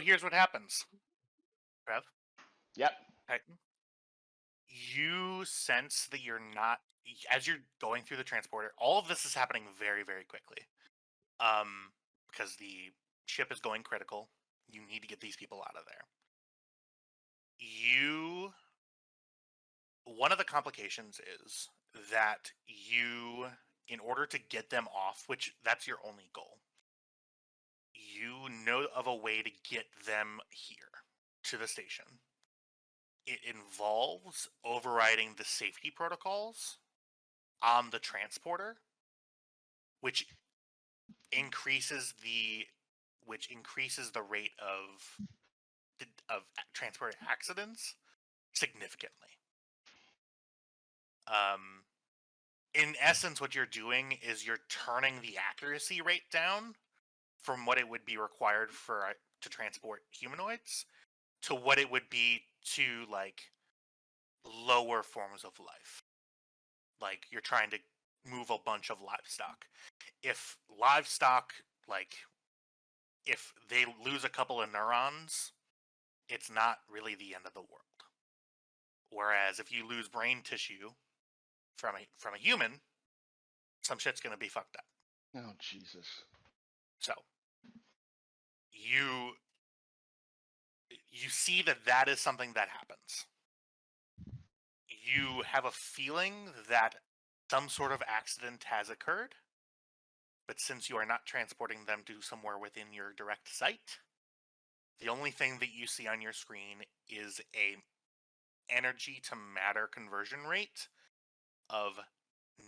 here's what happens. Trev, Yep. Titan, you sense that you're not, as you're going through the transporter, all of this is happening very, very quickly. Because the ship is going critical. You need to get these people out of there. One of the complications is that you, in order to get them off, which that's your only goal, you know of a way to get them here to the station. It involves overriding the safety protocols on the transporter, which increases the rate of transport accidents significantly. In essence, what you're doing is you're turning the accuracy rate down from what it would be required to transport humanoids to what it would be to like lower forms of life. Like you're trying to move a bunch of livestock. If livestock, like if they lose a couple of neurons, it's not really the end of the world. Whereas if you lose brain tissue from a human, some shit's gonna be fucked up. Oh Jesus. So you see that is something that happens. You have a feeling that some sort of accident has occurred, but since you are not transporting them to somewhere within your direct sight, the only thing that you see on your screen is a energy to matter conversion rate of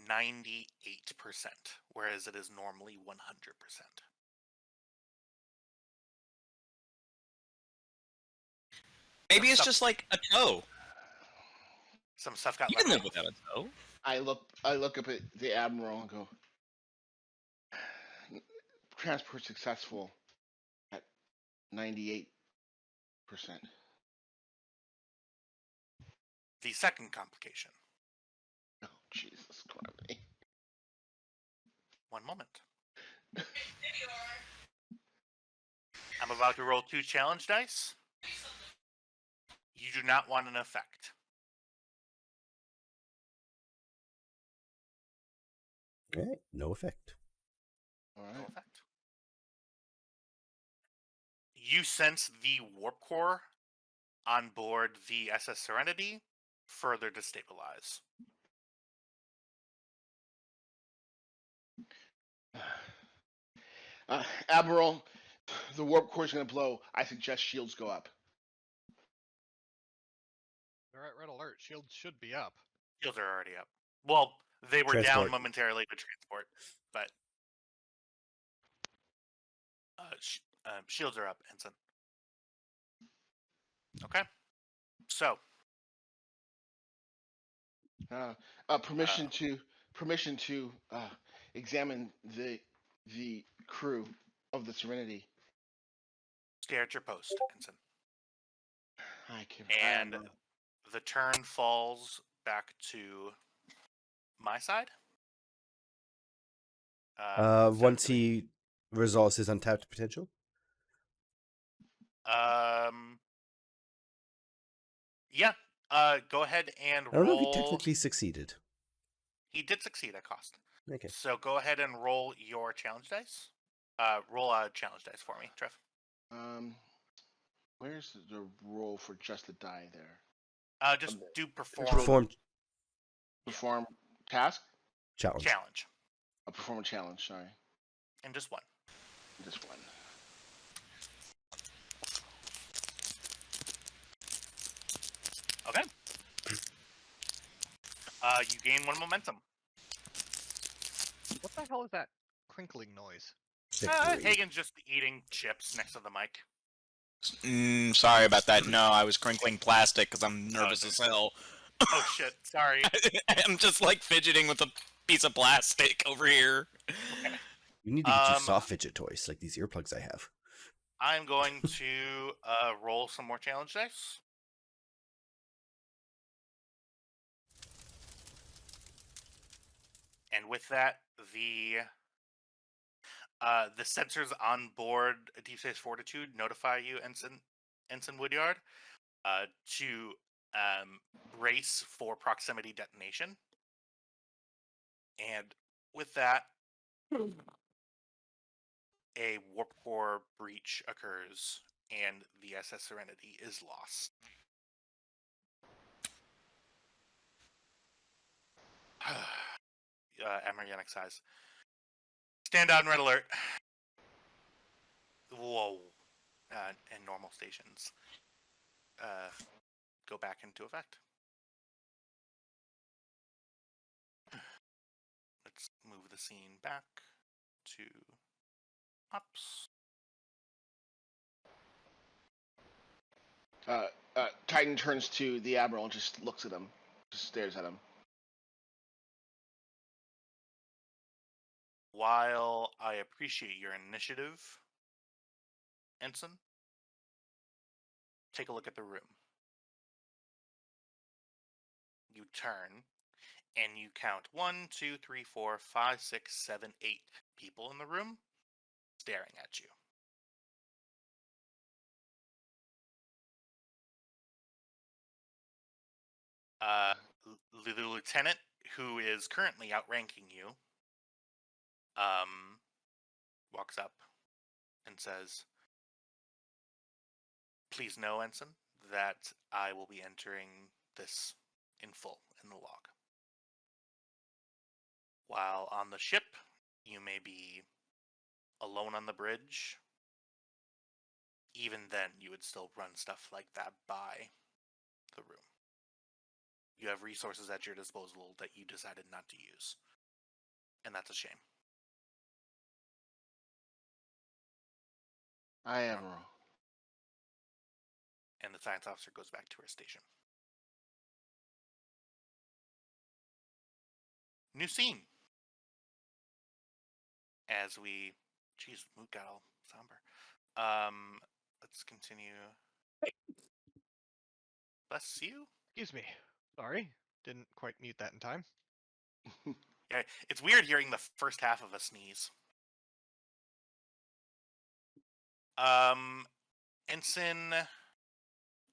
98%, whereas it is normally 100%. Maybe it's Stuff- just like a toe. Some stuff got You left can live off. without a toe. I look up at the Admiral and go, transport successful at 98%. The second complication. Oh Jesus Christ. One moment. I'm about to roll 2 challenge dice. You do not want an effect. All right, no effect. All No right. effect. You sense the warp core on board the SS Serenity further destabilize. Admiral, the warp core is going to blow. I suggest shields go up. All right, red alert. Shields should be up. Shields are already up. Well, they were down Transport. momentarily to transport, but shields are up, Ensign. Okay. So, Permission to examine the crew of the Serenity. stay at your post, Ensign. I can. And the turn falls back to my side. Once he resolves his untapped potential. Yeah. Go ahead and I don't know if he roll. technically succeeded. He did succeed at cost. Okay. So go ahead and roll your challenge dice. Roll a challenge dice for me, Trev. Where's the roll for just the die there? Just do perform Perform task. challenge. Perform a challenge. Sorry, and just one. just one. Okay. You gain 1 momentum. What the hell is that crinkling noise? Victory. Hagen's just eating chips next to the mic. Sorry about that. No, I was crinkling plastic because I'm nervous as hell. Oh shit! Sorry. I'm just like fidgeting with a piece of plastic over here. You need to get you soft fidget toys like these earplugs I have. I'm going to roll some more challenge dice. And with that, the sensors on board Deep Space Fortitude notify you, Ensign Woodyard, to brace for proximity detonation. And with that, a warp core breach occurs, and the SS Serenity is lost. Emerianic size. Stand out and red alert. Whoa. And normal stations go back into effect. Let's move the scene back to ops. Titan turns to the Admiral and just looks at him. Just stares at him. While I appreciate your initiative, Ensign, take a look at the room. You turn, and you count 1, 2, 3, 4, 5, 6, 7, 8 people in the room staring at you. The lieutenant, who is currently outranking you, walks up and says, "Please know, Ensign, that I will be entering this in full in the log. While on the ship, you may be alone on the bridge. Even then, you would still run stuff like that by the room. You have resources at your disposal that you decided not to use. And that's a shame." I am wrong. And the science officer goes back to her station. New scene. As we... Jeez, the mood got all somber. Let's continue. Bless you? Excuse me. Sorry. Didn't quite mute that in time. Yeah, it's weird hearing the first half of a sneeze. Ensign...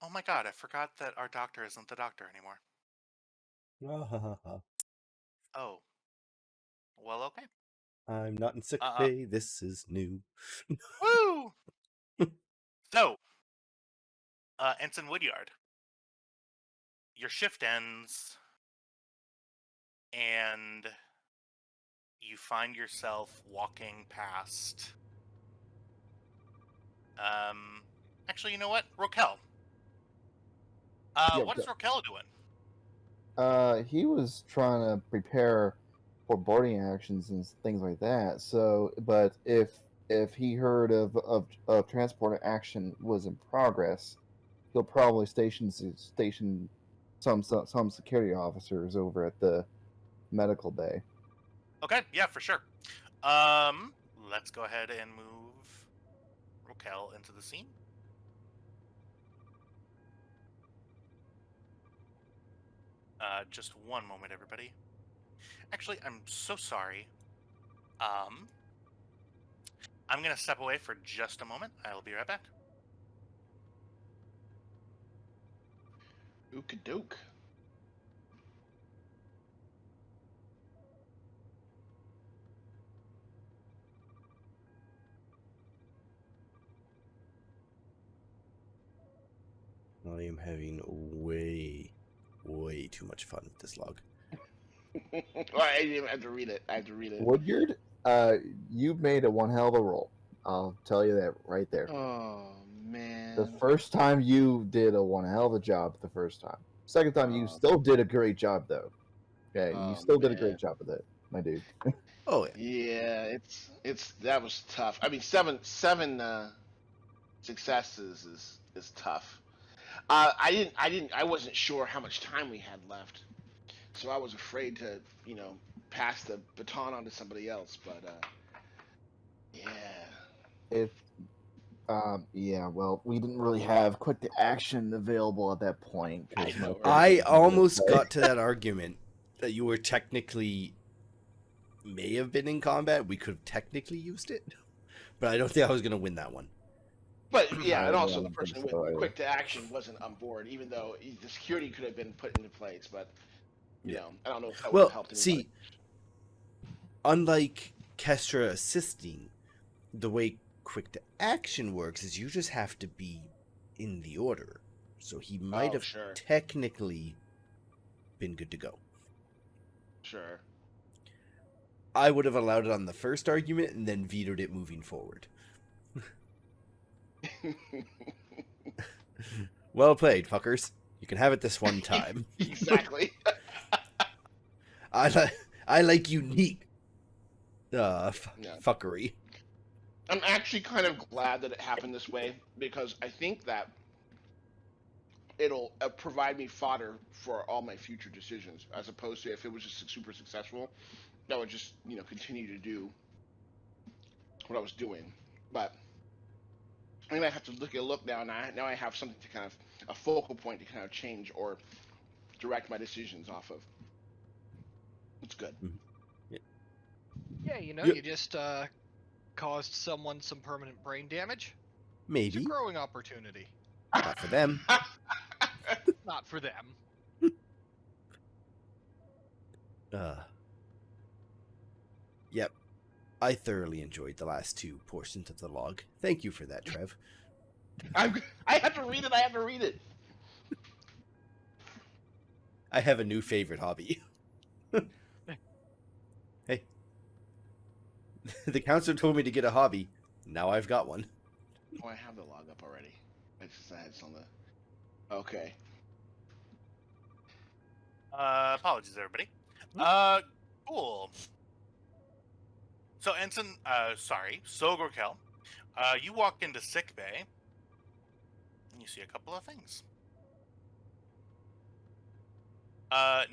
Oh my god, I forgot that our doctor isn't the doctor anymore. Oh. Well, okay. I'm not in sick bay. This is new. Woo! So, Ensign Woodyard, your shift ends, and you find yourself walking past... Actually, you know what? Rokel. Yeah, what is Rokel doing? He was trying to prepare for boarding actions and things like that. So, but if he heard of transport action was in progress, he'll probably station some security officers over at the medical bay. Okay, yeah, for sure. Let's go ahead and move Rokel into the scene. Just one moment, everybody. Actually, I'm so sorry. I'm gonna step away for just a moment. I'll be right back. Ookadook. I am having way too much fun with this log. Well, I didn't even have to read it. I had to read it. Woodyard, you made a one hell of a roll. I'll tell you that right there. Oh, man. The first time you did a one hell of a job. The first time. Second time you still did a great job though. Okay, you still did a great job with it, my dude. Oh yeah. Yeah, it's that was tough. I mean, seven successes is tough. I wasn't sure how much time we had left, so I was afraid to pass the baton on to somebody else. But yeah. Yeah, well, we didn't really have quick to action available at that point. I know, right? I almost got to that argument that you were technically may have been in combat. We could have technically used it, but I don't think I was going to win that one. But yeah, and I also the don't think person so with either. quick to action wasn't on board, even though the security could have been put into place. But you Yeah. know, I don't know if that would have Well, helped anybody. see, unlike Kestra assisting, the way quick to action works is you just have to be in the order. So he might Oh, have sure. technically been good to go. Sure. I would have allowed it on the first argument and then vetoed it moving forward. Well played, fuckers. You can have it this one time. Exactly. I like unique Yeah. fuckery. I'm actually kind of glad that it happened this way because I think that it'll provide me fodder for all my future decisions, as opposed to if it was just super successful, I would just continue to do what I was doing. But I mean, I have to look now, and now I have something to kind of a focal point to kind of change or direct my decisions off of. It's good. Yeah, Yeah. you just caused someone some permanent brain damage. It's a Maybe. growing opportunity. Not for them. Not for them. Yep. I thoroughly enjoyed the last two portions of the log. Thank you for that, Trev. I have to read it. I have to read it. I have a new favorite hobby. Hey. The counselor told me to get a hobby. Now I've got one. Oh, I have the log up already. It's just that it's on the. Okay. Apologies, everybody. Cool. So, Ensign, Sogorkel, you walk into sick bay, and you see a couple of things.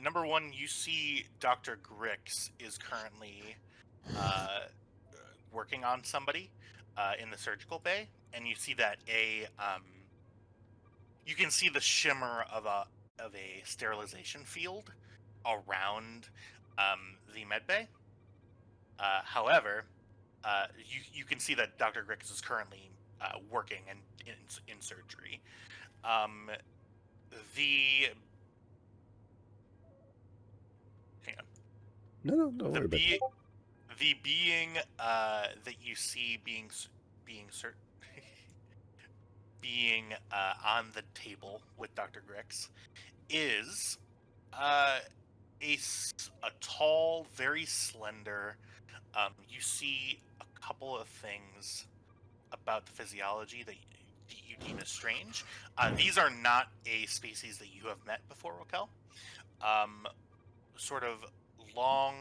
Number one, you see Dr. Grix is currently working on somebody in the surgical bay, and you see that you can see the shimmer of a sterilization field around the med bay. However, you can see that Dr. Grix is currently working in surgery. Hang on. No, don't worry about that. The being that you see being on the table with Dr. Grix is a tall, very slender. You see a couple of things about the physiology that you deem as strange. These are not a species that you have met before, Raquel. Sort of long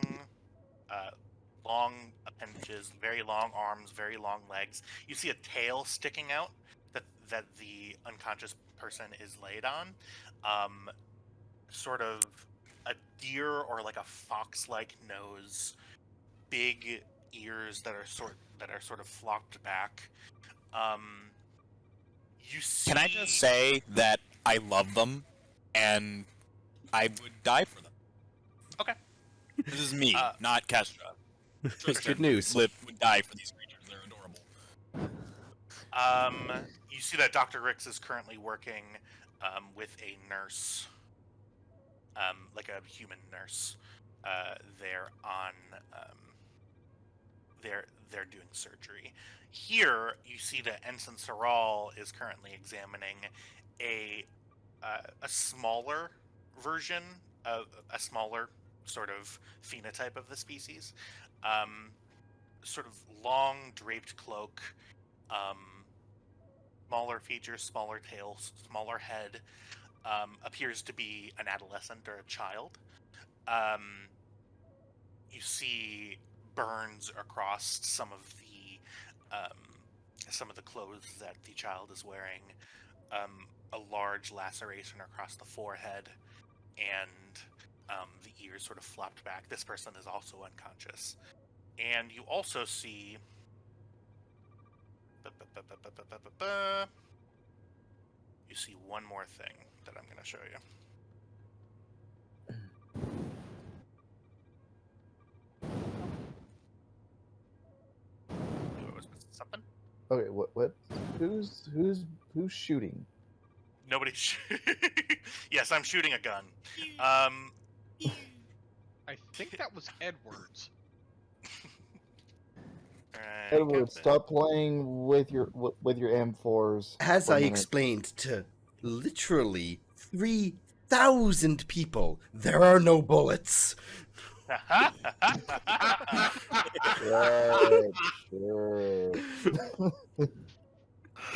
appendages, very long arms, very long legs. You see a tail sticking out that the unconscious person is laid on. Sort of a deer or like a fox-like nose, big ears that are sort of flopped back. You see... Can I just say that I love them, and I would die for them? Okay. This is me, not Kestra. Good news. Would die for these creatures. They're adorable. You see that Dr. Rix is currently working with a nurse, like a human nurse. They're on. They're doing surgery. Here, you see that Ensign Saral is currently examining a smaller version of a smaller sort of phenotype of the species. Sort of long draped cloak, smaller features, smaller tails, smaller head, appears to be an adolescent or a child. You see burns across some of the clothes that the child is wearing, a large laceration across the forehead, and the ears sort of flopped back. This person is also unconscious. And you also see... You see one more thing that I'm going to show you. Okay, what? Who's shooting? Nobody. Yes, I'm shooting a gun. I think that was Edwards. Alright, Edward, Captain. stop playing with your M4s. As for a I minute. explained to literally 3,000 people, there are no bullets. Right, sure.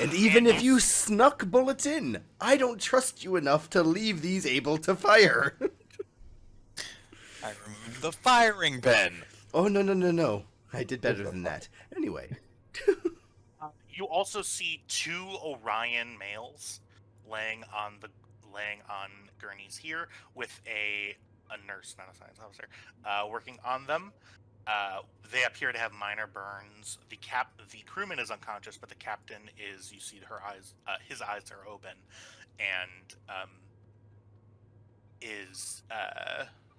And even And if you snuck bullets in, I don't trust you enough to leave these able to fire. I removed the firing pin. Oh, no. I did better than that. Anyway. You also see 2 Orion males laying on gurneys here with a nurse, not a science officer, working on them. They appear to have minor burns. The crewman is unconscious, but the captain is. You see her eyes. His eyes are open, and is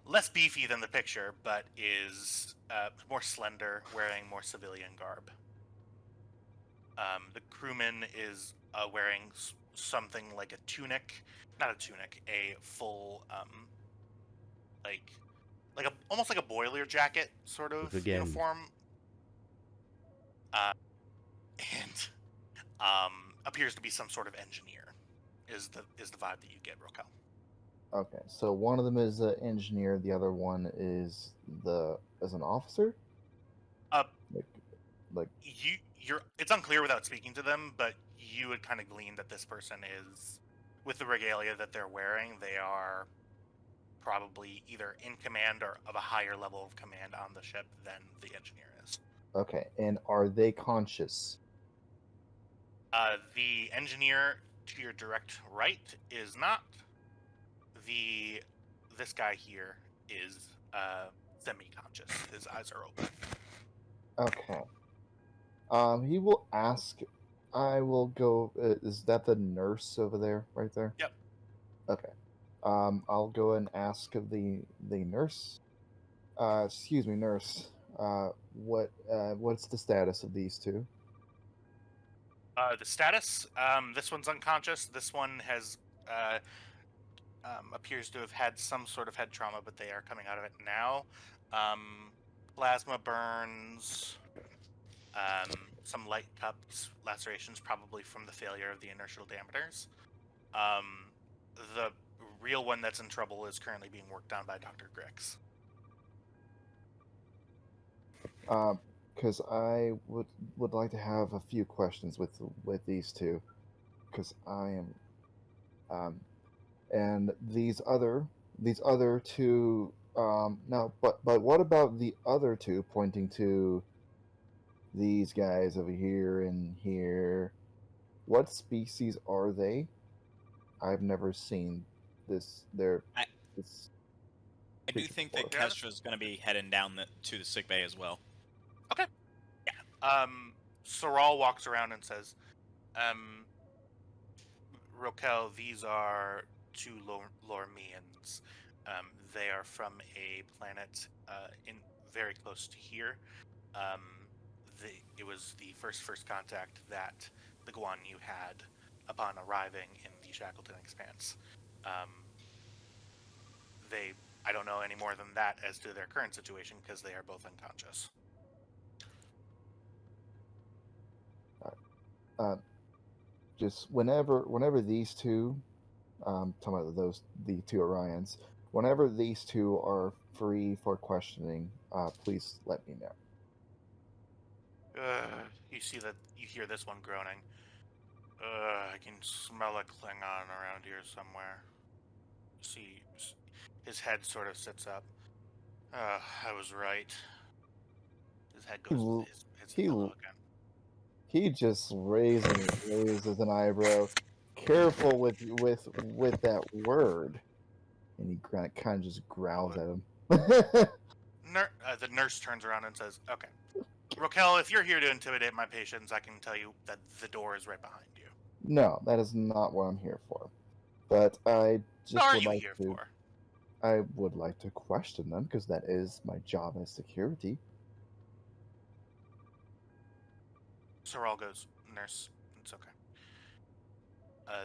less beefy than the picture, but is more slender, wearing more civilian garb. The crewman is wearing something like a tunic, not a tunic, a full almost like a boiler jacket sort of Again. uniform, and appears to be some sort of engineer. Is the vibe that you get, Rokel? Okay, so one of them is an engineer, the other one is an officer. Uh, like you're. It's unclear without speaking to them, but you would kind of glean that this person is, with the regalia that they're wearing, they are probably either in command or of a higher level of command on the ship than the engineer is. okay, and are they conscious? The engineer to your direct right is not. This guy here is semi-conscious. His eyes are open. Okay. He will ask. I will go. Is that the nurse over there, right there? Yep. Okay. I'll go and ask of the nurse. Excuse me, nurse. What's the status of these two? The status. This one's unconscious. This one has appears to have had some sort of head trauma, but they are coming out of it now. Plasma burns. Some light cuts, lacerations, probably from the failure of the inertial dampers. The real one that's in trouble is currently being worked on by Dr. Grix. Because I would like to have a few questions with these two, because I am, and these other two. No, but what about the other two, pointing to these guys over here and here? What species are they? I've never seen this. I do creature think before. that Kestra's going to be heading down to the sick bay as well. Okay. Yeah. Soral walks around and says, Rokel, these are 2 Lormians. They are from a planet in very close to here. It was the first contact that the Guan Yu had upon arriving in the Shackleton Expanse. I don't know any more than that as to their current situation because they are both unconscious. Just whenever these two, talking about the 2 Orions, whenever these two are free for questioning, please let me know. You hear this one groaning. I can smell a Klingon around here somewhere. See, his head sort of sits up. I was right. His head goes. His pillow again. He just raises an eyebrow. Careful with that word, and he kind of just growls at him. The nurse turns around and says, "Okay, Rokel, if you're here to intimidate my patients, I can tell you that the door is right behind you." No, that is not what I'm here for. But I just What are would you like here to. for? I would like to question them because that is my job as security. Soral goes, nurse. It's okay.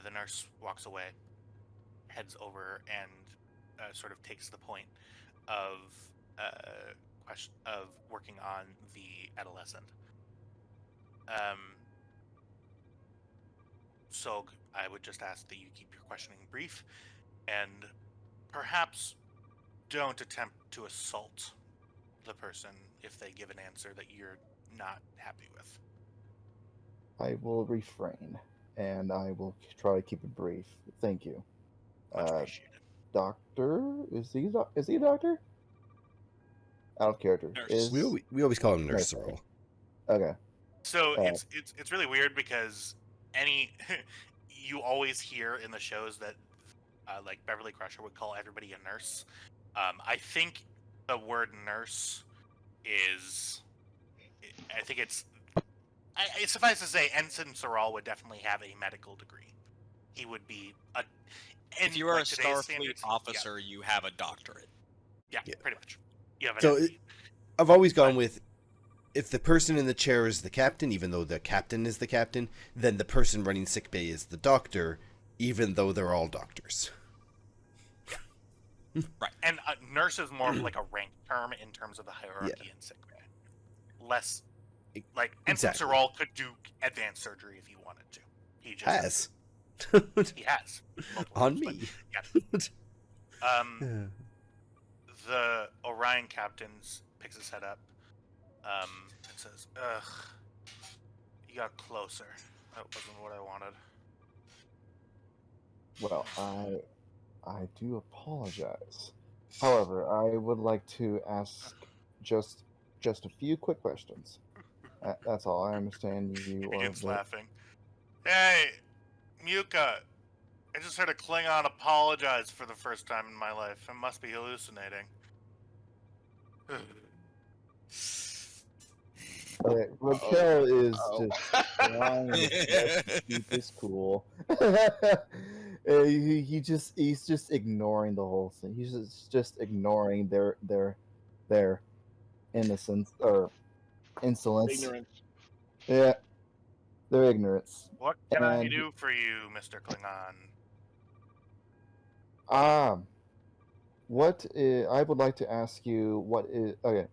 The nurse walks away, heads over, and sort of takes the point of of working on the adolescent. So I would just ask that you keep your questioning brief, and perhaps don't attempt to assault the person if they give an answer that you're not happy with. I will refrain, and I will try to keep it brief. Thank you. Much appreciated. Doctor, is he a doctor? Out of character. Nurse. We always call him Nurse Nurse, Sorrel. Okay. So it's really weird because you always hear in the shows that like Beverly Crusher would call everybody a nurse. I think the word nurse is, I think it's suffice to say, Ensign Sorrel would definitely have a medical degree. He would be If you are like a today's Starfleet standards, officer, you have a doctorate. yeah, Yeah. pretty much. You have an So MD. I've always gone with, if the person in the chair is the captain, even though the captain is the captain, then the person running sickbay is the doctor, even though they're all doctors. And nurse is more of like a rank term in terms of the hierarchy in sickbay. Less like Ensign Exactly. Sorrel could do advanced surgery if he wanted to. He just Has. He has multiple On times, me. but, yeah. The Orion captain picks his head up and says, "Ugh, you got closer. That wasn't what I wanted." Well, I do apologize. However, I would like to ask just a few quick questions. That's all. I understand He you are begins the... laughing. Hey, Muka, I just heard a Klingon apologize for the first time in my life. I must be hallucinating. Okay, Raquel is Uh-oh. just trying his best to keep his cool. He's just ignoring the whole thing. He's just ignoring their innocence or insolence. Ignorance. Yeah, their ignorance. What can I And do for you, Mr. Klingon? what I would like to ask you, what is okay?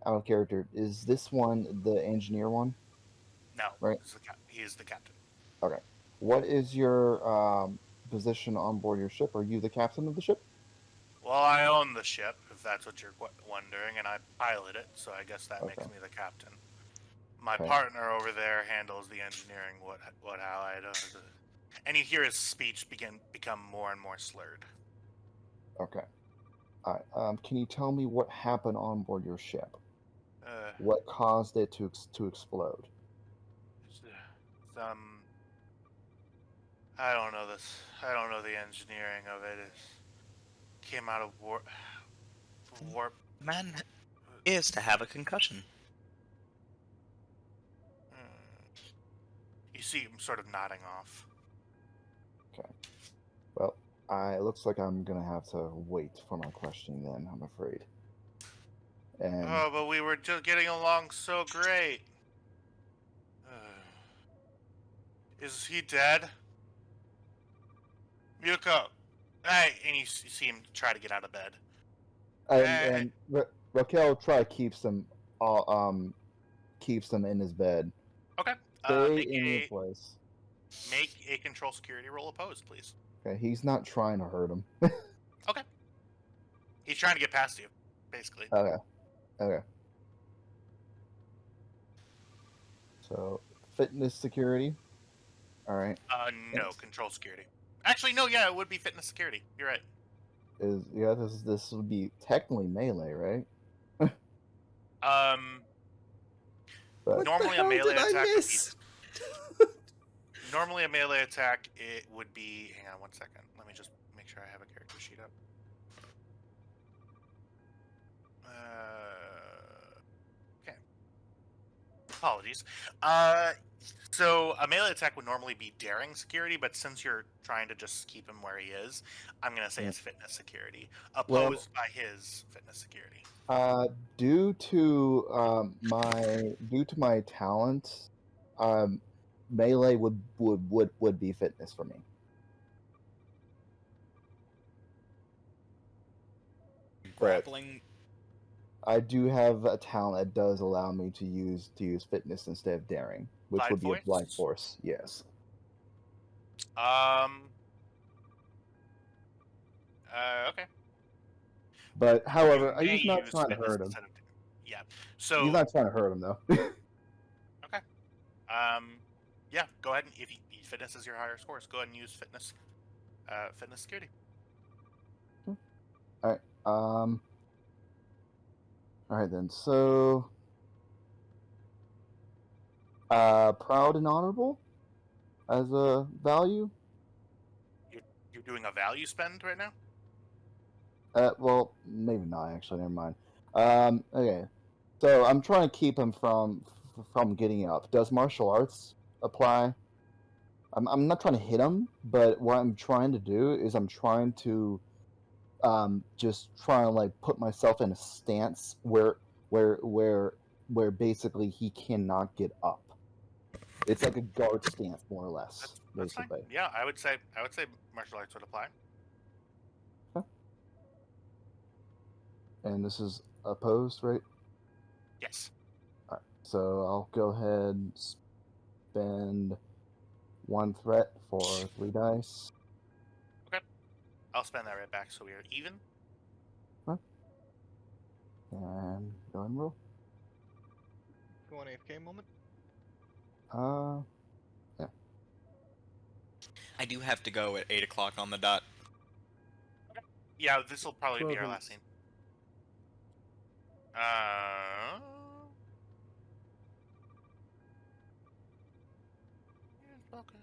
Out of character, is this one the engineer one? No, Right. he is the captain. Okay. What is your position on board your ship? Are you the captain of the ship? Well, I own the ship, if that's what you're wondering, and I pilot it, so I guess that makes Okay. me the captain. My Okay. partner over there handles the engineering, how I do. And you hear his speech become more and more slurred. Okay. All right. Can you tell me what happened on board your ship? Uh, What caused it to explode? some I don't know this. I don't know the engineering of it. It came out of warp. Man is to have a concussion. You see him sort of nodding off. Okay. Well, it looks like I'm gonna have to wait for my questioning then, I'm afraid. And Oh, but we were just getting along so great. Is he dead? Yuko! Hey! And you see him try to get out of bed. Raquel keeps them in his bed. Okay. Stay in your place. Make a control security roll opposed, please. Okay, he's not trying to hurt him. Okay. He's trying to get past you, basically. Okay. So, fitness security. All right. No, control security. Actually, no, yeah, it would be fitness security. You're right. This would be technically melee, right? But Normally a hell melee did I attack miss? Normally a melee attack, it would be... Hang on one second. Let me just make sure I have a character sheet up. Okay. Apologies. So a melee attack would normally be daring security, but since you're trying to just keep him where he is, I'm going to say it's fitness security, opposed by his fitness security. Due to my talent, melee would be fitness for me. Grappling. I do have a talent that does allow me to use fitness instead of daring, which Blind would be a blind force? force. Yes. Okay. But however, You may he's not use trying to fitness hurt him. instead of. Yeah. So. He's not trying to hurt him though. Okay. Yeah. Go ahead and if fitness is your higher scores, go ahead and use fitness. Fitness security. All right then. So, proud and honorable as a value. You're doing a value spend right now. Well, maybe not actually. Never mind. Okay. So I'm trying to keep him from getting up. Does martial arts apply? I'm not trying to hit him, but what I'm trying to do is I'm trying to just try and like put myself in a stance where basically he cannot get up. It's like a guard stance, more or less. That's fine. Basically. Yeah, I would say martial arts would apply. And this is opposed, right? Yes. All right. So I'll go ahead and spend 1 threat for 3 dice. I'll spend that right back so we are even. And go ahead and roll. Go on AFK moment. Yeah. I do have to go at 8 o'clock on the dot. Yeah, this will probably be our Well, last scene. Focus.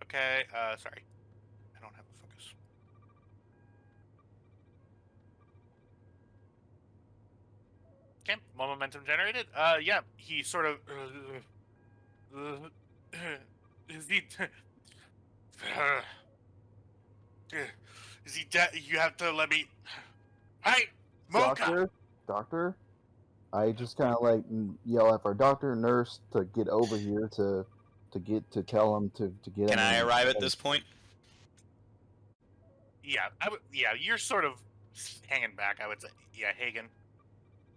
Okay, sorry. I don't have a focus. Okay, more momentum generated. Yeah, he sort of. Is he? Is he dead? You have to let me. Hey, Mocha! Doctor. I just kind of like yell at our doctor, nurse to get over here to tell him to get. Can him I in. arrive at this point? Yeah, yeah, you're sort of hanging back. I would say. Yeah, Hagen.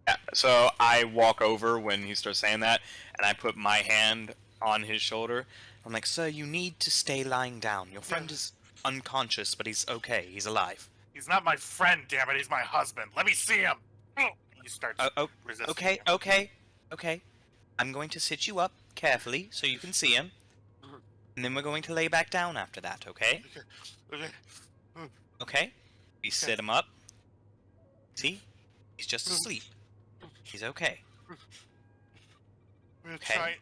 Yeah, so I walk over when he starts saying that, and I put my hand on his shoulder. I'm like, sir, you need to stay lying down. Your friend is unconscious, but he's okay. He's alive. He's not my friend, damn it. He's my husband. Let me see him. He starts resisting. Okay. I'm going to sit you up carefully so you can see him, and then we're going to lay back down after that, okay? Okay? We sit him up. See? He's just asleep. He's okay. We're Okay. trying.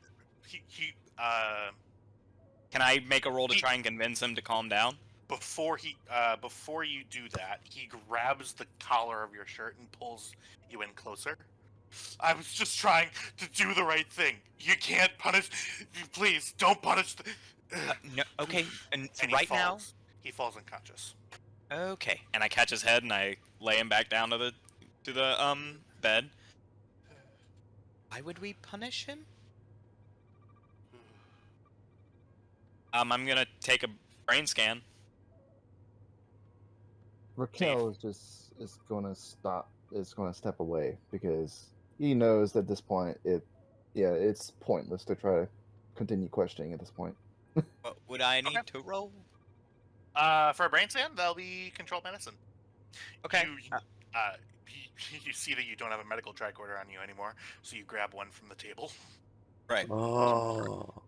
Can I make a roll to try and convince him to calm down? Before you do that, he grabs the collar of your shirt and pulls you in closer. I was just trying to do the right thing. You can't punish. Please don't punish. No, okay, and And right now. he falls unconscious. Okay, and I catch his head and I lay him back down to the bed. Why would we punish him? I'm gonna take a brain scan. Raquel is going to stop. Is going to step away because he knows at this point it's pointless to try to continue questioning at this point. What would I need to roll? For a brain scan, that'll be controlled medicine. Okay. You see that you don't have a medical tricorder on you anymore, so you grab one from the table. Right. Oh.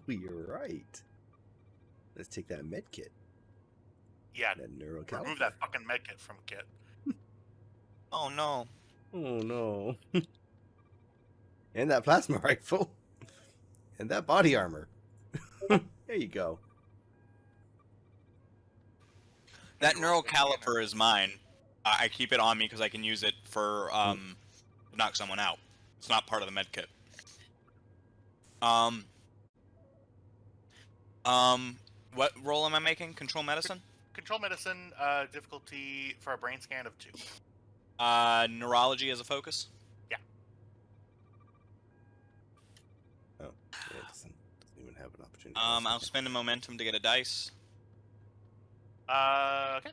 You're right. Let's take that med kit. Yeah, That neurocaliber. remove that fucking medkit from Kit. Oh no. Oh no. And that plasma rifle. And that body armor. There you go. That neural caliper is mine. I keep it on me because I can use it for knock someone out. It's not part of the med kit. What role am I making? Control medicine? control medicine, difficulty for a brain scan of 2. Neurology as a focus. Oh, yeah, it doesn't even have an opportunity. I'll spend a momentum to get a dice. Okay.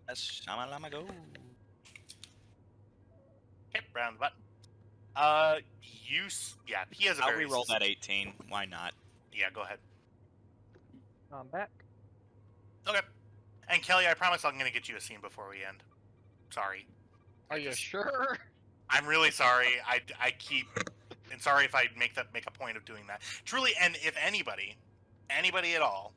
Let's shamalama go. Okay, round the button. Yeah, he has a I'll very... re-roll that 18. Why not? Yeah, go ahead. I'm back. Okay. And Kelly, I promise I'm going to get you a scene before we end. Sorry. Are you sure? I'm really sorry. I keep... And sorry if I make a point of doing that. Truly, and if anybody at all,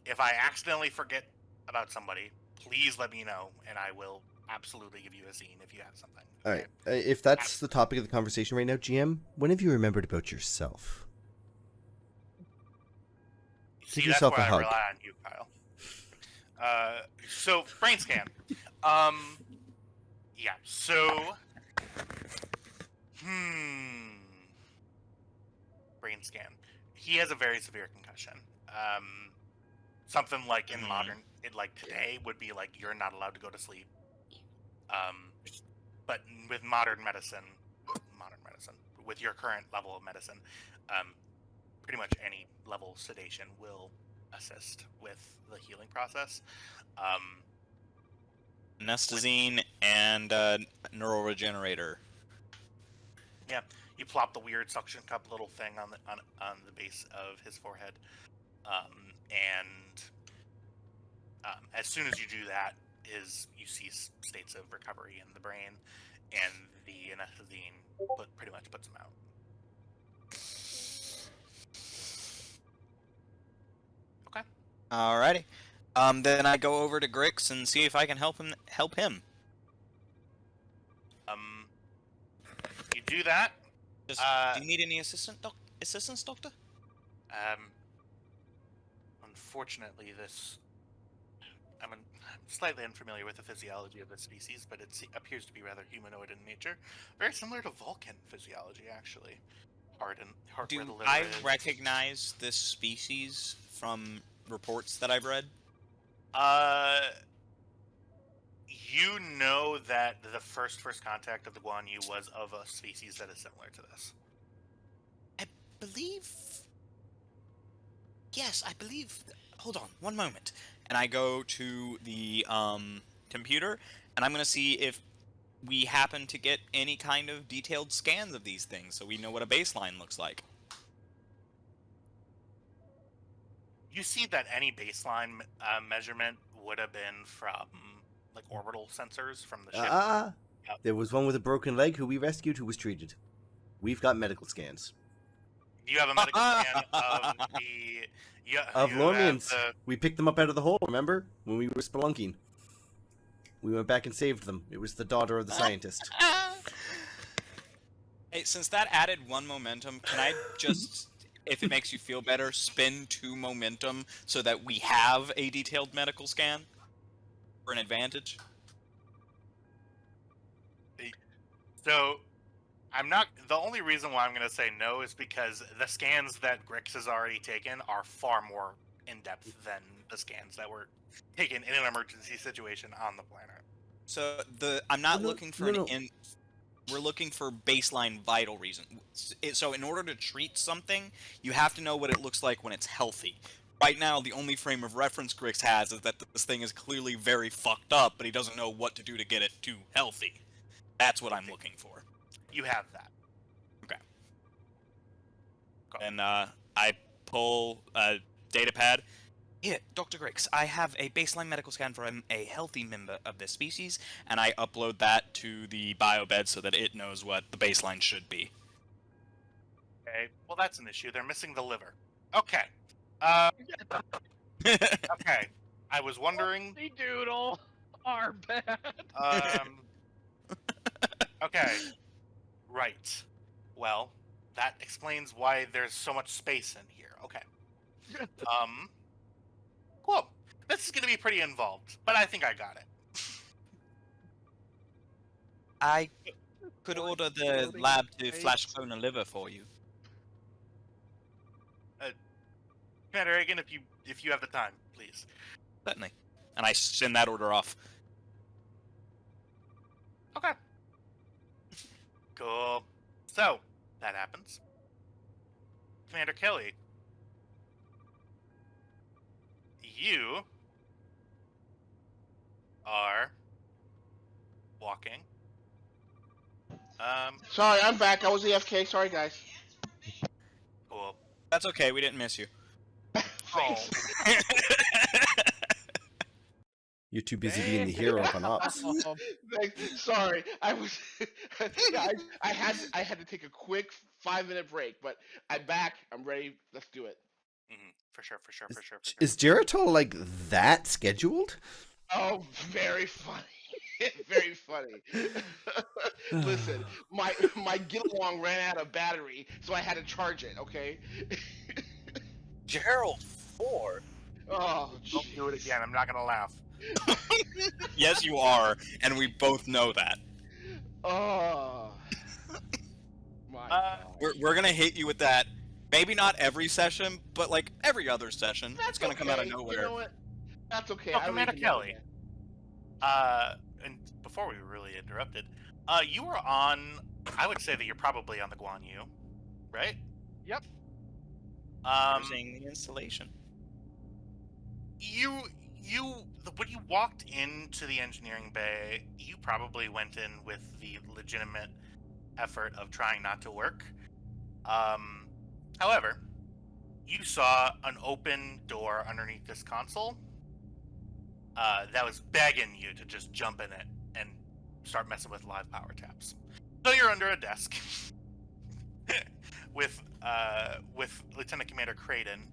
if I accidentally forget about somebody, please let me know, and I will absolutely give you a scene if you have something. All right. If that's the topic of the conversation right now, GM, when have you remembered about yourself? See, Give that's yourself why a I hug. rely on you, Kyle. So brain scan. Yeah. So, brain scan. He has a very severe concussion. Something like in modern, like today would be like you're not allowed to go to sleep. But with modern medicine, with your current level of medicine, pretty much any level of sedation will assist with the healing process. Anestazine and neural regenerator. Yeah, you plop the weird suction cup little thing on the base of his forehead, and as soon as you do that, you see states of recovery in the brain, and the anestazine pretty much puts him out. Okay. Alrighty. Then I go over to Grix and see if I can help him. You do that. Do you need any assistance, Doctor? Unfortunately, I'm slightly unfamiliar with the physiology of this species, but it appears to be rather humanoid in nature. Very similar to Vulcan physiology, actually. Heart where the Do liver I is. recognize this species from reports that I've read? You know that the first contact of the Guan Yu was of a species that is similar to this. I believe... Yes, I believe... Hold on, one moment. And I go to the computer, and I'm going to see if we happen to get any kind of detailed scans of these things, so we know what a baseline looks like. You see that any baseline measurement would have been from like orbital sensors from the ship. Yep. There was one with a broken leg who we rescued who was treated. We've got medical scans. You have a medical scan of Of Lormians. We picked them up out of the hole, remember? When we were spelunking. We went back and saved them. It was the daughter of the scientist. Hey, since that added 1 momentum, can I just, if it makes you feel better, spend 2 momentum so that we have a detailed medical scan for an advantage? So, the only reason why I'm going to say no is because the scans that Grix has already taken are far more in-depth than the scans that were taken in an emergency situation on the planet. So, I'm not looking for we're looking for baseline vital reason. So in order to treat something, you have to know what it looks like when it's healthy. Right now, the only frame of reference Grix has is that this thing is clearly very fucked up, but he doesn't know what to do to get it to healthy. That's what I'm looking for. You have that. Okay. Go. And I pull a data pad. Here, Dr. Grix, I have a baseline medical scan for a healthy member of this species, and I upload that to the biobed so that it knows what the baseline should be. Okay, well that's an issue. They're missing the liver. Okay. Okay. I was wondering... The doodle are bad. Okay. Right. Well, that explains why there's so much space in here. Okay. Cool. This is going to be pretty involved, but I think I got it. I could order the lab to flash clone a liver for you. Commander Reagan, if you have the time, please. Certainly. And I send that order off. Okay. Cool. So, that happens. Commander Kelly, you are walking. Sorry, I'm back. I was AFK. Sorry, guys. Cool. That's okay, we didn't miss you. Thanks. You're too busy being the hero up on ops. Thanks. Sorry, I was. Yeah, I had to take a quick 5-minute break, but I'm back. I'm ready. Let's do it. For sure. Is Geritol like that scheduled? Oh, very funny. Very funny. Listen, my get along ran out of battery, so I had to charge it. Okay. Gerald Ford? Oh, Don't do it again. I'm not gonna laugh. Yes, you are, and we both know that. Oh. My God. We're gonna hit you with that. Maybe not every session, but like every other session. That's It's gonna come out of okay. nowhere. You know what? That's okay. Oh, I don't Commander even know Kelly. And before we were really interrupted, you were on. I would say that you're probably on the Guan Yu, right? Yep. Using the installation. When you walked into the engineering bay, you probably went in with the legitimate effort of trying not to work. However, you saw an open door underneath this console that was begging you to just jump in it and start messing with live power taps. So you're under a desk with Lieutenant Commander Creighton.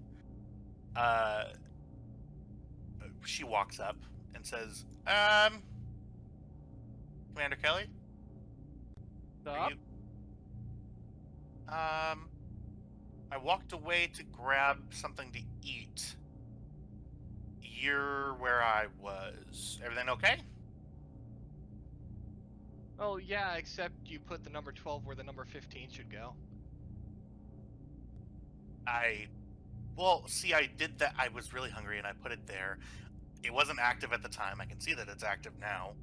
She walks up and says, Commander Kelly? Stop. I walked away to grab something to eat. You're where I was. Everything okay? Oh yeah, except you put the number 12 where the number 15 should go. Well, see, I did that. I was really hungry and I put it there. It wasn't active at the time. I can see that it's active now.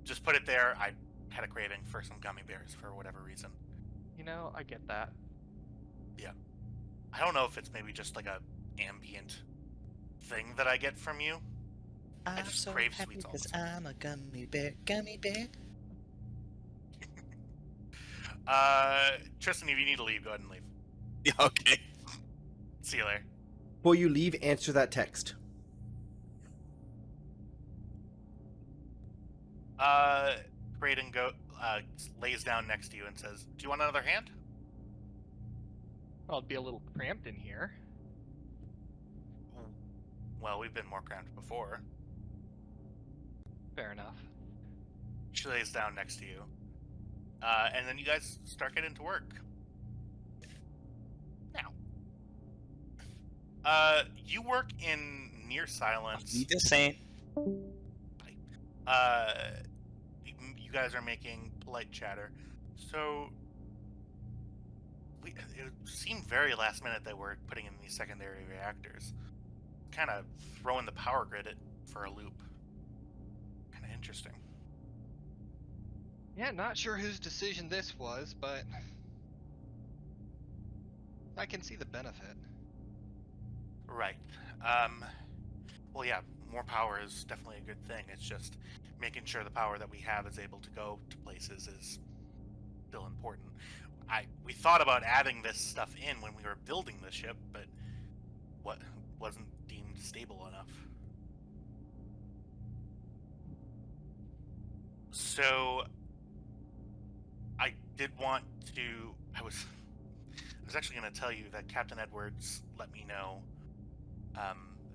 Just put it there. I had a craving for some gummy bears for whatever reason. You know, I get that. Yeah. I don't know if it's maybe just like a ambient thing that I get from you. I'm just so crave happy sweets all the 'cause I'm a gummy bear. Tristan, if you need to leave, go ahead and leave. Yeah, okay. See you later. Before you leave, answer that text. Creighton lays down next to you and says, "Do you want another hand?" Well, it'd be a little cramped in here. Well, we've been more cramped before. Fair enough. She lays down next to you. And then you guys start getting to work. Now, you work in near silence. Be the same. You guys are making polite chatter. So, it seemed very last minute that we're putting in these secondary reactors. Kind of throwing the power grid for a loop. Kind of interesting. Yeah, not sure whose decision this was, but I can see the benefit. Right. Well, yeah, more power is definitely a good thing. It's just making sure the power that we have is able to go to places is still important. We thought about adding this stuff in when we were building the ship, but what wasn't deemed stable enough. So I did want to. I was actually going to tell you that Captain Edwards let me know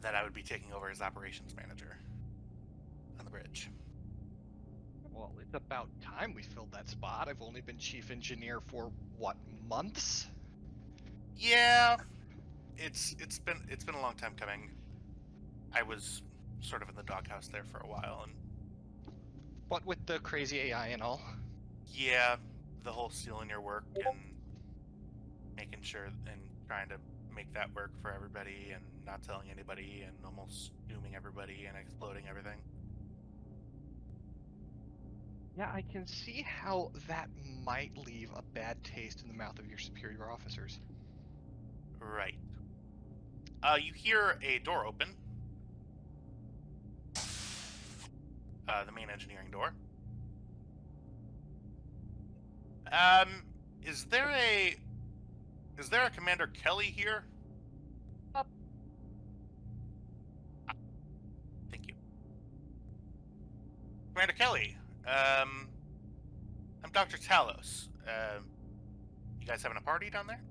that I would be taking over as operations manager on the bridge. Well, it's about time we filled that spot. I've only been chief engineer for what, months? Yeah, it's been a long time coming. I was sort of in the doghouse there for a while, and What with the crazy AI and all? yeah, the whole stealing your work and making sure and trying to make that work for everybody and not telling anybody and almost dooming everybody and exploding everything. Yeah, I can see how that might leave a bad taste in the mouth of your superior officers. Right. You hear a door open. The main engineering door. Is there a Commander Kelly here? Up. Thank you. Commander Kelly, I'm Dr. Talos. You guys having a party down there?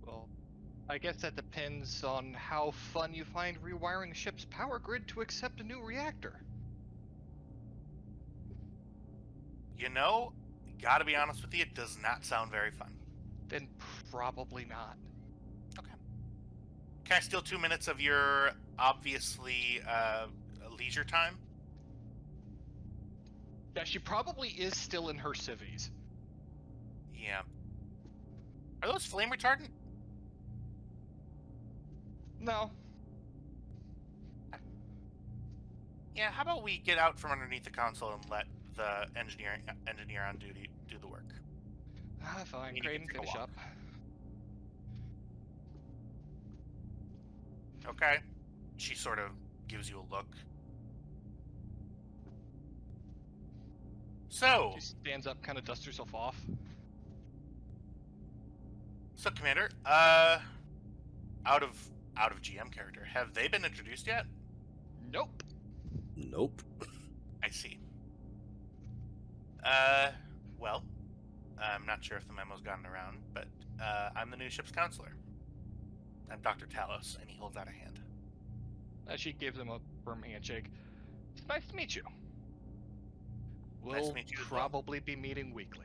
Well, I guess that depends on how fun you find rewiring a ship's power grid to accept a new reactor. You know, gotta be honest with you, it does not sound very fun. Then probably not. Okay. Can I steal 2 minutes of your obviously leisure time? Yeah, she probably is still in her civvies. Yeah. Are those flame retardant? No. Yeah, how about we get out from underneath the console and let the engineer on duty do the work? Ah, fine. You can Kraden, take a finish walk. up. Okay. She sort of gives you a look. So, She stands up, kind of dusts herself off. Commander, out of GM character, have they been introduced yet? Nope. Nope. I see. Well, I'm not sure if the memo's gotten around, but I'm the new ship's counselor. I'm Dr. Talos, and he holds out a hand. She gives him a firm handshake. It's nice to meet you. We'll Nice to meet you as well. probably be meeting weekly.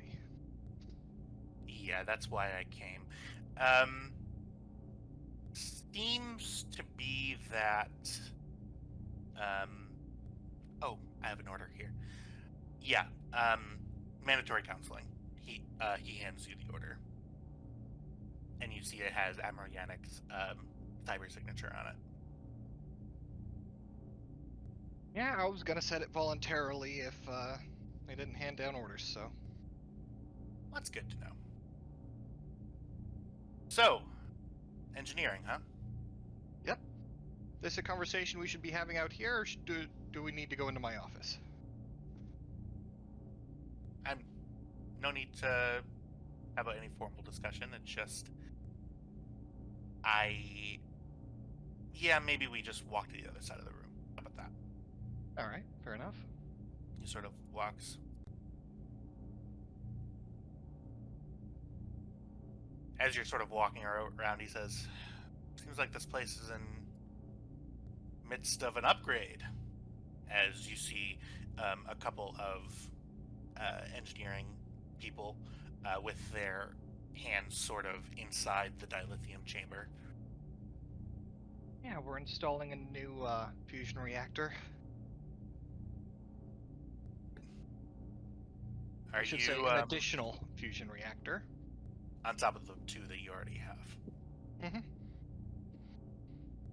Yeah, that's why I came. Seems to be that. Oh, I have an order here. Yeah. Mandatory counseling. He hands you the order, and you see it has Admiral Yannick's cyber signature on it. Yeah, I was gonna set it voluntarily if they didn't hand down orders, so. That's good to know. So, engineering, huh? Yep. This a conversation we should be having out here, or do we need to go into my office? I'm no need to have any formal discussion. It's just maybe we just walk to the other side of the room. How about that? Alright, fair enough. He sort of walks. As you're sort of walking around, he says, "Seems like this place is in midst of an upgrade." As you see a couple of engineering people with their hands sort of inside the dilithium chamber. Yeah, we're installing a new fusion reactor. Are I should you say an additional fusion reactor. on top of the two that you already have? Mm-hmm.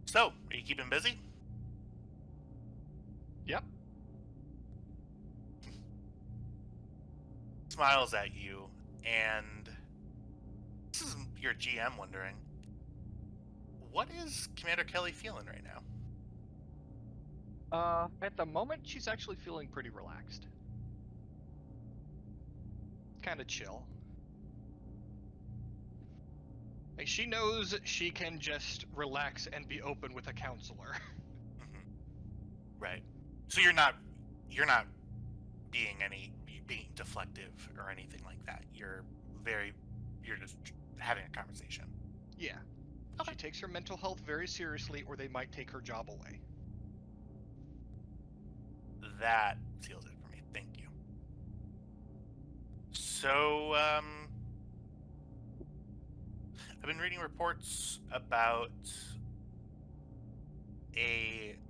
So, are you keeping busy? Yep. Smiles at you, and this is your GM wondering, what is Commander Kelly feeling right now? At the moment, she's actually feeling pretty relaxed. Kind of chill. Like, she knows she can just relax and be open with a counselor. Right. So you're not being deflective or anything like that. You're just having a conversation. Yeah. Okay. She takes her mental health very seriously, or they might take her job away. That seals it for me. Thank you. So, I've been reading reports about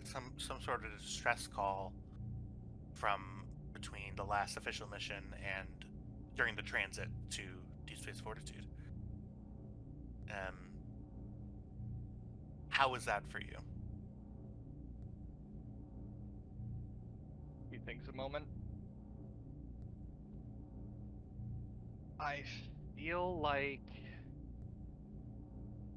some sort of distress call from between the last official mission and during the transit to Deep Space Fortitude. How was that for you? He thinks a moment. I feel like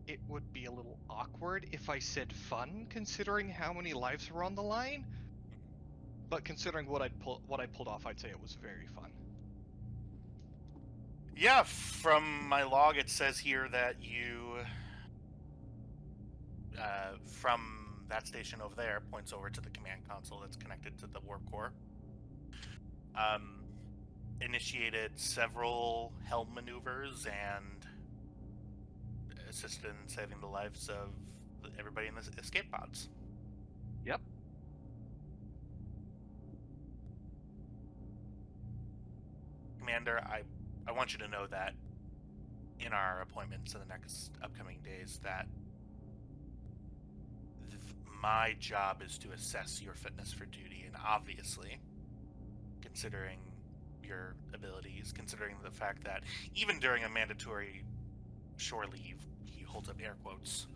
it would be a little awkward if I said fun, considering how many lives were on the line. But considering what I pulled off, I'd say it was very fun. Yeah, from my log, it says here that you, from that station over there, points over to the command console that's connected to the warp core. Initiated several helm maneuvers and assisted in saving the lives of everybody in the escape pods. Yep. Commander, I want you to know that in our appointments in the next upcoming days that my job is to assess your fitness for duty, and obviously, considering your abilities, considering the fact that even during a mandatory shore leave, he holds up air quotes,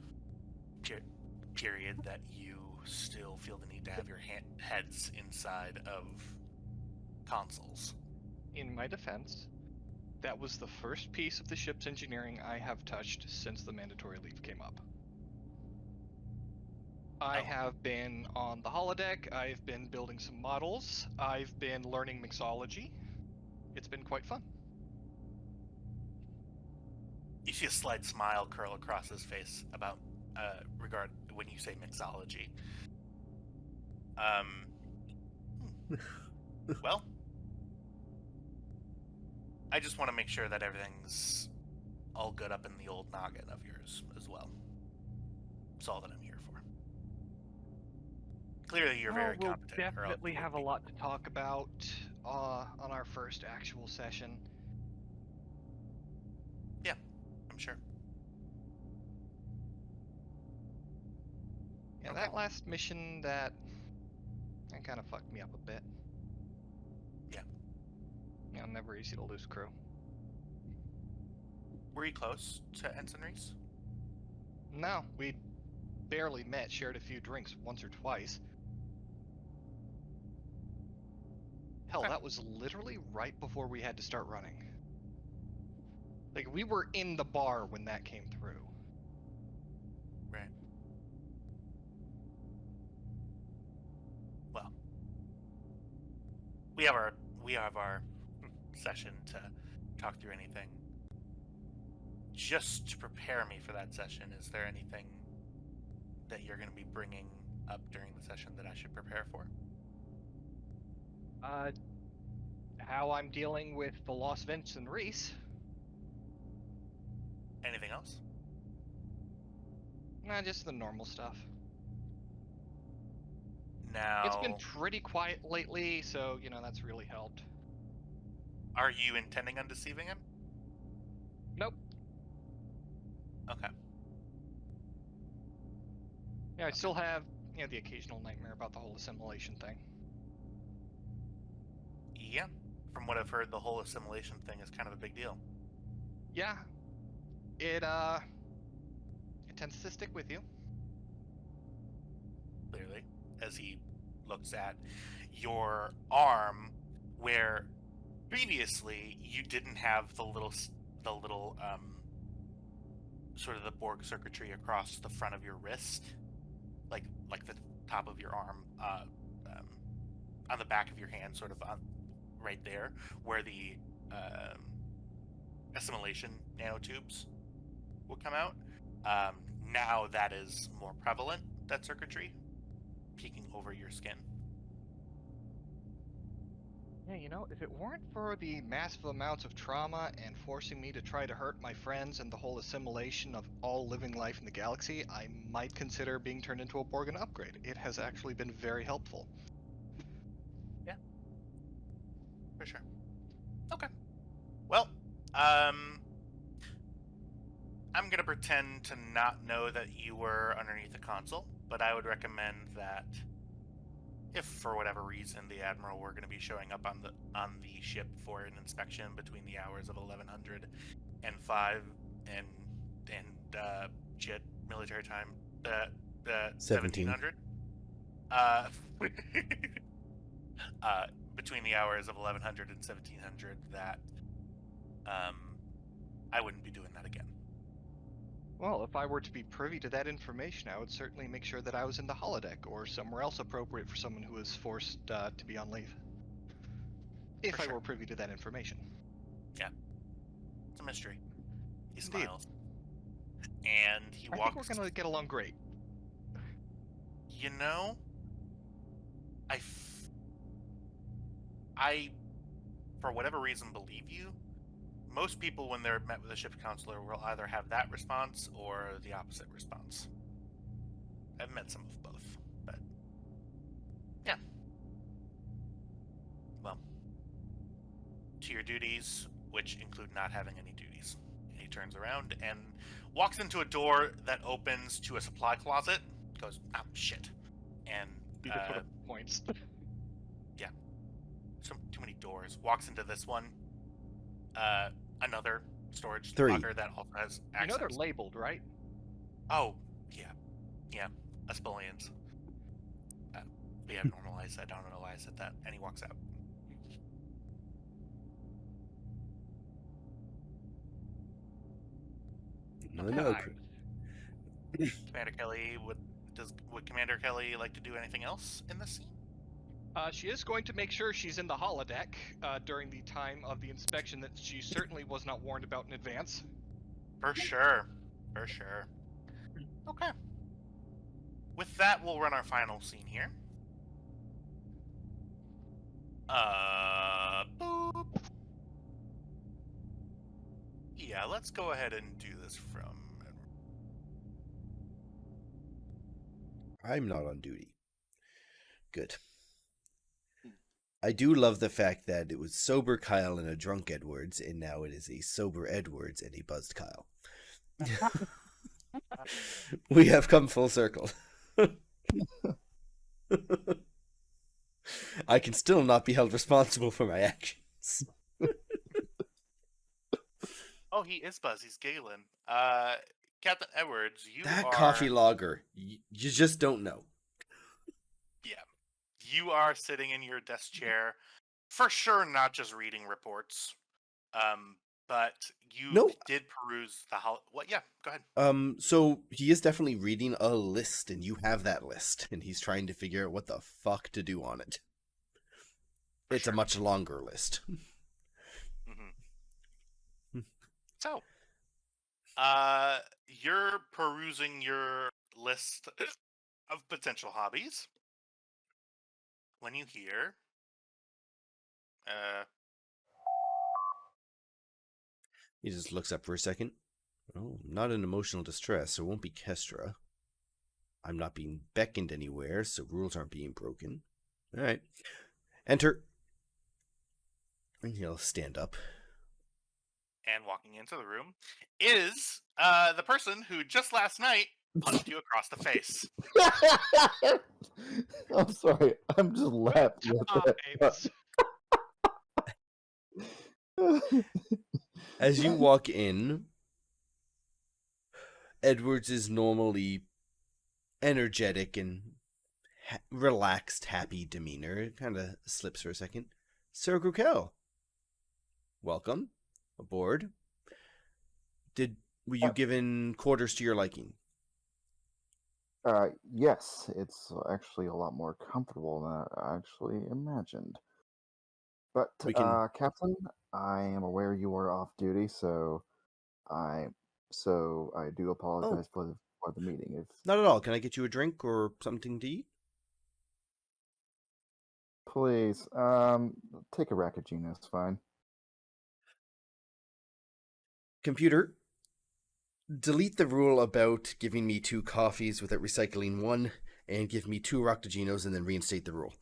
period, that you still feel the need to have your heads inside of consoles. In my defense, that was the first piece of the ship's engineering I have touched since the mandatory leave came up. I have been on the holodeck, I've been building some models, I've been learning mixology. It's been quite fun. You see a slight smile curl across his face about regard when you say mixology. Well, I just want to make sure that everything's all good up in the old noggin of yours as well. That's all that I'm here for. Clearly, you're very we'll competent. definitely have a lot to talk about on our first actual session. Yeah, I'm sure. Yeah, Okay. that last mission, that kind of fucked me up a bit. Yeah. You know, never easy to lose crew. Were you close to Ensign Reese? No, we barely met, shared a few drinks once or twice. Hell, Okay. that was literally right before we had to start running. Like, we were in the bar when that came through. Right. Well, we have our session to talk through anything. Just to prepare me for that session, is there anything that you're going to be bringing up during the session that I should prepare for? How I'm dealing with the lost Vince and Reese. Anything else? Nah, just the normal stuff. Now, It's been pretty quiet lately, so, you know, that's really helped. are you intending on deceiving him? Nope. Okay. Yeah, I still have, you know, the occasional nightmare about the whole assimilation thing. Yeah. From what I've heard, the whole assimilation thing is kind of a big deal. Yeah. It tends to stick with you. Clearly, as he looks at your arm, where previously you didn't have the little sort of the Borg circuitry across the front of your wrist, like the top of your arm, on the back of your hand, sort of right there, where the assimilation nanotubes will come out. Now that is more prevalent, that circuitry, peeking over your skin. Yeah, you know, if it weren't for the massive amounts of trauma and forcing me to try to hurt my friends and the whole assimilation of all living life in the galaxy, I might consider being turned into a Borg and upgrade. It has actually been very helpful. Yeah, for sure. Okay. Well, I'm gonna pretend to not know that you were underneath the console, but I would recommend that if for whatever reason the Admiral were going to be showing up on the ship for an inspection between the hours of 1100 and 5 and JIT military time. 17. 1700. Between the hours of 1100 and 1700, that I wouldn't be doing that again. Well, if I were to be privy to that information, I would certainly make sure that I was in the holodeck or somewhere else appropriate for someone who is forced to be on leave. If For I sure. were privy to that information. It's a mystery. He Indeed. smiles. And he I walks. think we're gonna get along great. You know, I, for whatever reason, believe you. Most people, when they're met with a ship counselor, will either have that response or the opposite response. I've met some of both, but yeah. Well, to your duties, which include not having any duties. He turns around and walks into a door that opens to a supply closet. Goes, oh shit, and Be the sort of points. too many doors. Walks into this one. Another storage 3. locker that also has access. You know they're labeled, right? Oh, yeah. Aspolians. We have normalized. I don't know why I said that. And he walks out. No, Nice. Commander Kelly, would Commander Kelly like to do anything else in this scene? She is going to make sure she's in the holodeck during the time of the inspection that she certainly was not warned about in advance. For sure. Okay. With that, we'll run our final scene here. Boop. Yeah, let's go ahead and do this from... I'm not on duty. Good. I do love the fact that it was sober Kyle and a drunk Edwards, and now it is a sober Edwards and a buzzed Kyle. We have come full circle. I can still not be held responsible for my actions. Oh, he is Buzz. He's Galen. Captain Edwards, you That are... coffee lager, you just don't know. Yeah. You are sitting in your desk chair. For sure not just reading reports. But you No. did peruse the... What? Yeah, go ahead. So he is definitely reading a list, and you have that list, and he's trying to figure out what the fuck to do on it. For It's sure. a much longer list. So, you're perusing your list of potential hobbies when you hear, He just looks up for a second. Oh, I'm not in emotional distress, so it won't be Kestra. I'm not being beckoned anywhere, so rules aren't being broken. All right. Enter. And he'll stand up. and walking into the room is the person who just last night punched you across the face. I'm sorry. I'm just laughing at Babes. that. As you walk in, Edwards is normally energetic and relaxed, happy demeanor. It kind of slips for a second. Sir Grukel, welcome aboard. Were you given quarters to your liking? Yes, it's actually a lot more comfortable than I actually imagined. But, We can- Captain, I am aware you are off duty, so I do apologize for the meeting. If Not at all. Can I get you a drink or something to eat? please, take a Rakajina, it's fine. Computer, delete the rule about giving me 2 coffees without recycling 1, and give me 2 Roctaginos, and then reinstate the rule.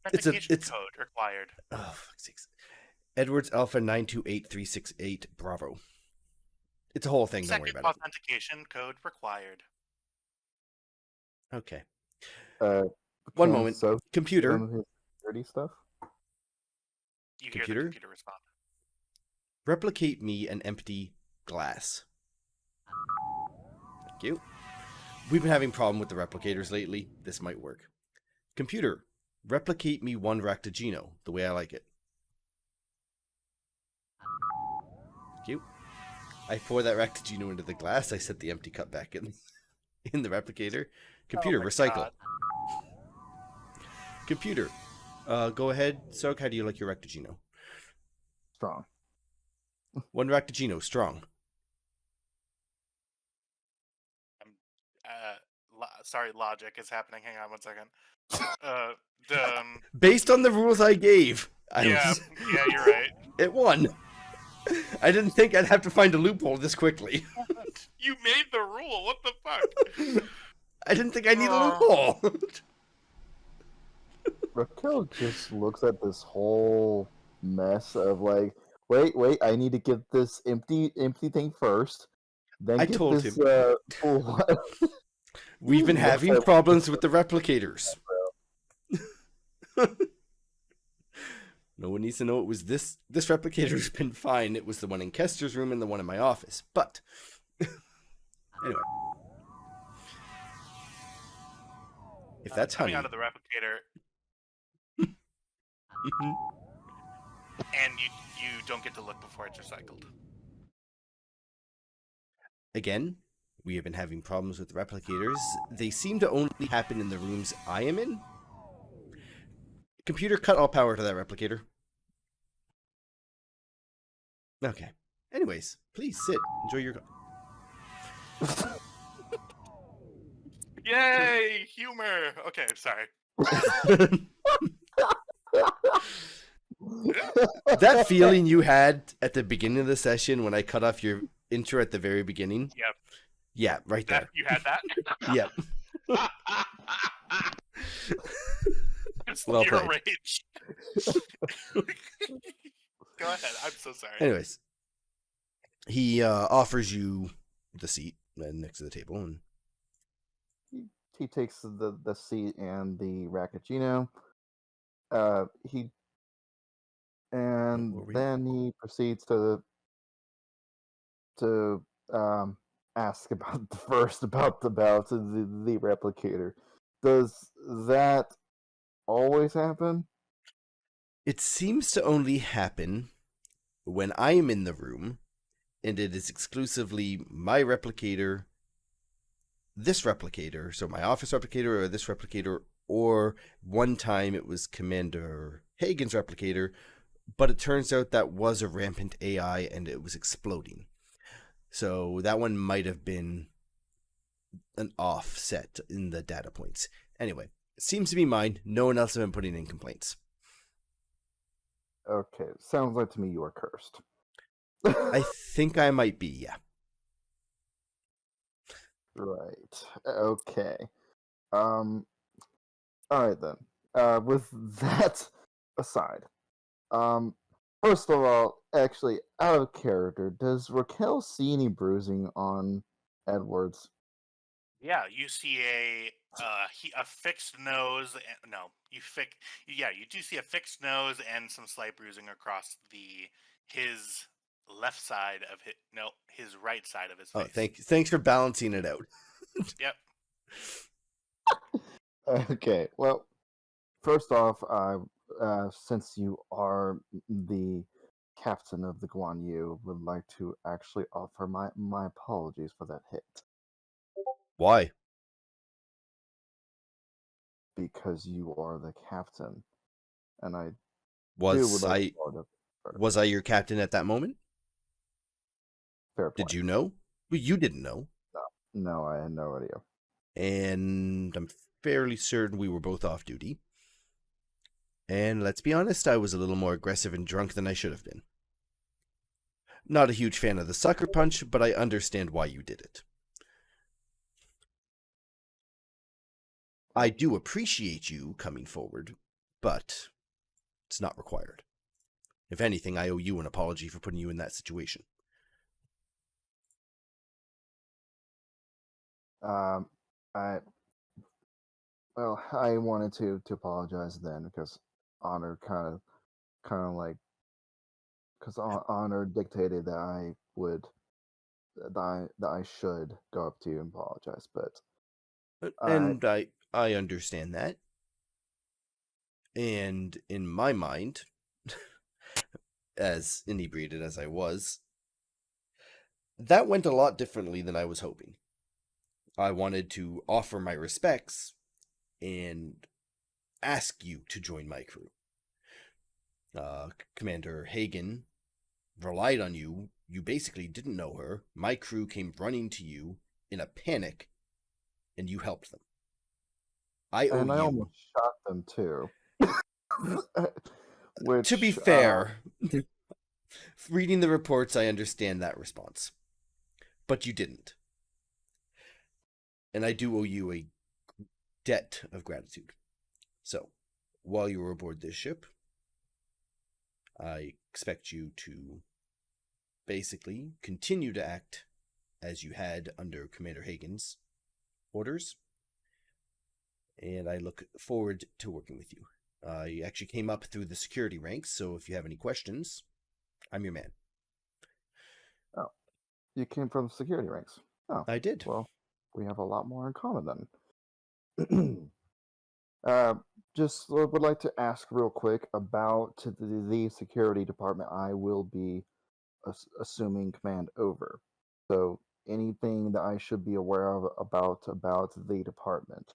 Authentication code required. Oh, fuck's sakes. Edwards Alpha 928368 Bravo. It's a whole thing, don't worry Second about authentication code required. it. Okay. One moment. Computer. His dirty stuff. You hear Computer? the computer respond. Replicate me an empty glass. Thank you. We've been having problem with the replicators lately. This might work. Computer, replicate me one Ractigino, the way I like it. Thank you. I pour that Ractigino into the glass. I set the empty cup back in the replicator. Computer, my recycle. God. Computer, go ahead. Soak, how do you like your Ractigino? Strong. One Ractigino, strong. Sorry, logic is happening. Hang on one second. Based on the rules I gave, Yeah, you're right. It won. I didn't think I'd have to find a loophole this quickly. You made the rule. What the fuck? I didn't think I need a loophole. Raquel just looks at this whole mess of like, wait, I need to get this empty thing first. Then I get told this, him. We've been having problems with the replicators. No one needs to know it was this. This replicator's been fine. It was the one in Kester's room and the one in my office. But anyway, if that's coming honey, out of the replicator, and you don't get to look before it's recycled. again, we have been having problems with replicators. They seem to only happen in the rooms I am in. Computer, cut all power to that replicator. Okay. Anyways, please sit. Enjoy your... Yay! Humor! Okay, sorry. That feeling you had at the beginning of the session when I cut off your intro at the very beginning? Yep. Yeah, right there. You had that? Yep. It's Well your played. rage. Go ahead. I'm so sorry. Anyways, he offers you the seat next to the table, and he takes the seat and the Ractigino. Then he proceeds to ask about the replicator. Does that always happen? it seems to only happen when I am in the room, and it is exclusively my replicator, this replicator, so my office replicator or this replicator, or one time it was Commander Hagen's replicator, but it turns out that was a rampant AI and it was exploding. So that one might have been an offset in the data points. Anyway, it seems to be mine. No one else has been putting in complaints. Okay, sounds like to me you are cursed. I think I might be, yeah. Right. Okay. All right then. With that aside, first of all, actually, out of character, does Raquel see any bruising on Edwards? Yeah, you see a fixed nose. You do see a fixed nose and some slight bruising across his left side of his right side of his face. Oh, thanks for balancing it out. Yep. Okay. Well, first off, since you are the captain of the Guan Yu, would like to actually offer my apologies for that hit. Why? Because you are the captain, and I Was I your captain at that moment? Fair point. Did you know? Well, you didn't know. No, I had no idea. And I'm fairly certain we were both off duty. And let's be honest, I was a little more aggressive and drunk than I should have been. Not a huge fan of the sucker punch, but I understand why you did it. I do appreciate you coming forward, but it's not required. If anything, I owe you an apology for putting you in that situation. I wanted to apologize then because Honor kind of like, because Honor dictated that I would I should go up to you and apologize, but And I understand that. And in my mind, as inebriated as I was, that went a lot differently than I was hoping. I wanted to offer my respects and ask you to join my crew. Commander Hagen relied on you. You basically didn't know her. My crew came running to you in a panic, and you helped them. I owe and I you. almost shot them too. Which, To be fair, reading the reports, I understand that response. But you didn't. And I do owe you a debt of gratitude. So, while you were aboard this ship, I expect you to basically continue to act as you had under Commander Hagen's orders. And I look forward to working with you. You actually came up through the security ranks, so if you have any questions, I'm your man. oh, you came from security ranks. Oh, I did. well, we have a lot more in common then. Just would like to ask real quick about the security department I will be assuming command over. So anything that I should be aware of about the department.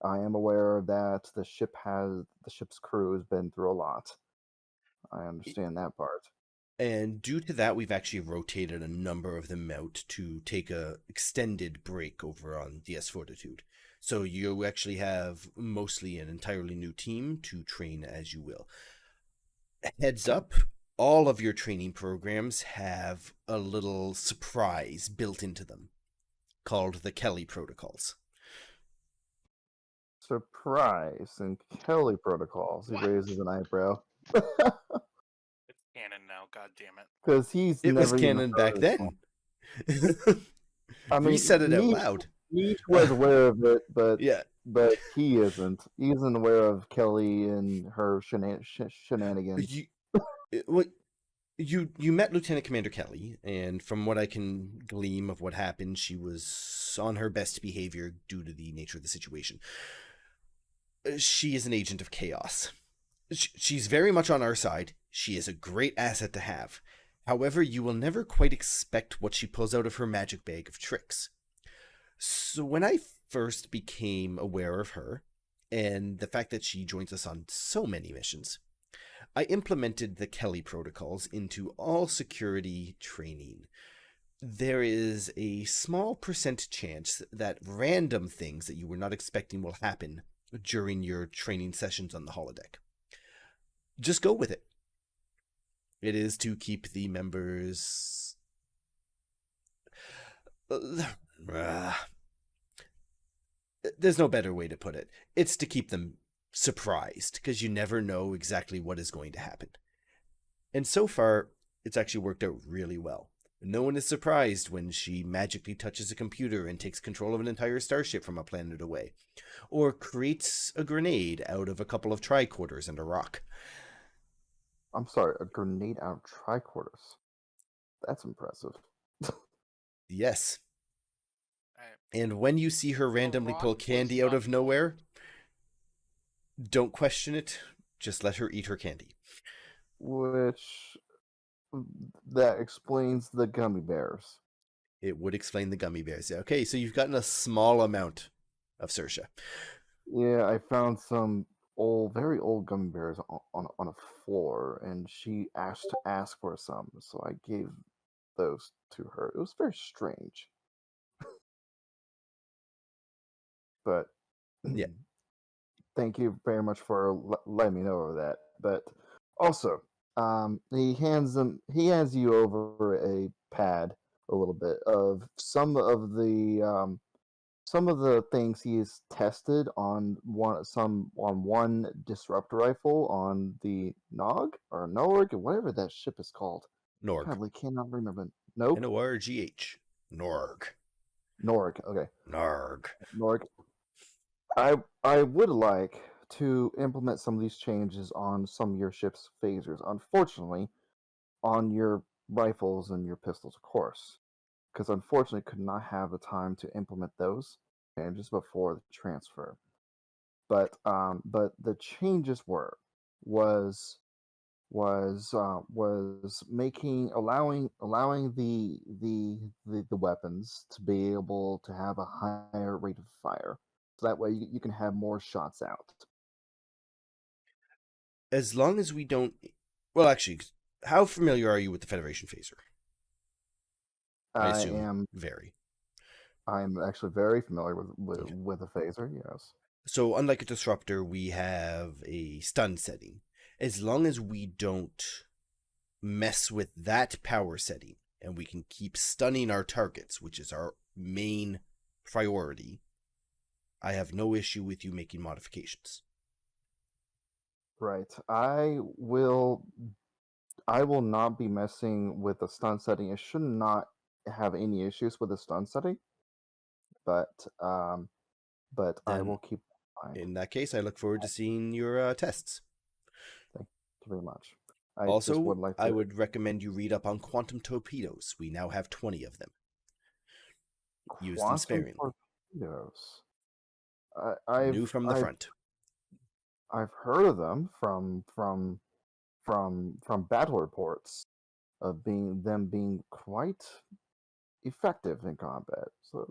I am aware that the ship's crew has been through a lot. I understand that part. And due to that, we've actually rotated a number of them out to take a extended break over on DS Fortitude. So you actually have mostly an entirely new team to train as you will. Heads up, all of your training programs have a little surprise built into them called the Kelly Protocols. Surprise and Kelly protocols. He What? raises an eyebrow. It's canon now. God damn it. Because he's It was never even canon heard back of this then. one. I mean, We said it out Neesh- loud. Neesh was aware of it, but Yeah. he isn't. He isn't aware of Kelly and her shenanigans. You met Lieutenant Commander Kelly, and from what I can glean of what happened, she was on her best behavior due to the nature of the situation. She is an agent of chaos. She's very much on our side. She is a great asset to have. However, you will never quite expect what she pulls out of her magic bag of tricks. So when I first became aware of her, and the fact that she joins us on so many missions, I implemented the Kelly protocols into all security training. There is a small percent chance that random things that you were not expecting will happen during your training sessions on the holodeck. Just go with it. It is to keep the members... There's no better way to put it. It's to keep them surprised, because you never know exactly what is going to happen. And so far, it's actually worked out really well. No one is surprised when she magically touches a computer and takes control of an entire starship from a planet away, or creates a grenade out of a couple of tricorders and a rock. I'm sorry, a grenade out of tricorders. That's impressive. Yes. I- And when you see her randomly rock pull was candy out not of nowhere, don't question it. Just let her eat her candy. Which that explains the gummy bears. It would explain the gummy bears. Yeah. Okay, so you've gotten a small amount of Sersha. Yeah, I found some very old gummy bears on a floor, and she asked to ask for some, so I gave those to her. It was very strange, but Yeah. thank you very much for letting me know of that. But also, he hands you over a pad a little bit of some of the things he's tested on one disruptor rifle on the Nog or Norg, whatever that ship is called. Norg. Probably cannot remember. Nope. N-O-R-G-H. Norg. Norg. Okay. Norg. Norg. I would like to implement some of these changes on some of your ship's phasers. Unfortunately, on your rifles and your pistols, of course, because unfortunately could not have the time to implement those changes before the transfer. But the changes was making allowing the weapons to be able to have a higher rate of fire, so that way you can have more shots out. As long as we don't. Well, actually, how familiar are you with the Federation phaser? I assume very. I'm actually very familiar Okay. with a phaser. Yes. So, unlike a disruptor, we have a stun setting. As long as we don't mess with that power setting and we can keep stunning our targets, which is our main priority, I have no issue with you making modifications. Right. I will not be messing with the stun setting. It should not have any issues with the stun setting, but I Then, will keep in mind. in that case, I look forward to seeing your tests. Thank you very much. I just Also, would like to. I would recommend you read up on quantum torpedoes. We now have 20 of them. Use them Quantum sparingly. torpedoes. New from the front. I've heard of them from battle reports of being quite effective in combat. So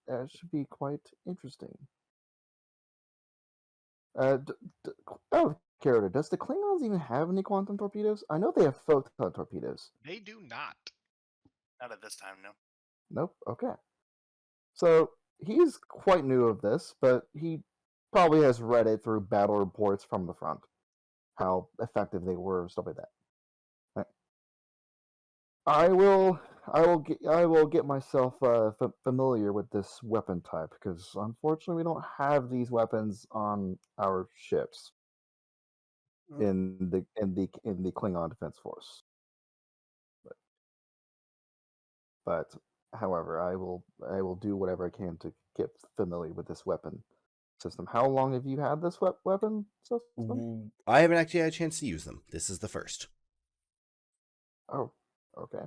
that should be quite interesting. Oh, Carrot, does the Klingons even have any quantum torpedoes? I know they have photon torpedoes. They do not. Not at this time, no. Nope. Okay. So he's quite new of this, but he probably has read it through battle reports from the front, how effective they were, stuff like that. Right. I will get myself familiar with this weapon type, because unfortunately we don't have these weapons on our ships in the Klingon Defense Force. But however, I will do whatever I can to get familiar with this weapon system. How long have you had this weapon system? I haven't actually had a chance to use them. This is the first. Oh, okay.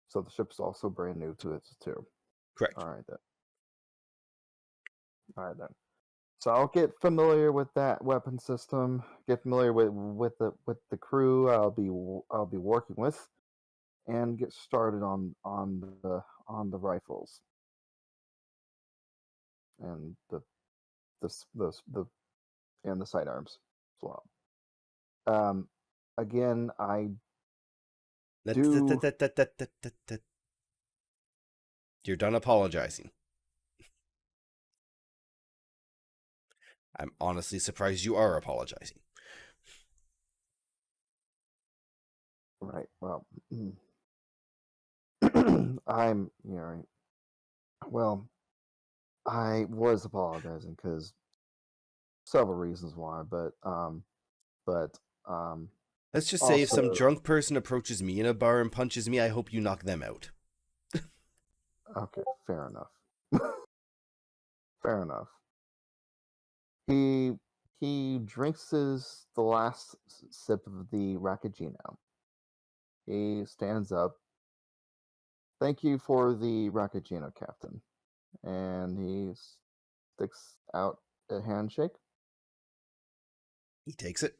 So the ship's also brand new to it too. Correct. All right then. So I'll get familiar with that weapon system. Get familiar with the crew I'll be working with, and get started on the rifles and the and the sidearms as well. Again, You're done apologizing. I'm honestly surprised you are apologizing. Right. Well, well, I was apologizing because several reasons why, but Let's just say if some also- drunk person approaches me in a bar and punches me, I hope you knock them out. okay, fair enough. Fair enough. He drinks the last sip of the Rakajino. He stands up. Thank you for the Rakajino, Captain. And he sticks out a handshake. He takes it.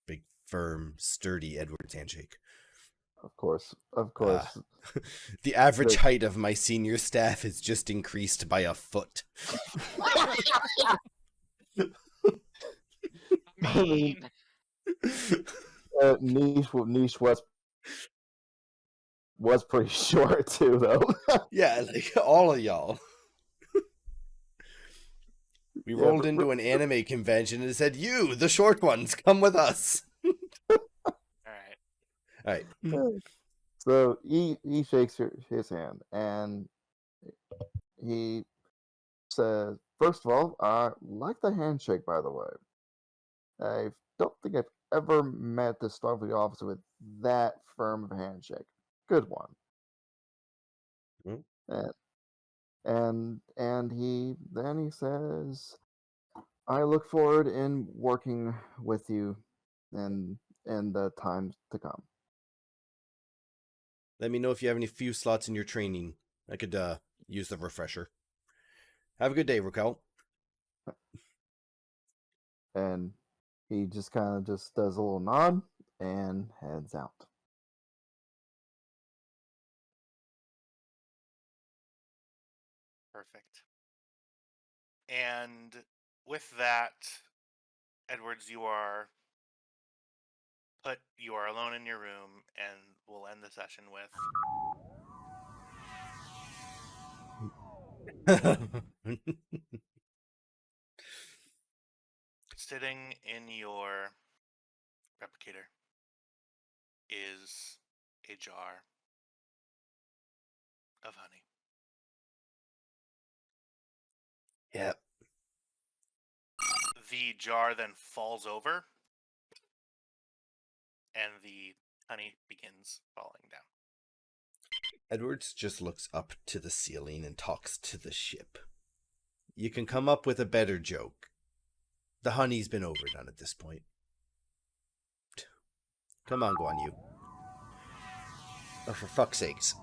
Big, firm, sturdy Edwards handshake. Of course. The average height of my senior staff is just increased by a foot. I mean, Niche was pretty short too, though. Yeah, like all of y'all. We rolled into an anime convention and it said, "You, the short ones, come with us." All right. So he shakes his hand and he says, "First of all, I like the handshake, by the way. I don't think I've ever met the Starfleet officer with that firm of a handshake. Good one." And he says, "I look forward in working with you in the times to come." Let me know if you have any few slots in your training. I could use the refresher. Have a good day, Raquel. And he just kind of just does a little nod and heads out. Perfect. And with that, Edwards, you are alone in your room, and we'll end the session with sitting in your replicator is a jar of honey. Yep. The jar then falls over, and the honey begins falling down. Edwards just looks up to the ceiling and talks to the ship. You can come up with a better joke. The honey's been overdone at this point. Come on, Guan Yu. Oh, for fuck's sakes.